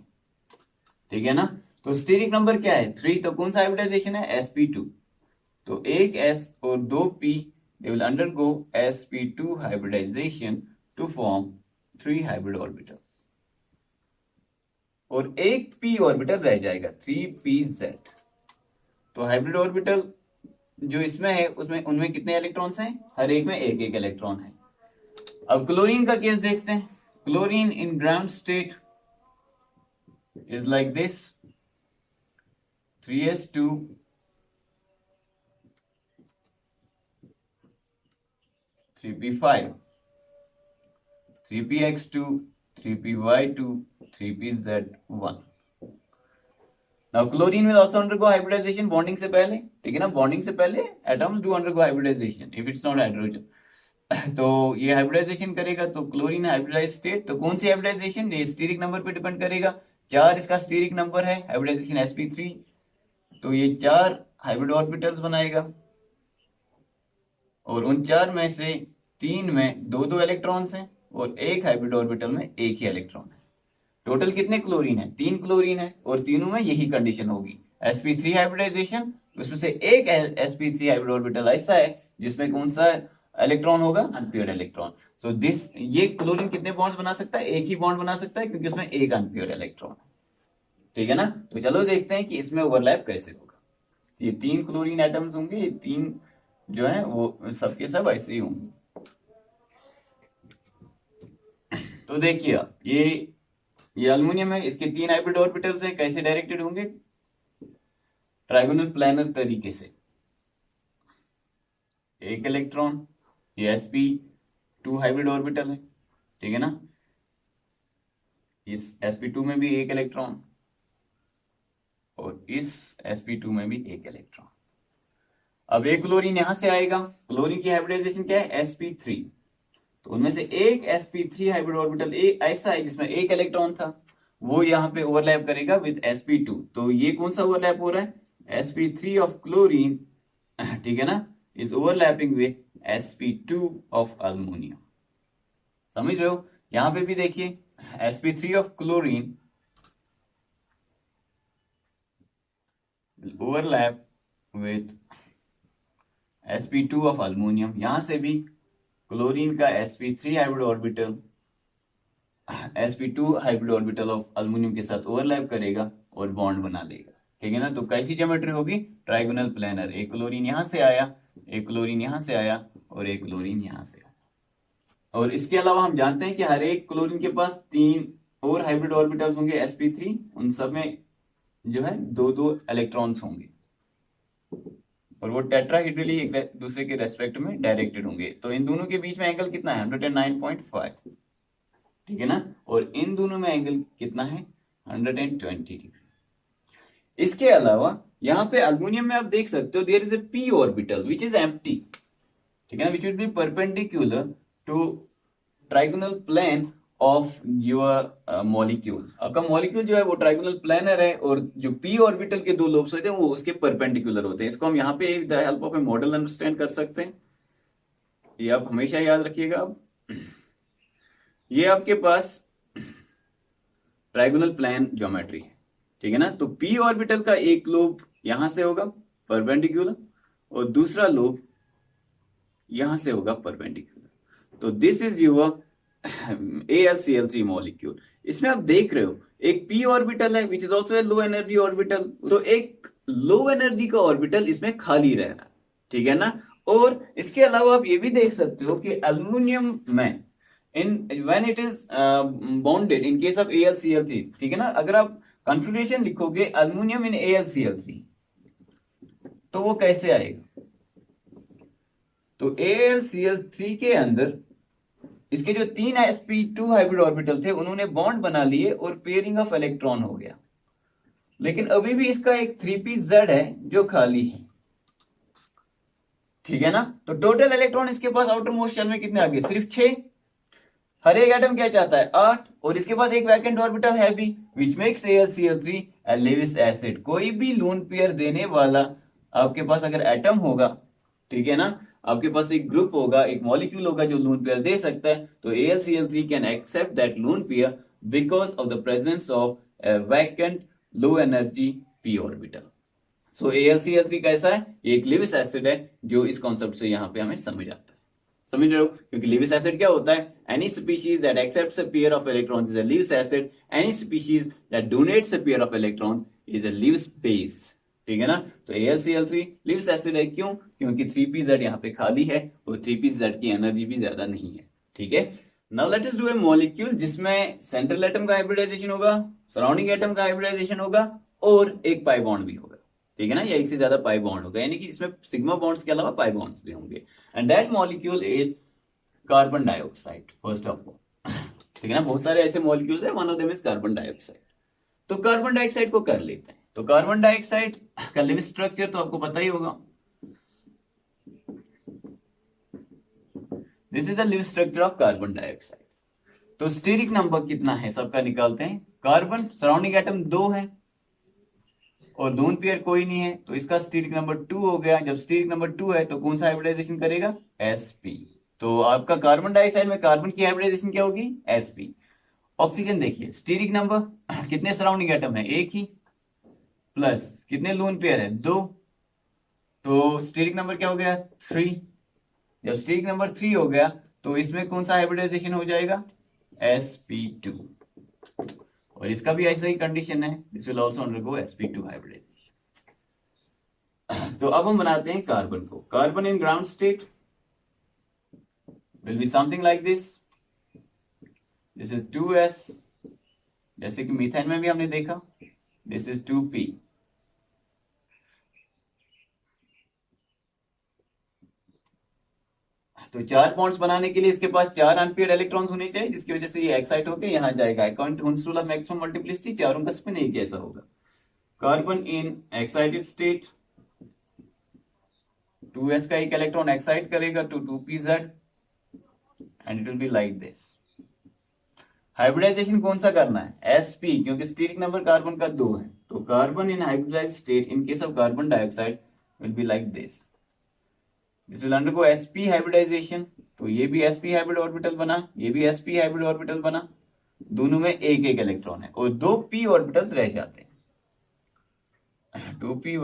ठीक है ना। तो स्टीरिक नंबर क्या है? 3। तो कौन सा हाइब्रिडाइजेशन है? sp2। तो एक s और 2 p, they will undergo sp2 hybridization to form 3 hybrid orbitals, और एक p ऑर्बिटल रह जाएगा 3pz। तो हाइब्रिड ऑर्बिटल जो इसमें है, उसमें उनमें कितने इलेक्ट्रॉन्स हैं? हर एक में एक एक इलेक्ट्रॉन है। अब क्लोरीन का केस देखते हैं। Chlorine in ground state is like this, 3s2 3p5 3px2 3py2 3pz1। Now chlorine will also undergo hybridization bonding से पहले, ठीक है ना। बॉन्डिंग से पहले atoms do undergo hybridization if it's not hydrogen। तो ये हाइब्रिडाइजेशन करेगा, तो क्लोरीन हाइब्रिडाइज स्टेट। तो कौन सी हाइब्रिडाइजेशन? ये स्टीरिक नंबर पे डिपेंड करेगा। 4 इसका स्टीरिक नंबर है, हाइब्रिडाइजेशन sp3, तो ये 4 हाइब्रिड ऑर्बिटल्स बनाएगा, और उन 4 में से 3 में 2 इलेक्ट्रॉन्स हैं, और एक हाइब्रिड ऑर्बिटल में एक ही इलेक्ट्रॉन है। टोटल कितने क्लोरीन है? 3 क्लोरीन है, और तीनों में यही कंडीशन होगी, sp3 हाइब्रिडाइजेशन। उसमें से एक sp3 हाइब्रिड ऑर्बिटल ऐसा है जिसमें कौन सा इलेक्ट्रॉन होगा? Unpaired electron. सो दिस, ये क्लोरीन कितने बॉन्ड्स बना सकता है? एक ही बॉन्ड बना सकता है, क्योंकि उसमें एक अनपेयर्ड इलेक्ट्रॉन है, ठीक है ना। तो चलो देखते हैं कि इसमें ओवरलैप कैसे होगा। ये 3 क्लोरीन एटम्स होंगे, ये 3 जो है वो सबके सब ऐसे ही होंगे। तो देखिए ये अल्युमिनियम है, इसके 3 हाइब्रिड ऑर्बिटल्स हैं, कैसे डायरेक्टेड होंगे? ट्राइगोनल प्लानर तरीके से। एक इलेक्ट्रॉन, ये sp2 हाइब्रिड ऑर्बिटल है, ठीक है ना। इस sp2 में भी एक इलेक्ट्रॉन, और इस sp2 में भी एक इलेक्ट्रॉन। अब एक क्लोरीन यहां से आएगा, क्लोरीन की हाइब्रिडाइजेशन क्या है? sp3। तो उनमें से एक sp3 हाइब्रिड ऑर्बिटल ऐसा है जिसमें एक इलेक्ट्रॉन था, वो यहां पे ओवरलैप करेगा विद sp2। तो ये कौन सा ओवरलैप हो रहा है? sp3 ऑफ क्लोरीन, ठीक है ना, is overlapping with sp2 of aluminium. समझ रहे हो? यहां पे भी देखिए sp3 of chlorine will overlap with sp2 of aluminium, यहां से भी क्लोरीन का sp3 hybrid orbital sp2 hybrid orbital of aluminium के साथ ओवरलैप करेगा और बॉन्ड बना लेगा। ठीक है ना, तो कैसी ज्योमेट्री होगी, ट्राइगोनल प्लेनर। एक क्लोरीन यहां से आया, एक क्लोरीन यहां से आया और एक क्लोरीन यहां से आया। और इसके अलावा हम जानते हैं कि हर एक क्लोरीन के पास 3 और हाइब्रिड ऑर्बिटल्स होंगे sp3, उन सब में जो है 2-2 इलेक्ट्रॉन्स होंगे और वो टेट्राहेड्रली एक दूसरे के रेस्पेक्ट में डायरेक्टेड होंगे। तो इन दोनों के बीच में एंगल कितना है, 109.5। ठीक है ना, और इन दोनों में एंगल कितना है, 120 डिग्री। इसके अलावा यहां पे अल्मोनियम में आप देख सकते हो there is a p orbital which is empty. ठीक है ना, which will be perpendicular to trigonal plane of your molecule. आपका मॉलिक्यूल जो है वो ट्राइगोनल प्लेनर है और जो p ऑर्बिटल के 2 लोब्स होते हैं वो उसके परपेंडिकुलर होते हैं। इसको हम यहाँ पे the help of A model understand कर सकते हैं। ये आप हमेशा याद रखिएगा। अब ये आपके पास ट्राइगोनल प्लेन ज्योमेट्री है। ठीक है ना, तो p ऑर्बिटल का एक लोब यहां से होगा परपेंडिकुलर और दूसरा लोब यहां से होगा परपेंडिकुलर। तो this is your AlCl3 molecule. इसमें आप देख रहे हो एक p ऑर्बिटल है which is also a low energy orbital, तो एक लो एनर्जी का ऑर्बिटल इसमें खाली रह रहा है। ठीक है ना, और इसके अलावा आप ये भी देख सकते हो कि अल्मोनियम में in when it is bonded in case of AlCl3, ठीक है ना, अगर आप कॉन्फ़िगरेशन लिखोगे अल्मोनियम इन AlCl3 तो वो कैसे आएगा, तो AlCl3 के अंदर इसके जो 3 sp2 हाइब्रिड ऑर्बिटल थे उन्होंने बॉन्ड बना लिए और पेयरिंग ऑफ इलेक्ट्रॉन हो गया, लेकिन अभी भी इसका एक 3pz है जो खाली है। ठीक है ना, तो टोटल इलेक्ट्रॉन इसके पास आउटर मोस्ट शेल में कितने आ गए, सिर्फ 6। हर एक एटम क्या चाहता है, 8, और इसके पास एक वैकेंट ऑर्बिटल है भी which makes AlCl3 A Lewis acid. कोई भी लोन पेयर देने वाला आपके पास अगर एटम होगा, ठीक है ना, आपके पास एक ग्रुप होगा, एक मॉलिक्यूल होगा जो लोन पेयर दे सकता है, तो AlCl3 can accept that lone pair because of the presence of vacant low energy p orbital. So AlCl3 कैसा है, एक लेविस एसिड है, जो इस कॉन्सेप्ट से यहां पे हमें समझ आता है। समझ रहे हो, क्योंकि लेविस एसिड क्या होता है, any species that accepts a pair of electrons is a Lewis acid, any species that donates a pair of electrons is a Lewis base. ठीक है ना, तो AlCl3 लेविस एसिड है, क्यों, क्योंकि 3pz यहाँ पे खाली है और 3pz की एनर्जी भी ज्यादा नहीं है। ठीक है, now let us do a molecule जिसमें सेंट्रल एटम का हाइब्रिडाइजेशन होगा, सराउंडिंग एटम का हाइब्रिडाइजेशन होगा और एक पाई बॉन्ड भी होगा। ठीक है ना, या एक से ज्यादा पाई बॉन्ड होगा, यानी कि इसमें सिग्मा बॉन्ड्स के अलावा पाई बॉन्ड्स भी होंगे, and that molecule is carbon dioxide first of all. ठीक है ना, बहुत सारे ऐसे मॉलिक्यूल्स है, one of them is carbon dioxide. तो कार्बन डाइऑक्साइड को कर लेते हैं। तो कार्बन डाइऑक्साइड का लिविंग स्ट्रक्चर तो आपको पता ही होगा, this is the living structure of carbon dioxide. तो स्टीरिक नंबर कितना है सबका निकालते हैं। कार्बन सराउंडिंग एटम 2 है और लोन पेयर कोई नहीं है, तो इसका स्टीरिक नंबर 2 हो गया। जब स्टीरिक नंबर 2 है तो कौन सा हाइब्रिडाइजेशन करेगा, sp। तो आपका कार्बन डाइऑक्साइड में कार्बन की हाइब्रिडाइजेशन क्या होगी, sp। ऑक्सीजन देखिए, स्टीरिक नंबर कितने सराउंडिंग एटम है, एक ही, प्लस कितने लोन पेयर है, 2, तो स्टीरिक नंबर क्या हो गया, 3। जब स्टीरिक नंबर 3 हो गया तो इसमें कौन सा हाइब्रिडाइजेशन हो जाएगा, sp2। और इसका भी ऐसा ही कंडीशन है, this will also undergo sp2 hybridization. तो अब हम बनाते हैं कार्बन को। Carbon in ground state will be something like this, this is 2s, जैसे कि मीथेन में भी हमने देखा, दिस इज 2p। तो 4 बॉन्ड्स बनाने के लिए इसके पास 4 अनपेयर्ड इलेक्ट्रॉन्स होने चाहिए, जिसकी वजह से ये एक्साइट होकर यहां जाएगा। According to Hund's rule of maximum multiplicity, चारों का स्पिन एक जैसा होगा। Carbon in excited state, 2s का एक इलेक्ट्रॉन एक्साइट करेगा to 2pz and it will be like this. Hybridization कौन सा करना है, sp, क्योंकि स्टीरिक नंबर कार्बन का 2 है। तो carbon in hybridized state in case of carbon dioxide will be like this, this will undergo sp hybridization. तो ये भी sp हाइब्रिड ऑर्बिटल बना, ये भी sp हाइब्रिड ऑर्बिटल बना, दोनों में एक एक इलेक्ट्रॉन है और 2 p ऑर्बिटल्स रह जाते हैं, 2py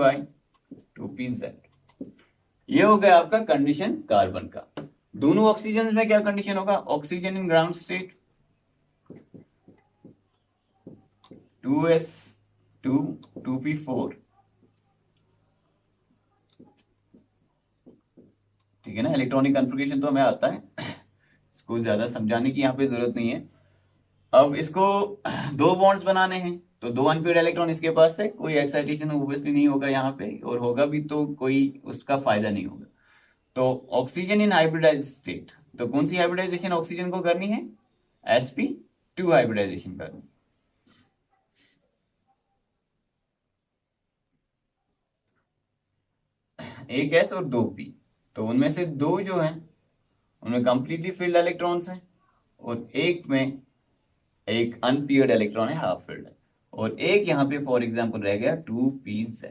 2pz। ये हो गया आपका कंडीशन कार्बन का। दोनों ऑक्सीजन में क्या कंडीशन होगा? Oxygen in ground state 2s2 2p4, ठीक है ना। इलेक्ट्रॉनिक कन्फिग्रेशन तो हमें आता है, इसको ज्यादा समझाने की यहाँ पे जरूरत नहीं है। अब इसको दो बॉन्ड्स बनाने हैं, तो दो अनपेयर्ड इलेक्ट्रॉन इसके पास है, कोई एक्साइटेशन ऑब्वियसली नहीं होगा यहाँ पे, और होगा भी तो कोई उसका फायदा नहीं होगा। तो ऑक्सीजन इन हाइब्रिडाइज स्टेट, तो कौन सी हाइब्रिडाइजेशन ऑक्सीजन को करनी है? sp2 हाइब्रिडाइजेशन करनी। एक s और दो p, तो उनमें से दो जो हैं उनमें कंप्लीटली फिल्ड इलेक्ट्रॉन्स हैं, और एक में एक अनपेयर्ड इलेक्ट्रॉन है, हाफ फिल्ड है, और एक यहां पे फॉर एग्जांपल रह गया 2pz,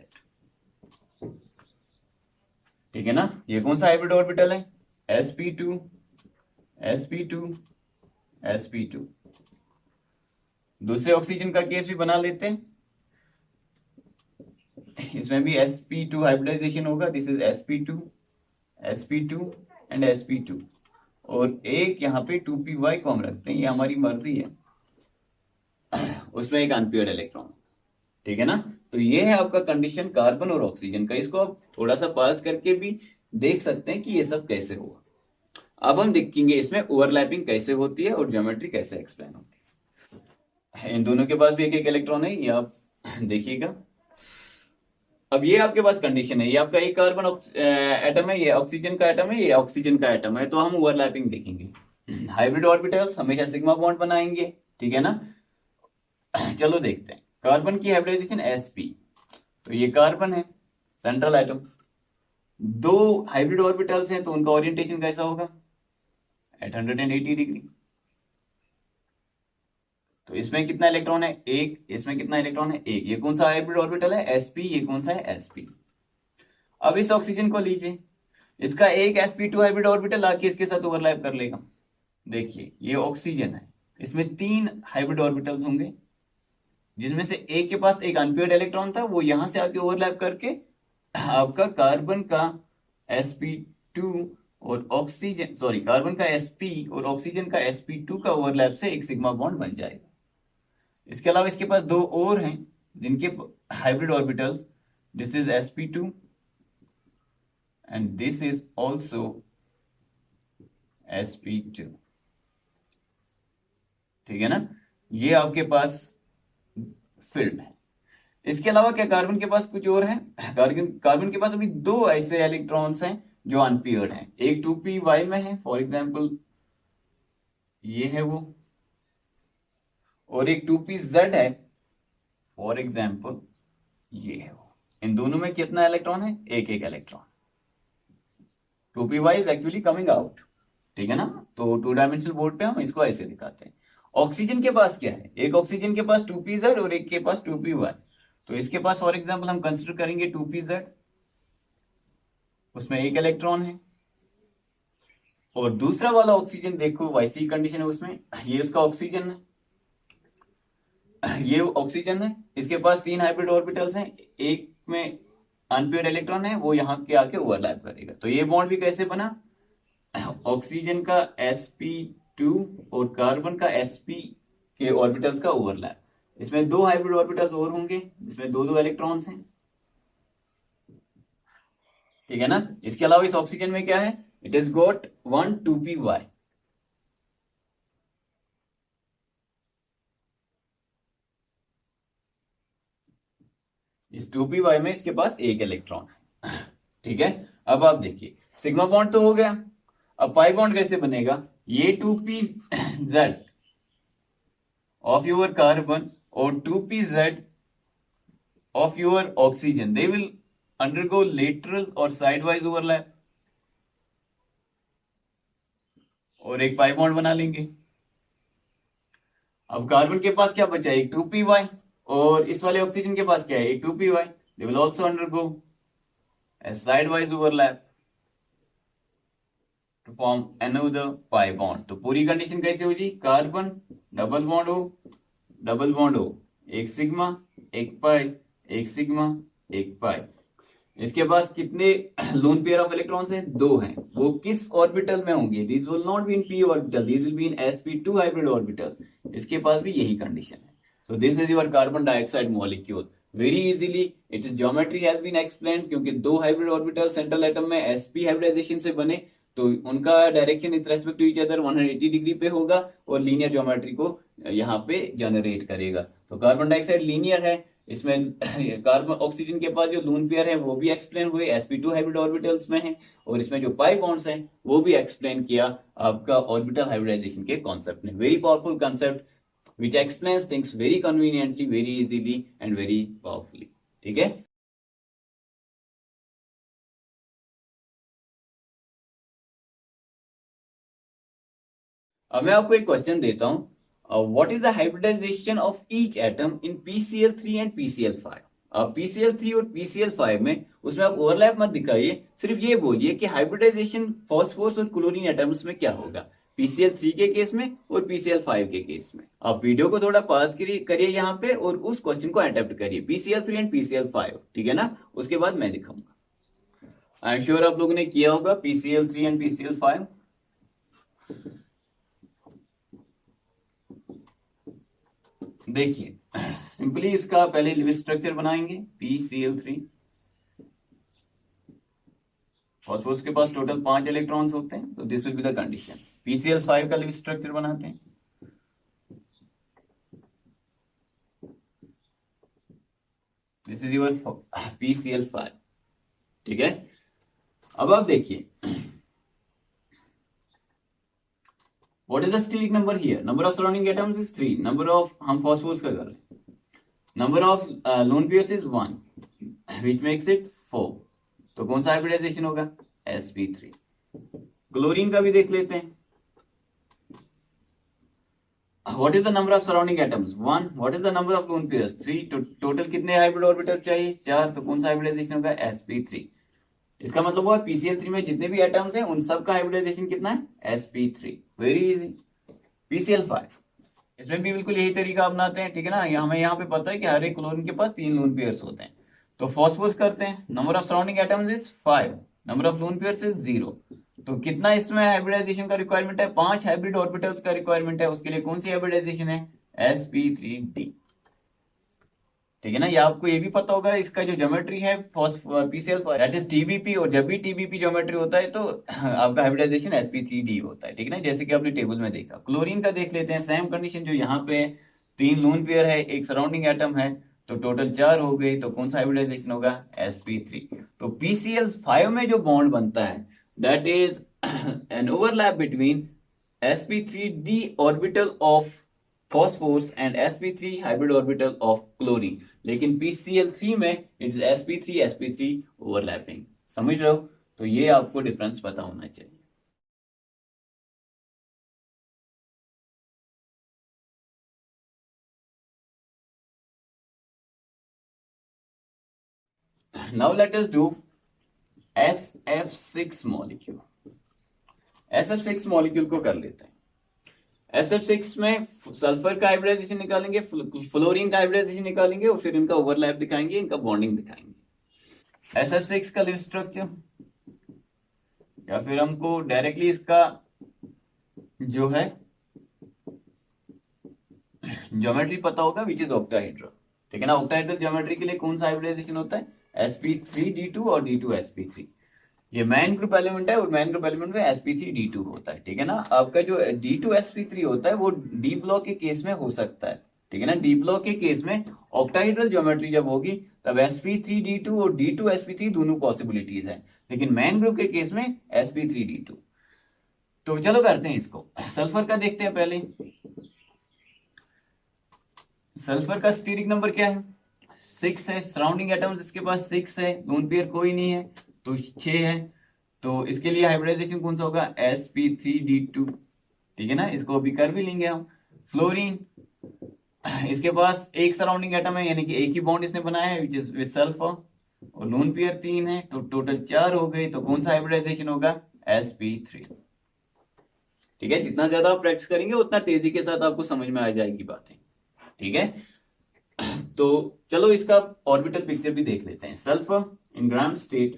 ठीक है ना। ये कौन सा हाइब्रिड ऑर्बिटल है? sp2 sp2 sp2। दूसरे ऑक्सीजन का केस भी बना लेते हैं, इसमें भी sp2 हाइब्रिडाइजेशन होगा। This is sp2 sp2 and sp2, और एक यहाँ पे 2py को हम रखते हैं, ये हमारी मर्जी है, उसमें एक अनपेयर्ड इलेक्ट्रॉन, ठीक है ना। तो ये है आपका कंडीशन कार्बन और ऑक्सीजन का। इसको आप थोड़ा सा पास करके भी देख सकते हैं कि ये सब कैसे हुआ। अब हम देखेंगे इसमें ओवरलैपिंग कैसे होती है और ज्योमेट्री कैसे एक्सप्लेन होती है। इन दोनों के पास भी एक एक इलेक्ट्रॉन है, ये आप देखिएगा। अब ये आपके पास कंडीशन है, ये आपका एक कार्बन एटम है, ये ऑक्सीजन का एटम है, ये ऑक्सीजन का एटम है, तो हम ओवरलैपिंग देखेंगे। हाइब्रिड ऑर्बिटल्स हमेशा सिग्मा बॉन्ड बनाएंगे, ठीक है ना। चलो देखते हैं कार्बन की हाइब्रिडाइजेशन sp, तो ये कार्बन है सेंट्रल एटम, दो हाइब्रिड ऑर्बिटल्स हैं, तो उनका ओरिएंटेशन कैसा होगा? At 180 degree. तो इसमें कितना इलेक्ट्रॉन है? एक। इसमें कितना इलेक्ट्रॉन है? एक। ये कौन सा हाइब्रिड ऑर्बिटल है? sp। ये कौन सा है? sp। अब इस ऑक्सीजन को लीजिए, इसका एक sp2 हाइब्रिड ऑर्बिटल आके इसके साथ ओवरलैप कर लेगा। देखिए ये ऑक्सीजन है, इसमें तीन हाइब्रिड ऑर्बिटल्स होंगे, जिसमें से एक के पास एक अनपेयर्ड इलेक्ट्रॉन था, वो यहां से आके ओवरलैप करके आपका कार्बन का sp2 और ऑक्सीजन, सॉरी, कार्बन का sp और ऑक्सीजन का sp2 का ओवरलैप से एक सिग्मा बॉन्ड बन जाएगा। इसके अलावा इसके पास दो और हैं जिनके hybrid orbitals, this is sp2 and this is also sp2, ठीक है ना। ये आपके पास फील्ड है। इसके अलावा क्या कार्बन के पास कुछ और है? कार्बन के पास अभी दो ऐसे इलेक्ट्रॉन्स हैं जो अनपेयर्ड हैं, एक 2py में है फॉर एग्जांपल, ये है वो, और एक 2pz है फॉर एग्जांपल, ये है वो। इन दोनों में कितना इलेक्ट्रॉन है? एक एक electron. 2py is actually coming out, ठीक है ना। तो टू डायमेंशनल बोर्ड पे हम इसको ऐसे दिखाते हैं। ऑक्सीजन के पास क्या है? एक ऑक्सीजन के पास 2pz और एक के पास 2py, तो इसके पास फॉर एग्जांपल हम कंसिडर करेंगे 2pz, उसमें एक इलेक्ट्रॉन है, और दूसरा वाला ऑक्सीजन देखो वैसी कंडीशन है उसमें, ये उसका ऑक्सीजन है, ये ऑक्सीजन है, इसके पास तीन हाइब्रिड ऑर्बिटल्स हैं, एक में अनपेयर्ड इलेक्ट्रॉन है, वो यहां के आके ओवरलैप करेगा। तो ये बॉन्ड भी कैसे बना? ऑक्सीजन का sp2 और कार्बन का sp के ऑर्बिटल्स का ओवरलैप। इसमें दो हाइब्रिड ऑर्बिटल्स और होंगे जिसमें दो दो इलेक्ट्रॉन्स हैं, ठीक है ना। इसके अलावा इस ऑक्सीजन में क्या है? इट इज गॉट 1 2py, इस 2py में इसके पास एक इलेक्ट्रॉन है, ठीक है। अब आप देखिए सिग्मा बॉन्ड तो हो गया, अब पाई बॉन्ड कैसे बनेगा? ये 2pz ऑफ योर कार्बन और 2pz of your oxygen, they will undergo lateral और साइडवाइज ओवरलैप, और एक पाई बॉन्ड बना लेंगे। अब कार्बन के पास क्या बचा? एक 2py, और इस वाले ऑक्सीजन के पास क्या है? एक 2py, they will also undergo a sidewise overlap to form another pi bond। तो पूरी कंडीशन कैसे हो जी? कार्बन डबल बॉन्ड हो, डबल बॉन्ड हो, एक सिग्मा एक पाई, एक सिग्मा एक पाई। इसके पास कितने लोन पेयर ऑफ इलेक्ट्रॉन्स हैं? दो हैं। वो किस ऑर्बिटल में होंगे? This will not be in p orbital, this will be in sp2 hybrid orbital. इसके पास भी यही कंडीशन है। So this is your carbon dioxide molecule. Very easily its geometry has been explained, क्योंकि दो हाइब्रिड ऑर्बिटल सेंट्रल एटम में sp hybridization से बने, तो उनका direction with respect to each other 180 degree पे होगा और लीनियर ज्योमेट्री को यहाँ पे जनरेट करेगा। तो कार्बन डाइऑक्साइड लीनियर है, इसमें कार्बन ऑक्सीजन के पास जो लोन पेयर है वो भी एक्सप्लेन हुए, sp2 हाइब्रिड ऑर्बिटल्स में है, और इसमें जो पाई बॉन्ड्स हैं वो भी एक्सप्लेन किया आपका ऑर्बिटल हाइब्रिडाइजेशन के कॉन्सेप्ट ने। Very powerful concept which explains things very conveniently, very easily and very powerfully. ठीक है। अब मैं आपको एक क्वेश्चन देता हूं, what is the hybridization of each atom in PCl3 and PCl5? अब PCl3 और PCl5 में उसमें आप ओवरलैप मत दिखाइए, सिर्फ ये बोलिए कि हाइब्रिडाइजेशन फॉस्फोरस और क्लोरीन एटम्स में क्या होगा, PCl3 के केस में और PCl5 के केस में। आप वीडियो को थोड़ा पॉज करिए यहाँ पे और उस क्वेश्चन को अटेम्प्ट करिए, PCl3 एंड PCl5, ठीक है ना? उसके बाद मैं दिखाऊंगा। आई एम श्योर आप लोगों ने किया होगा PCl3 एंड PCl5। देखिए सिंपली इसका पहले लिविस स्ट्रक्चर बनाएंगे। PCl3, फॉस्फोरस के पास टोटल 5 इलेक्ट्रॉन्स होते हैं, तो this will be the condition. PCl5 का लिविस स्ट्रक्चर बनाते हैं। दिस इज योर PCl5, ठीक है। अब आप देखिए What is the steric number here? Number of surrounding atoms is 3. Number of, हम phosphorus का कर रहे हैं, number of lone pairs is 1, which makes it 4. तो कौन सा हाइब्रिडाइजेशन होगा? sp3। क्लोरीन का भी देख लेते हैं। What is the number of surrounding atoms? 1. What is the number of lone pairs? 3. Total कितने हाइब्रिड ऑर्बिटल चाहिए? 4। तो कौन सा हाइब्रिडाइजेशन होगा? sp3। इसका मतलब हुआ PCl3 में जितने भी एटम्स हैं उन सब का हाइब्रिडाइजेशन कितना है? sp3। Very easy. PCl5, इसमें भी बिल्कुल यही तरीका अपनाते हैं, ठीक है ना? हमें यहाँ पे पता है कि हर एक क्लोरीन के पास 3 लोन पेयर्स होते हैं। तो फॉस्फोरस करते हैं, number of surrounding atoms is 5, number of lone pairs is 0। तो कितना इसमें हाइब्रिडाइजेशन का रिक्वायरमेंट है? 5 हाइब्रिड ऑर्बिटल्स का रिक्वायरमेंट है। उसके लिए कौन सी हाइब्रिडाइजेशन है? sp3d, ठीक है ना? ये आपको ये भी पता होगा, इसका जो ज्योमेट्री है PCl5 दैट इज TBP, और जब भी TBP ज्योमेट्री होता है तो आपका हाइब्रिडाइजेशन sp3d होता है, ठीक है ना? जैसे कि आपने टेबल में देखा। क्लोरीन का देख लेते हैं, सेम कंडीशन जो यहाँ पे है, 3 लोन पेयर है, एक सराउंडिंग एटम है, तो टोटल 4 हो गई। तो कौन सा हाइब्रिडाइजेशन होगा? sp3। तो PCl5 में जो बॉन्ड बनता है that is an overlap between sp3d orbital of phosphorus and sp3 hybrid orbital of chlorine, लेकिन PCl3 में इट्स sp3 ओवरलैपिंग। समझ रहे हो? तो ये आपको डिफरेंस पता होना चाहिए। Now let us do SF6 molecule. SF6 molecule को कर लेते हैं। SF6 में सल्फर का हाइब्रिडाइजेशन निकालेंगे, फ्लोरीन का हाइब्रिडाइजेशन निकालेंगे और फिर इनका ओवरलैप दिखाएंगे, इनका बॉन्डिंग दिखाएंगे। SF6 का लिव स्ट्रक्चर, या फिर हमको डायरेक्टली इसका जो है ज्योमेट्री पता होगा, विच इज ऑक्टाहेड्रल, ठीक है ना? ऑक्टाहेड्रल ज्योमेट्री के लिए कौन सा हाइब्रिडाइजेशन होता है? sp3d2 और d2sp3। ये मैन ग्रुप एलिमेंट है और मैन ग्रुप एलिमेंट में sp3d2 होता है, ठीक है ना? आपका जो d2sp3 होता है वो डी ब्लॉक के केस में हो सकता है, ठीक है ना? डी ब्लॉक के केस में ऑक्टाहेड्रल ज्योमेट्री जब होगी तब sp3d2 और d2sp3 दोनों पॉसिबिलिटीज है, लेकिन मैन ग्रुप के केस में sp3d2। तो चलो करते हैं इसको। सल्फर का देखते हैं पहले। सल्फर का स्टीरिक नंबर क्या है? 6 है। सराउंडिंग एटम्स इसके पास 6 है, लोन पेयर कोई नहीं है तो 6 है। तो इसके लिए हाइब्रिडाइजेशन कौन सा होगा? sp3d2, ठीक है ना? इसको अभी कर भी लेंगे हम। फ्लोरीन, इसके पास एक सराउंडिंग एटम है, यानी कि एक ही बॉन्ड इसने बनाया है, विच इज विद सल्फर, और लोन पेयर 3 है, तो टोटल 4 हो गई। तो कौन सा हाइब्रिडाइजेशन होगा? sp3, ठीक है? जितना ज्यादा आप प्रैक्टिस करेंगे उतना तेजी के साथ आपको समझ में आ जाएगी बातें, ठीक है? तो चलो इसका ऑर्बिटल पिक्चर भी देख लेते हैं। Sulphur, in ground state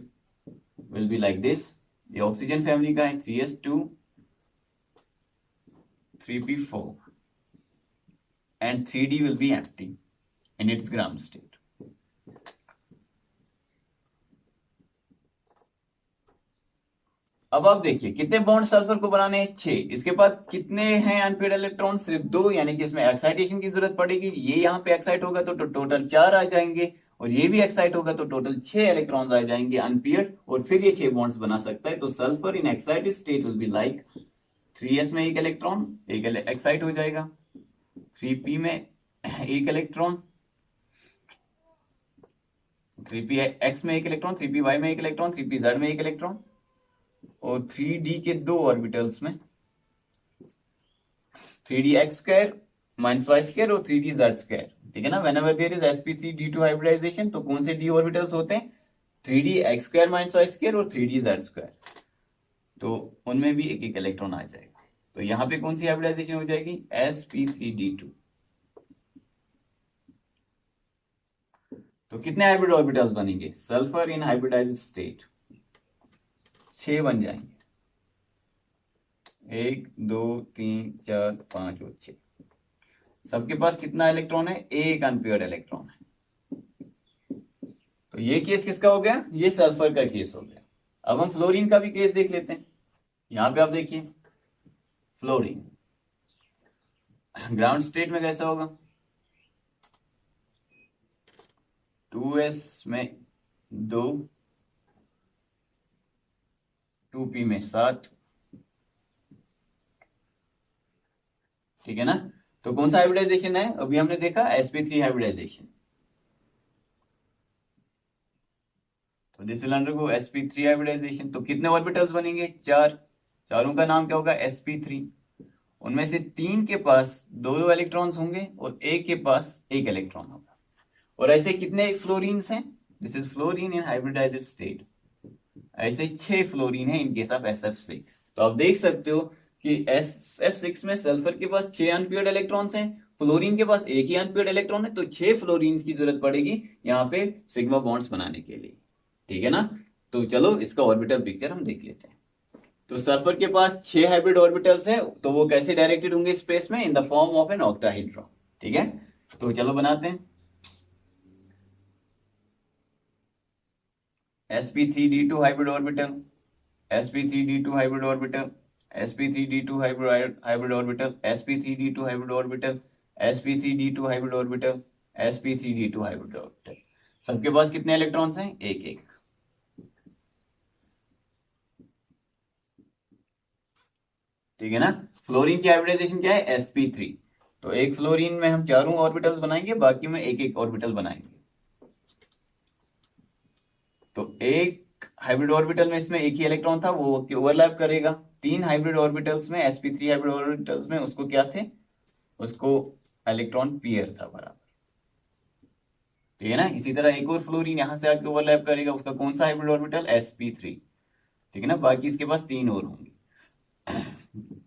will be like this. ये ऑक्सीजन फैमिली का है 3s2 3p4 and 3d will be empty in its ground state. अब आप देखिए कितने बॉन्ड सल्फर को बनाने हैं 6। इसके पास कितने हैं अनपेड इलेक्ट्रॉन? सिर्फ 2, यानी कि इसमें एक्साइटेशन की जरूरत पड़ेगी। ये यहाँ पे एक्साइट होगा तो टोटल 4 आ जाएंगे, और ये भी एक्साइट होगा तो टोटल 6 इलेक्ट्रॉन्स आ जाएंगे अनपेड, और फिर ये 6 बॉन्ड्स बना सकता है। तो sulphur in excited state will be like 3s में एक इलेक्ट्रॉन एक एक्साइट हो जाएगा, 3p में एक इलेक्ट्रॉन, 3px में एक इलेक्ट्रॉन, 3py में एक इलेक्ट्रॉन, 3pz में एक इलेक्ट्रॉन, और 3d के 2 ऑर्बिटल्स में 3dx² -y² और 3dz²। ठीक है ना। whenever there is sp3d2 hybridisation, तो कौन से d ऑर्बिटल्स होते हैं? 3dx² -y² और 3dz²। तो उनमें भी एक एक इलेक्ट्रॉन आ जाएगा। तो यहां पे कौन सी हाइब्रिडाइजेशन हो जाएगी? sp3d2। तो कितने हाइब्रिड ऑर्बिटल्स बनेंगे? सल्फर इन हाइब्रिडाइज्ड स्टेट 6 बन जाएंगे, 1 2 3 4 5 और 6। सबके पास कितना इलेक्ट्रॉन है? एक अनपेयर्ड इलेक्ट्रॉन है। तो ये केस किसका हो गया? ये सल्फर का केस हो गया। अब हम फ्लोरीन का भी केस देख लेते हैं। यहां पे आप देखिए फ्लोरीन ग्राउंड स्टेट में कैसा होगा? 2s में 2, 2p में 7। ठीक है ना। तो कौन सा हाइब्रिडाइजेशन है? अभी हमने देखा sp3 हाइब्रिडाइजेशन। तो this will undergo sp3 hybridisation. तो कितने ऑर्बिटल्स बनेंगे? 4। चारों का नाम क्या होगा? sp3। उनमें से 3 के पास 2 इलेक्ट्रॉन्स होंगे और एक के पास एक इलेक्ट्रॉन होगा। और ऐसे कितने फ्लोरीन्स हैं? This is fluorine in hybridized state. ऐसे 6 फ्लोरीन है इन केस ऑफ SF6। तो आप देख सकते हो कि SF6 में सल्फर के पास 6 अनपेयर्ड इलेक्ट्रॉन्स हैं, फ्लोरीन के पास एक ही अनपेयर्ड इलेक्ट्रॉन है, तो 6 फ्लोरीन की जरूरत पड़ेगी यहाँ पे सिग्मा बॉन्ड्स बनाने के लिए। ठीक है ना। तो चलो इसका ऑर्बिटल पिक्चर हम देख लेते हैं। तो सल्फर के पास 6 हाइब्रिड ऑर्बिटल्स है, तो वो कैसे डायरेक्टेड होंगे स्पेस में? In the form of an octahedron. ठीक है। तो चलो बनाते हैं। sp3d2 hybrid orbital, sp3d2 hybrid orbital, sp3d2 hybrid orbital, sp3d2 hybrid orbital, sp3d2 hybrid orbital, sp3d2 hybrid orbital। सबके पास कितने इलेक्ट्रॉन्स हैं? एक एक। ठीक है ना। फ्लोरीन की हाइब्रिडाइजेशन क्या है? sp3। तो एक फ्लोरीन में हम चारों ऑर्बिटल्स बनाएंगे, बाकी में एक एक ऑर्बिटल बनाएंगे। तो एक हाइब्रिड ऑर्बिटल में इसमें एक ही इलेक्ट्रॉन था, वो ओवरलैप करेगा। 3 हाइब्रिड ऑर्बिटल्स में sp3 हाइब्रिड ऑर्बिटल्स में उसको क्या थे? उसको इलेक्ट्रॉन पेयर था बराबर। ठीक है ना। इसी तरह एक और फ्लोरीन यहां से आके ओवरलैप करेगा, उसका कौन सा हाइब्रिड ऑर्बिटल? sp3। ठीक है ना। बाकी इसके पास 3 और होंगे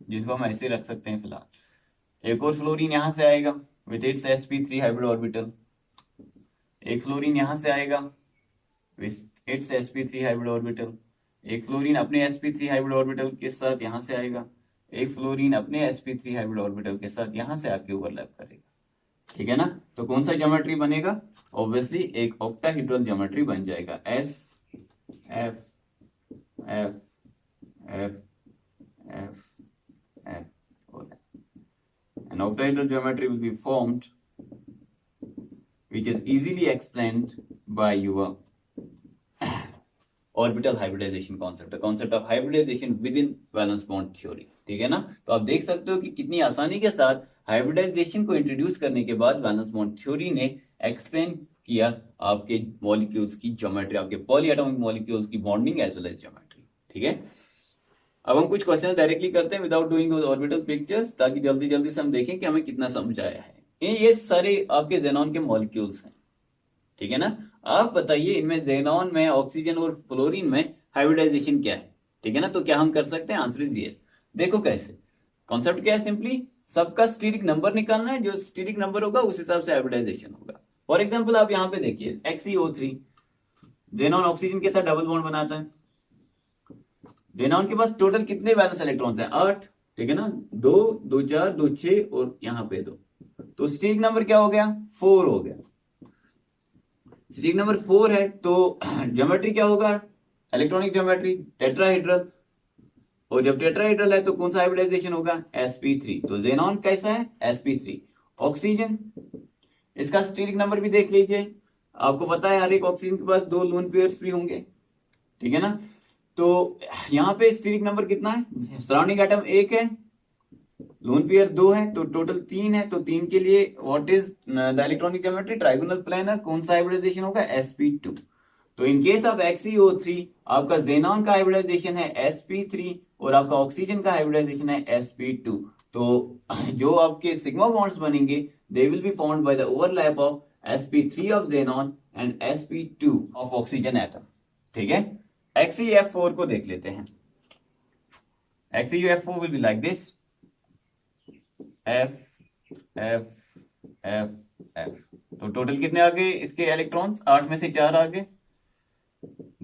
जिसको हम ऐसे रख सकते हैं फिलहाल। एक और फ्लोरीन यहां से आएगा with its sp3 hybrid orbital. एक फ्लोरीन यहां से आएगा with its sp3 hybrid orbital. एक फ्लोरीन अपने sp3 हाइब्रिड ऑर्बिटल के साथ यहां से आएगा। एक फ्लोरीन अपने sp3 हाइब्रिड ऑर्बिटल के साथ यहां से आके ओवरलैप करेगा। ठीक है ना। तो कौन सा ज्योमेट्री बनेगा? ऑब्वियसली एक ऑक्टाहेड्रल ज्योमेट्री बन जाएगा। S F F F F F और an octahedral geometry will be formed which is easily explained by your orbital hybridization concept, the concept of hybridization within valence bond theory। ठीक है ना। तो आप देख सकते हो कि कितनी आसानी के साथ हाइब्रिडाइजेशन को इंट्रोड्यूस करने के बाद वैलेंस बॉन्ड थ्योरी ने एक्सप्लेन किया आपके मॉलिक्यूल्स की ज्योमेट्री, आपके पॉली एटॉमिक मॉलिक्यूल्स की bonding as well as geometry. ठीक है। अब हम कुछ क्वेश्चन डायरेक्टली करते हैं without doing those orbital pictures, ताकि जल्दी जल्दी से हम देखें कि हमें कितना समझ आया है। ये सारे आपके जेनॉन के मॉलिक्यूल्स हैं। ठीक है ना। आप बताइए इनमें जेनॉन में, ऑक्सीजन और फ्लोरीन में हाइब्रिडाइजेशन क्या है? ठीक है ना। तो क्या हम कर सकते हैं? Answer is yes. देखो कैसे। कॉन्सेप्ट क्या है? सिंपली सबका स्टीरिक नंबर निकालना है, जो स्टीरिक नंबर होगा उस हिसाब से हाइब्रिडाइजेशन होगा। फॉर एग्जाम्पल आप यहां पे देखिए XeO3, जेनॉन ऑक्सीजन के साथ डबल बॉन्ड बनाता है। जेनॉन के पास टोटल कितने वैलेंस इलेक्ट्रॉन्स हैं? 8, ठीक है ना। 2 2 4 2 6 और यहां पे 2, तो स्टेरिक नंबर क्या हो गया? 4 हो गया। स्टेरिक नंबर 4 है तो ज्योमेट्री क्या होगा? इलेक्ट्रॉनिक ज्योमेट्री टेट्राहेड्रल, और जब टेट्राहेड्रल है तो कौन सा हाइब्रिडाइजेशन होगा? sp3। तो जेनॉन कैसा है? sp3। ऑक्सीजन, इसका स्टेरिक नंबर भी देख लीजिए। आपको पता है हर एक ऑक्सीजन के पास 2 लोन पेयर्स भी होंगे, ठीक है ना। तो यहां पे स्टेरिक नंबर कितना है? सराउंडिंग एटम 1 है, लोन पेयर 2 है, तो टोटल 3 है। तो 3 के लिए what is the electronic geometry? Trigonal planar. कौन सा हाइब्रिडाइजेशन होगा? sp2। तो इन केस ऑफ XeO3 आपका जेनॉन का हाइब्रिडाइजेशन है sp3 और आपका ऑक्सीजन का हाइब्रिडाइजेशन है sp2। तो जो आपके सिग्मा बॉन्ड्स बनेंगे दे will be formed by the overlap of sp3 of xenon and sp2 of oxygen atom, ठीक है। XeF4 को देख लेते हैं। XeF4 will be like this, F F F F। तो टोटल कितने आ गए इसके इलेक्ट्रॉन्स? 8 में से 4 आ गए,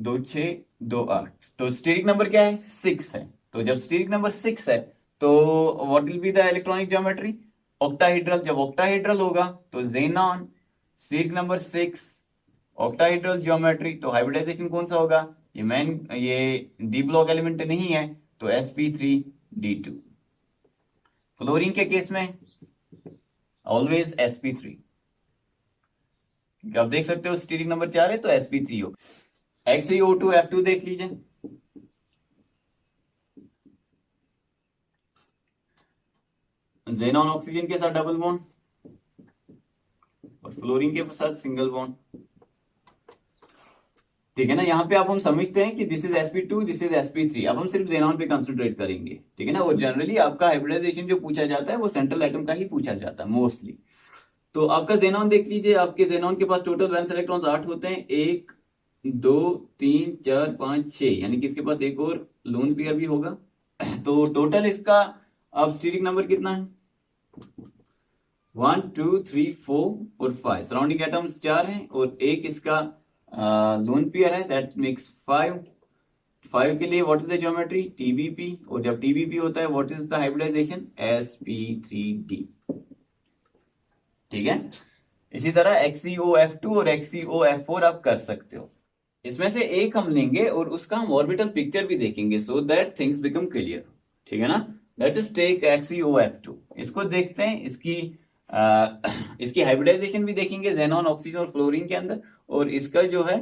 2 6 2 8। तो स्टेरिक नंबर क्या है? 6 है। तो जब स्टेरिक नंबर 6 है तो what will be the electronic geometry? Octahedral. जब ऑक्टाहेड्रल होगा तो xenon, steric number 6, octahedral geometry. तो हाइब्रिडाइजेशन कौन सा होगा? ये डी ब्लॉक एलिमेंट नहीं है तो sp3d2। फ्लोरीन के केस में ऑलवेज sp3। आप देख सकते हो स्टेरिक नंबर 4 है तो sp3 हो। XeO2F2 देख लीजिए। जेनॉन ऑक्सीजन के साथ डबल बॉन्ड और फ्लोरीन के साथ सिंगल बॉन्ड, ठीक है ना। यहां पे अब हम समझते हैं कि this is sp2, this is sp3। अब हम सिर्फ जेनॉन पे कंसंट्रेट करेंगे, ठीक है ना। वो जनरली आपका हाइब्रिडाइजेशन जो पूछा जाता है वो सेंट्रल एटम का ही पूछा जाता है मोस्टली। तो आपका जेनॉन देख लीजिए। आपके जेनॉन के पास टोटल वैलेंस इलेक्ट्रॉन्स 8 होते हैं, 1 2 3 4 5 6, यानी कि इसके पास एक और लोन पेयर भी होगा। तो टोटल इसका अब स्टेरिक नंबर कितना है? 1 2 3 4 और 5। सराउंडिंग एटम्स 4 हैं और एक इसका लोन पेयर है, दैट मेक्स 5। 5 के लिए what is the geometry? TBP। और जब TBP होता है what is the hybridisation? sp3d, ठीक है। इसी तरह XeOF2 और XeOF4 आप कर सकते हो। इसमें से एक हम लेंगे और उसका हम ऑर्बिटल पिक्चर भी देखेंगे so that things become clear, ठीक है ना। Let us take XeOF2। इसको देखते हैं, इसकी हाइब्रिडाइजेशन भी देखेंगे जेनॉन, ऑक्सीजन और फ्लोरीन के अंदर, और इसका जो है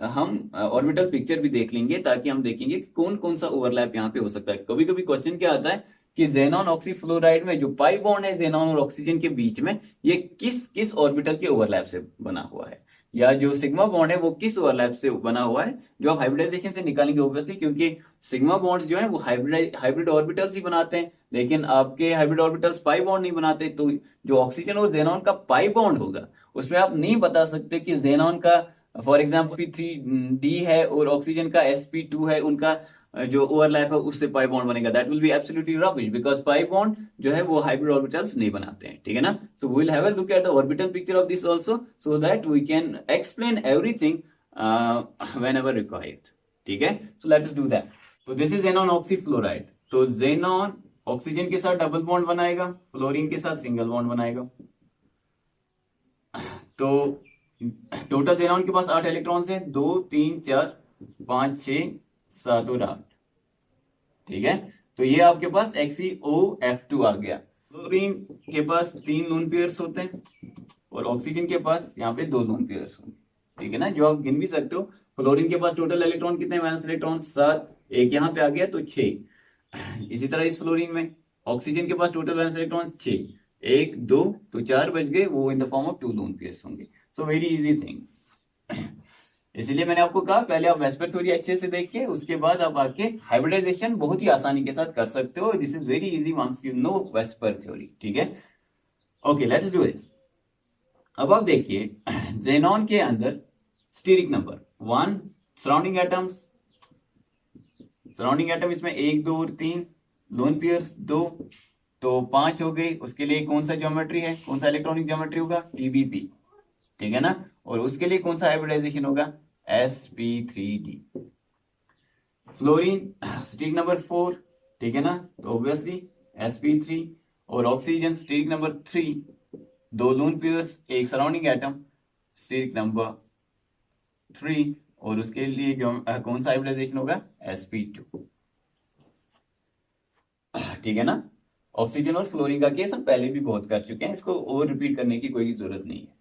हम ऑर्बिटल पिक्चर भी देख लेंगे ताकि हम देखेंगे कि कौन कौन सा ओवरलैप यहाँ पे हो सकता है। कभी कभी क्वेश्चन क्या आता है कि जेनॉन ऑक्सीफ्लोराइड में जो पाई बॉन्ड है जेनॉन और ऑक्सीजन के बीच में, ये किस किस ऑर्बिटल के ओवरलैप से बना हुआ है, या जो सिग्मा बॉन्ड है वो किस ओवरलैप से बना हुआ है, जो आप हाइब्रिडाइजेशन से निकालेंगे ऑब्वियसली, क्योंकि सिग्मा बॉन्ड्स जो है वो हाइब्रिड ऑर्बिटल्स ही बनाते हैं, लेकिन आपके हाइब्रिड ऑर्बिटल्स पाई बॉन्ड नहीं बनाते। तो जो ऑक्सीजन और जेनॉन का पाई बॉन्ड होगा उसमें आप नहीं बता सकते कि जेनॉन का फॉर एग्जाम्पल sp3d है और ऑक्सीजन का sp2 है, उनका जो ओवरलैप है उससे पाई बॉन्ड बनेगा। That will be absolutely rubbish because pi bond जो है वो हाइब्रिड ऑर्बिटल्स नहीं बनाते हैं, ठीक है ना। So we will have a look at the orbital picture of this also so that we can explain everything whenever required, ठीक है। So let us do that. तो दिस इज जेनॉन ऑक्सीफ्लोराइड। तो जेनॉन ऑक्सीजन के साथ double bond बनाएगा, fluorine के साथ single bond बनाएगा। तो टोटल जेनॉन के पास 8 इलेक्ट्रॉन्स हैं, 2 3 4 5 6 7 और 8, ठीक है। तो ये आपके पास XeOF2 आ गया। फ्लोरीन के पास 3 लोन पेयर्स होते हैं और ऑक्सीजन के पास यहाँ पे 2 लोन पेयर्स होंगे, ठीक है ना, जो आप गिन भी सकते हो। फ्लोरीन के पास टोटल इलेक्ट्रॉन कितने? वैलेंस इलेक्ट्रॉन 7, एक यहाँ पे आ गया तो 6। इसी तरह इस फ्लोरीन में ऑक्सीजन के पास टोटल वैलेंस इलेक्ट्रॉन 6, 1 2 तो 4 बच गए, वो in the form of 2 lone pairs होंगे। So very easy things. इसीलिए मैंने आपको कहा पहले आप वेस्पर थ्योरी अच्छे से देखिए, उसके बाद आप आके हाइब्रिडाइजेशन बहुत ही आसानी के साथ कर सकते हो। This is very easy once you know VSEPR theory, ठीक है। Okay let's do this. अब आप देखिए जेनॉन के अंदर steric number 1, surrounding atoms, surrounding atom इसमें 1 2 और 3, लोन पेयर्स 2, तो 5 हो गए। उसके लिए कौन सा ज्योमेट्री है, कौन सा इलेक्ट्रॉनिक ज्योमेट्री होगा? TBP, ठीक है ना। और उसके लिए कौन सा हाइब्रिडाइजेशन होगा? sp3d। फ्लोरीन स्टिक नंबर 4, ठीक है ना, तो ऑब्वियसली sp3। और oxygen stick number 3, 2 lone pairs एक सराउंडिंग एटम, स्टिक नंबर 3। और उसके लिए जो कौन सा हाइब्रिडाइजेशन होगा, sp2, ठीक है ना। ऑक्सीजन और फ्लोरीन का केस हम पहले भी बहुत कर चुके हैं, इसको और रिपीट करने की कोई जरूरत नहीं है।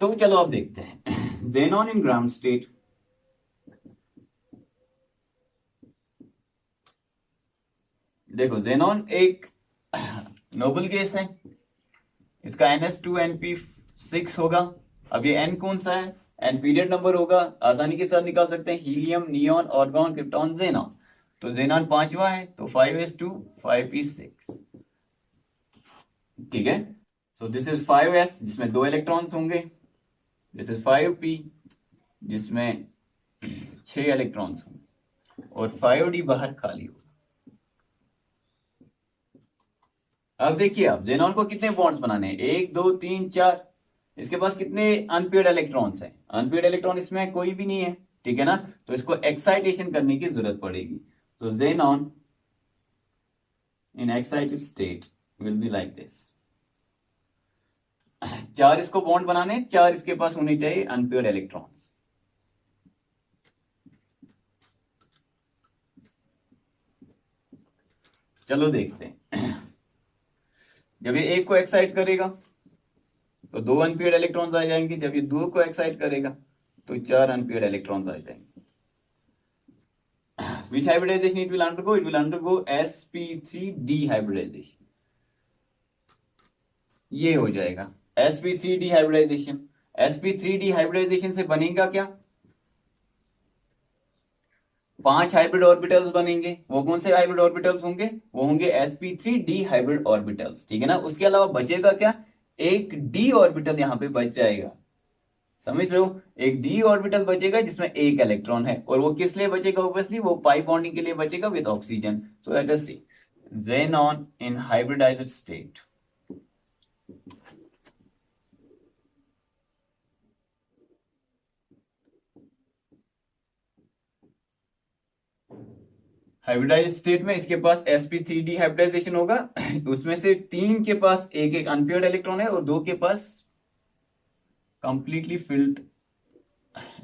तो चलो अब देखते हैं जेनॉन इन ग्राउंड स्टेट। देखो जेनॉन एक नोबल गैस है, इसका NH2NP6 होगा। अब ये N कौन सा है, N पीरियड नंबर होगा, आसानी के साथ निकाल सकते हैं, helium, neon, organ, krypton, xenon. तो जेनॉन 5वां है, तो 5s2 5p6, ठीक है। सो दिस इज 5s जिसमें 2 इलेक्ट्रॉन्स होंगे, दिस इज 5p जिसमें 6 इलेक्ट्रॉन्स होंगे, और 5d बाहर खाली होगा। अब देखिए आप जेनॉन को कितने बॉन्ड्स बनाने हैं, 1 2 3 4। इसके पास कितने अनपेयर्ड इलेक्ट्रॉन्स हैं, अनपेयर्ड इलेक्ट्रॉन इसमें कोई भी नहीं है, ठीक है ना। तो इसको एक्साइटेशन करने की जरूरत पड़ेगी। तो xenon in excited state will be like this. 4 इसको बॉन्ड बनाने, 4 इसके पास होने चाहिए अनपेयर्ड इलेक्ट्रॉन्स। चलो देखते हैं जब ये एक को एक्साइट करेगा तो 2 अनपेयर्ड इलेक्ट्रॉन्स आ जाएंगे, जब ये 2 को एक्साइट करेगा तो 4 अनपेयर्ड इलेक्ट्रॉन्स आ जाएंगे। Which hybridization it will undergo? It will undergo sp3d hybridization। ये हो जाएगा sp3d hybridization। sp3d hybridization से बनेगा क्या, 5 हाइब्रिड ऑर्बिटल्स बनेंगे। वो कौन से हाइब्रिड ऑर्बिटल्स होंगे, वो होंगे sp3d हाइब्रिड ऑर्बिटल्स, ठीक है ना। उसके अलावा बचेगा क्या, एक d ऑर्बिटल यहां पे बच जाएगा, समझ रहे हो। एक d ऑर्बिटल बचेगा जिसमें एक इलेक्ट्रॉन है, और वो किस लिए बचेगा, ऑब्वियसली वो पाई बॉन्डिंग के लिए बचेगा with oxygen. So let us see xenon in hybridized state. Hybridize state में इसके पास sp3d हाइब्रिडाइजेशन होगा उसमें से 3 के पास एक एक अनपेयर्ड इलेक्ट्रॉन है, और 2 के पास कंप्लीटली फिल्ड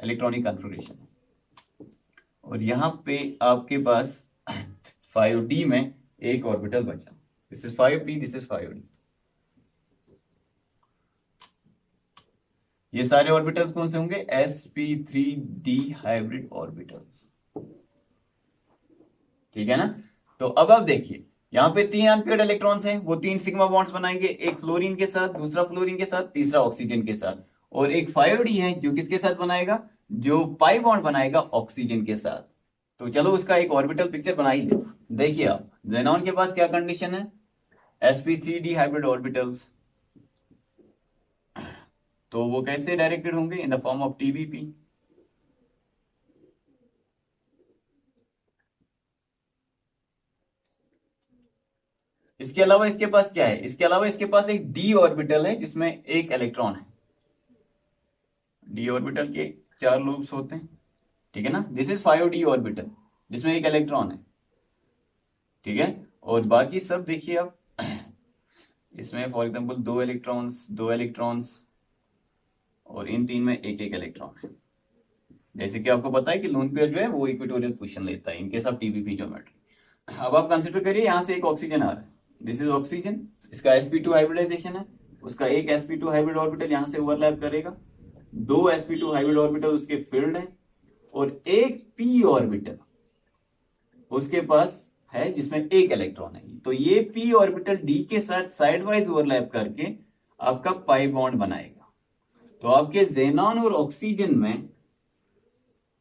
इलेक्ट्रॉनिक कन्फिगरेशन। और यहां पे आपके पास 5d में एक ऑर्बिटल बचा, this is 5p, this is 5d। ये सारे ऑर्बिटल्स कौन से होंगे, sp3d हाइब्रिड ऑर्बिटल्स, ठीक है ना। तो अब आप देखिए यहां पे 3 अनपेयर्ड इलेक्ट्रॉन्स हैं, वो 3 सिग्मा बॉन्ड्स बनाएंगे, एक फ्लोरीन के साथ, दूसरा फ्लोरीन के साथ, तीसरा ऑक्सीजन के साथ। और एक 5d है जो किसके साथ बनाएगा, जो पाई बॉन्ड बनाएगा ऑक्सीजन के साथ। तो चलो उसका एक ऑर्बिटल पिक्चर बना ही ले। देखिए आप जेनॉन के पास क्या कंडीशन है, sp3d हाइब्रिड ऑर्बिटल्स, तो वो कैसे डायरेक्टेड होंगे, इन द फॉर्म ऑफ TBP। इसके अलावा इसके पास क्या है, इसके अलावा इसके पास एक d ऑर्बिटल है जिसमें एक इलेक्ट्रॉन है। d ऑर्बिटल के 4 लूप्स होते हैं, ठीक है ना। दिस इज 5d ऑर्बिटल जिसमें एक इलेक्ट्रॉन है, ठीक है। और बाकी सब देखिए आप इसमें फॉर एग्जांपल 2 इलेक्ट्रॉन्स, 2 इलेक्ट्रॉन्स, और इन 3 में एक एक इलेक्ट्रॉन है। जैसे कि आपको पता है कि लोन पेयर जो है वो इक्वेटोरियल पोजीशन लेता है इनकेस ऑफ TBP ज्योमेट्री। अब आप कंसिडर करिए यहां से एक ऑक्सीजन आ रहा है, दिस इज ऑक्सीजन, इसका sp2 हाइब्रिडाइजेशन है, उसका एक sp2 हाइब्रिड ऑर्बिटल यहां से ओवरलैप करेगा, 2 sp2 हाइब्रिड ऑर्बिटल उसके फील्ड है, और एक p ऑर्बिटल उसके पास है जिसमें एक इलेक्ट्रॉन है। तो ये p ऑर्बिटल d के साथ साइड वाइज ओवरलैप करके आपका पाई बॉन्ड बनाएगा। तो आपके जेनॉन और ऑक्सीजन में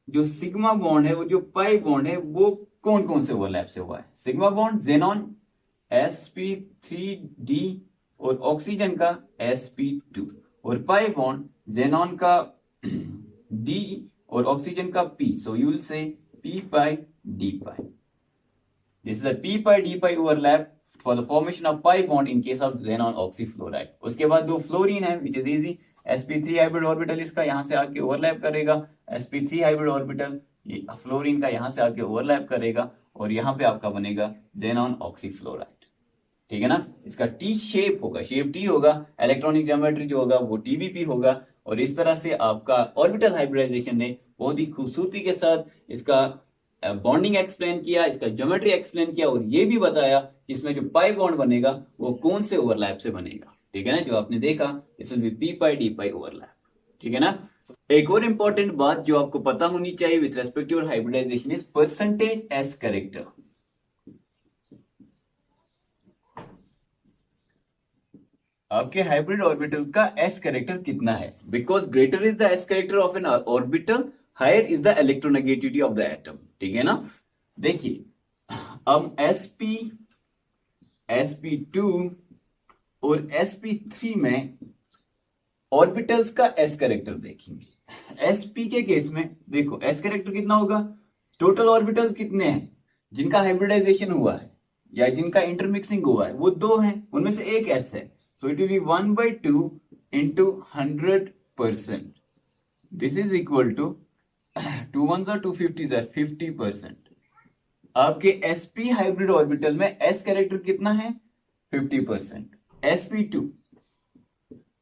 जो सिग्मा बॉन्ड है, वो जो पाई बॉन्ड है, वो कौन कौन से ओवरलैप से हुआ है, सिग्मा बॉन्ड जेनॉन sp3d, और ऑक्सीजन का sp2, और पाई बॉन्ड जेनॉन का d और ऑक्सीजन का p। So you will say p pi d pi। This is a p pi d pi overlap for the formation of pi bond in case of xenon ऑक्सीफ्लोराइड। उसके बाद 2 fluorine है which is easy, sp3 hybrid orbital इसका यहाँ से आके overlap करेगा, sp3 hybrid orbital ये fluorine का यहाँ से आके ओवरलैप करेगा और यहाँ पे आपका बनेगा जेनॉन ऑक्सीफ्लोराइड। ठीक है ना, इसका टी शेप होगा, शेप टी होगा, इलेक्ट्रॉनिक ज्योमेट्री जो होगा वो टीबीपी होगा। और इस तरह से आपका ऑर्बिटल हाइब्रिडाइजेशन ने बहुत ही खूबसूरती के साथ इसका बॉन्डिंग एक्सप्लेन किया, इसका ज्योमेट्री एक्सप्लेन किया और ये भी बताया कि इसमें जो पाई बॉन्ड बनेगा वो कौन से ओवरलैप से बनेगा। ठीक है ना, जो आपने देखा इस will be P pi D pi overlap. ठीक है ना, एक और इंपॉर्टेंट बात जो आपको पता होनी चाहिए with respect to hybridization is percentage s character. आपके हाइब्रिड ऑर्बिटल का एस कैरेक्टर कितना है, because greater is the s character of an orbital, higher is the electronegativity of the atom. ठीक है ना, देखिए हम sp2 और sp3 में ऑर्बिटल्स का एस कैरेक्टर देखेंगे। sp के केस में देखो एस कैरेक्टर कितना होगा, टोटल ऑर्बिटल्स कितने हैं जिनका हाइब्रिडाइजेशन हुआ है या जिनका इंटरमिक्सिंग हुआ है, वो 2 हैं, उनमें से एक एस है, so it will be 1/2 into 100%. This is equal to 2 ones are 250 are 50%. आपके sp हाइब्रिड ऑर्बिटल में s कैरेक्टर कितना है 50%। sp2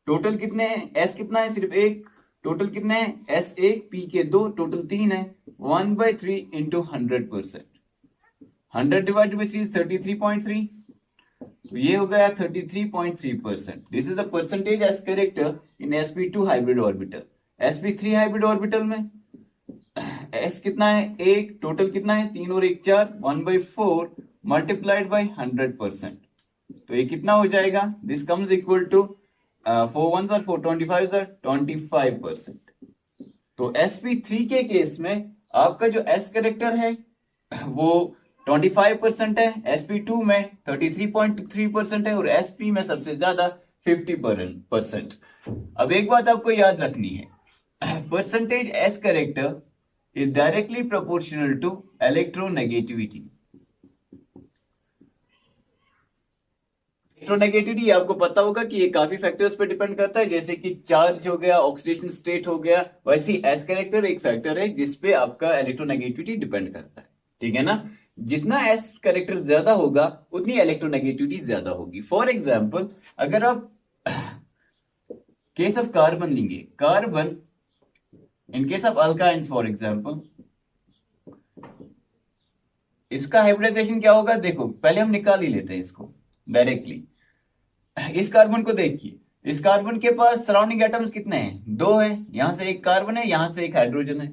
टोटल कितने हैं, s कितना है सिर्फ एक, टोटल कितने हैं s1 p के 2 टोटल 3 है, 1/3 into 100%। 100 divided by 3 is 33.3, तो ये हो गया 33.3%। This is the percentage s character in sp2 hybrid orbital. sp3 hybrid orbital में s कितना है एक, टोटल कितना है 3 और 1 4, 1/4 मल्टीप्लाइड बाय 100%, तो ये कितना हो जाएगा, this comes equal to 4 1s are 4 25s are 25%। तो sp3 के केस में आपका जो s कैरेक्टर है वो 25% है, sp2 में 33.3% है और sp में सबसे ज्यादा 50%। अब एक बात आपको याद रखनी है, percentage s character is directly proportional to electronegativity. Electronegativity आपको पता होगा कि ये काफी फैक्टर्स पे डिपेंड करता है, जैसे कि चार्ज हो गया, ऑक्सीडेशन स्टेट हो गया, वैसे ही एस कैरेक्टर एक फैक्टर है जिसपे आपका इलेक्ट्रोनेगेटिविटी डिपेंड करता है। ठीक है ना, जितना एस कैरेक्टर ज्यादा होगा उतनी इलेक्ट्रोनेगेटिविटी ज्यादा होगी। फॉर एग्जाम्पल अगर आप केस ऑफ कार्बन लेंगे, carbon in case of alkynes for example, इसका हाइब्रिडाइजेशन क्या होगा, देखो पहले हम निकाल ही लेते हैं इसको डायरेक्टली। इस कार्बन को देखिए, इस कार्बन के पास सराउंडिंग एटम्स कितने हैं, 2 है, यहां से एक कार्बन है, यहां से एक हाइड्रोजन है।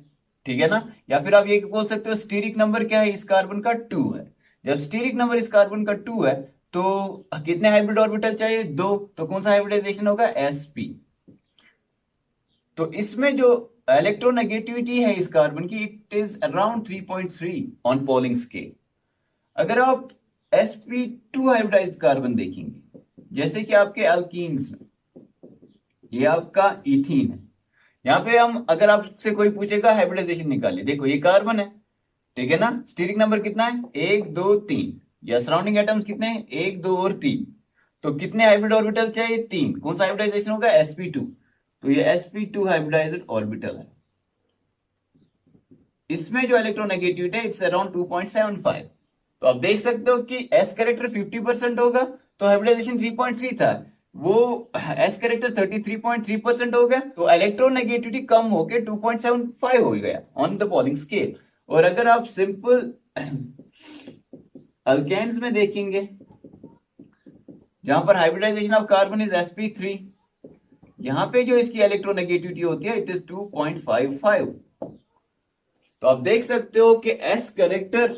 ठीक है ना, या फिर आप ये बोल सकते हो स्टीरिक नंबर क्या है इस कार्बन का 2 है। जब स्टीरिक नंबर इस कार्बन का 2 है तो कितने हाइब्रिड ऑर्बिटल चाहिए 2, तो कौन सा हाइब्रिडाइजेशन होगा sp। तो इसमें जो इलेक्ट्रोनेगेटिविटी है इस कार्बन की it is around 3.3 on polling scale. अगर आप sp2 हाइब्रिडाइज्ड कार्बन देखेंगे, जैसे कि आपके अल्कीन्स में ये आपका इथीन है, यहां पे हम अगर आपसे कोई पूछेगा हाइब्रिडाइजेशन निकालिए, देखो ये कार्बन है, ठीक है ना, स्टीरिक नंबर कितना है 1 2 3, या सराउंडिंग एटम्स कितने हैं 1 2 और 3, तो कितने हाइब्रिड ऑर्बिटल चाहिए 3, कौन सा हाइब्रिडाइजेशन होगा sp2, तो ये sp2 हाइब्रिडाइज्ड ऑर्बिटल है। इसमें जो इलेक्ट्रोनेगेटिविटी है इट्स अराउंड 2.75। तो आप देख सकते हो कि s कैरेक्टर 50% होगा तो हाइब्रिडाइजेशन 3.3 था, वो s कैरेक्टर 33.3% हो गया तो इलेक्ट्रोनेगेटिविटी कम होके 2.75 हो गया ऑन द पोलिंग स्केल। और अगर आप सिंपल अल्केन्स में देखेंगे जहां पर hybridisation of carbon is sp3, यहां पे जो इसकी इलेक्ट्रोनेगेटिविटी होती है इट इज 2.55। तो आप देख सकते हो कि s कैरेक्टर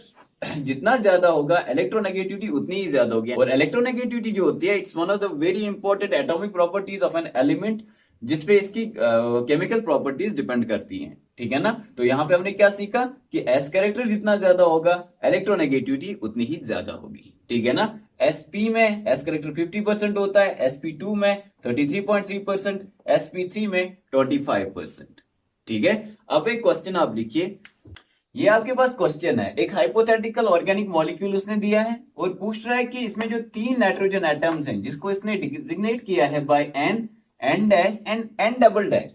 जितना ज्यादा होगा इलेक्ट्रोनेगेटिविटी उतनी ही ज्यादा होगी। और इलेक्ट्रोनेगेटिविटी जो होती है it's one of the very important atomic properties of an element जिसपे इसकी केमिकल प्रॉपर्टीज डिपेंड करती हैं। ठीक है ना, तो यहां पे हमने क्या सीखा कि एस कैरेक्टर जितना ज्यादा होगा इलेक्ट्रोनेगेटिविटी उतनी ही ज्यादा होगी। ठीक है ना, sp में एस कैरेक्टर 50% होता है, sp2 में 33.3%, sp3 में 25%। ठीक है, अब एक क्वेश्चन आप लिखिए, ये आपके पास क्वेश्चन है, एक हाइपोथेटिकल ऑर्गेनिक मॉलिक्यूल उसने दिया है और पूछ रहा है कि इसमें जो 3 नाइट्रोजन एटम्स हैं जिसको इसने डिजिग्नेट किया है by n n dash and n double dash,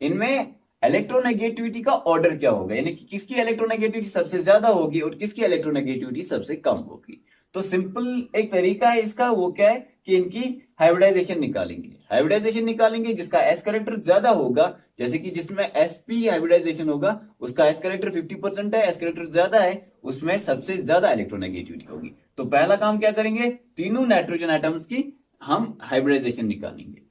इनमें इलेक्ट्रोनेगेटिविटी का ऑर्डर क्या होगा, यानी कि किसकी इलेक्ट्रोनेगेटिविटी सबसे ज्यादा होगी और किसकी इलेक्ट्रोनेगेटिविटी सबसे कम होगी। तो सिंपल एक तरीका है इसका, वो क्या है कि इनकी हाइब्रिडाइजेशन निकालेंगे जिसका एस करेक्टर ज्यादा होगा, जैसे कि जिसमें एसपी हाइब्रिडाइजेशन होगा उसका एस करेक्टर 50% है, एस करेक्टर ज्यादा है, उसमें सबसे ज्यादा इलेक्ट्रोनेगेटिविटी होगी। तो पहला काम क्या करेंगे, तीनों नाइट्रोजन एटम्स की हम हाइब्रिडाइजेशन निकालेंगे।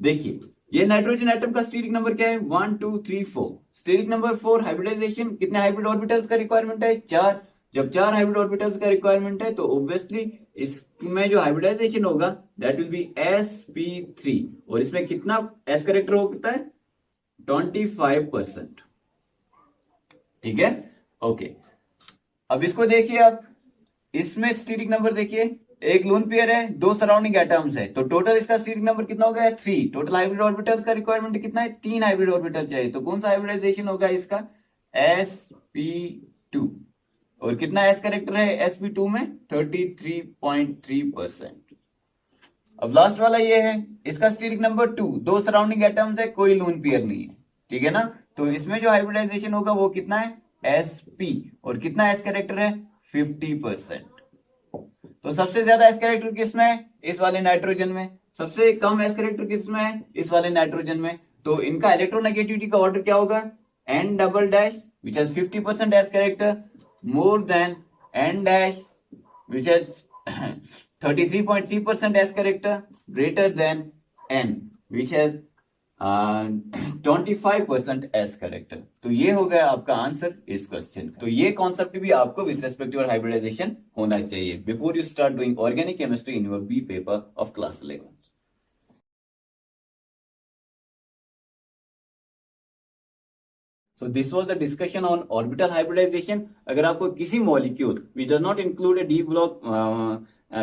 देखिए ये नाइट्रोजन एटम का स्टीरिक नंबर क्या है, 1 2 3 4। स्टीरिक नंबर 4 हाइब्रिडाइजेशन, कितने हाइब्रिड ऑर्बिटल्स का रिक्वायरमेंट है, 4। जब 4 हाइब्रिड ऑर्बिटल्स का रिक्वायरमेंट है तो ऑब्वियसली इसमें जो हाइब्रिडाइजेशन होगा दैट विल बी sp3, और इसमें कितना एस करेक्टर होता है, 25%। ठीक है, ओके। अब इसको देखिए आप, इसमें स्टीरिक नंबर देखिए, एक लोन पेयर है, 2 सराउंडिंग एटम्स है, तो टोटल इसका स्टीरिक नंबर कितना हो गया, 3। टोटल हाइब्रिड ऑर्बिटल्स का रिक्वायरमेंट कितना है, 3 हाइब्रिड ऑर्बिटल चाहिए, तो कौन सा हाइब्रिडाइजेशन होगा इसका, sp2। और कितना एस करेक्टर है sp2 में, 33.3%। अब लास्ट वाला ये है, इसका स्टीरिक नंबर 2, 2 सराउंडिंग एटम्स है, कोई लोन पेयर नहीं है, ठीक है ना। तो इसमें जो हाइब्रिडाइजेशन होगा वो कितना है, sp, और कितना एस करेक्टर है, 50%। तो सबसे ज्यादा एस करेक्टर किसमें है, इस वाले नाइट्रोजन में, सबसे कम एस करेक्टर किसमें है, इस वाले नाइट्रोजन में। तो इनका इलेक्ट्रोनेगेटिविटी का ऑर्डर क्या होगा, n double dash which has 50% s character more than n dash which has 33.3% s character greater than n which has 25% s character। तो ये हो गया आपका आंसर इस क्वेश्चन का। तो ये कॉन्सेप्ट भी आपको विद रेस्पेक्ट टू हाइब्रिडाइजेशन होना चाहिए before you start doing organic chemistry in your B paper of class 11। So this was the discussion on orbital hybridization। अगर आपको किसी molecule which does not include a d block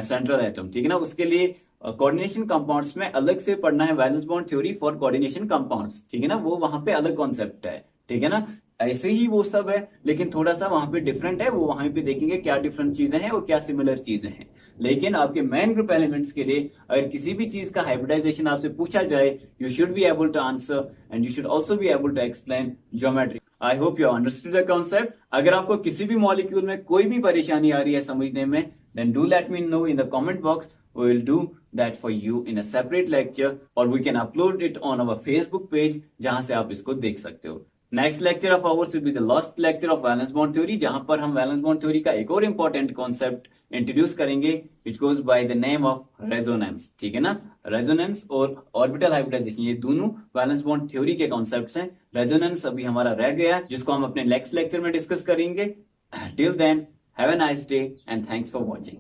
central atom, ठीक है ना, उसके लिए कोऑर्डिनेशन कंपाउंड्स में अलग से पढ़ना है valence bond theory for coordination compounds, ठीक है ना, वो वहां पे अलग कॉन्सेप्ट है, ठीक है ना। ऐसे ही वो सब है लेकिन थोड़ा सा वहां पे डिफरेंट है, वो वहां पे देखेंगे क्या डिफरेंट चीजें हैं और क्या सिमिलर चीजें हैं। लेकिन आपके मेन ग्रुप एलिमेंट्स के लिए अगर किसी भी चीज का हाइब्रिडाइजेशन आपसे पूछा जाए, you should be able to answer and you should also be able to explain geometry. I hope you understood the concept. अगर आपको किसी भी मॉलिक्यूल में कोई भी परेशानी आ रही है समझने में, then do let me know in the comment box. We will do that for you in a separate lecture or we can upload it on our Facebook page जहां से आप इसको देख सकते हो। Next lecture of hours will be the last lecture of valence bond theory, जहां पर हम वैलेंस बॉन्ड थ्योरी का एक और इंपॉर्टेंट कॉन्सेप्ट इंट्रोड्यूस करेंगे which goes by the name of resonance, ठीक है ना। रेजोनेंस और ऑर्बिटल हाइब्रिडाइजेशन ये दोनों वैलेंस बॉन्ड थ्योरी के कॉन्सेप्ट्स हैं। रेजोनेंस अभी हमारा रह गया जिसको हम अपने नेक्स्ट लेक्चर में डिस्कस करेंगे। Till then have a nice day and thanks for watching.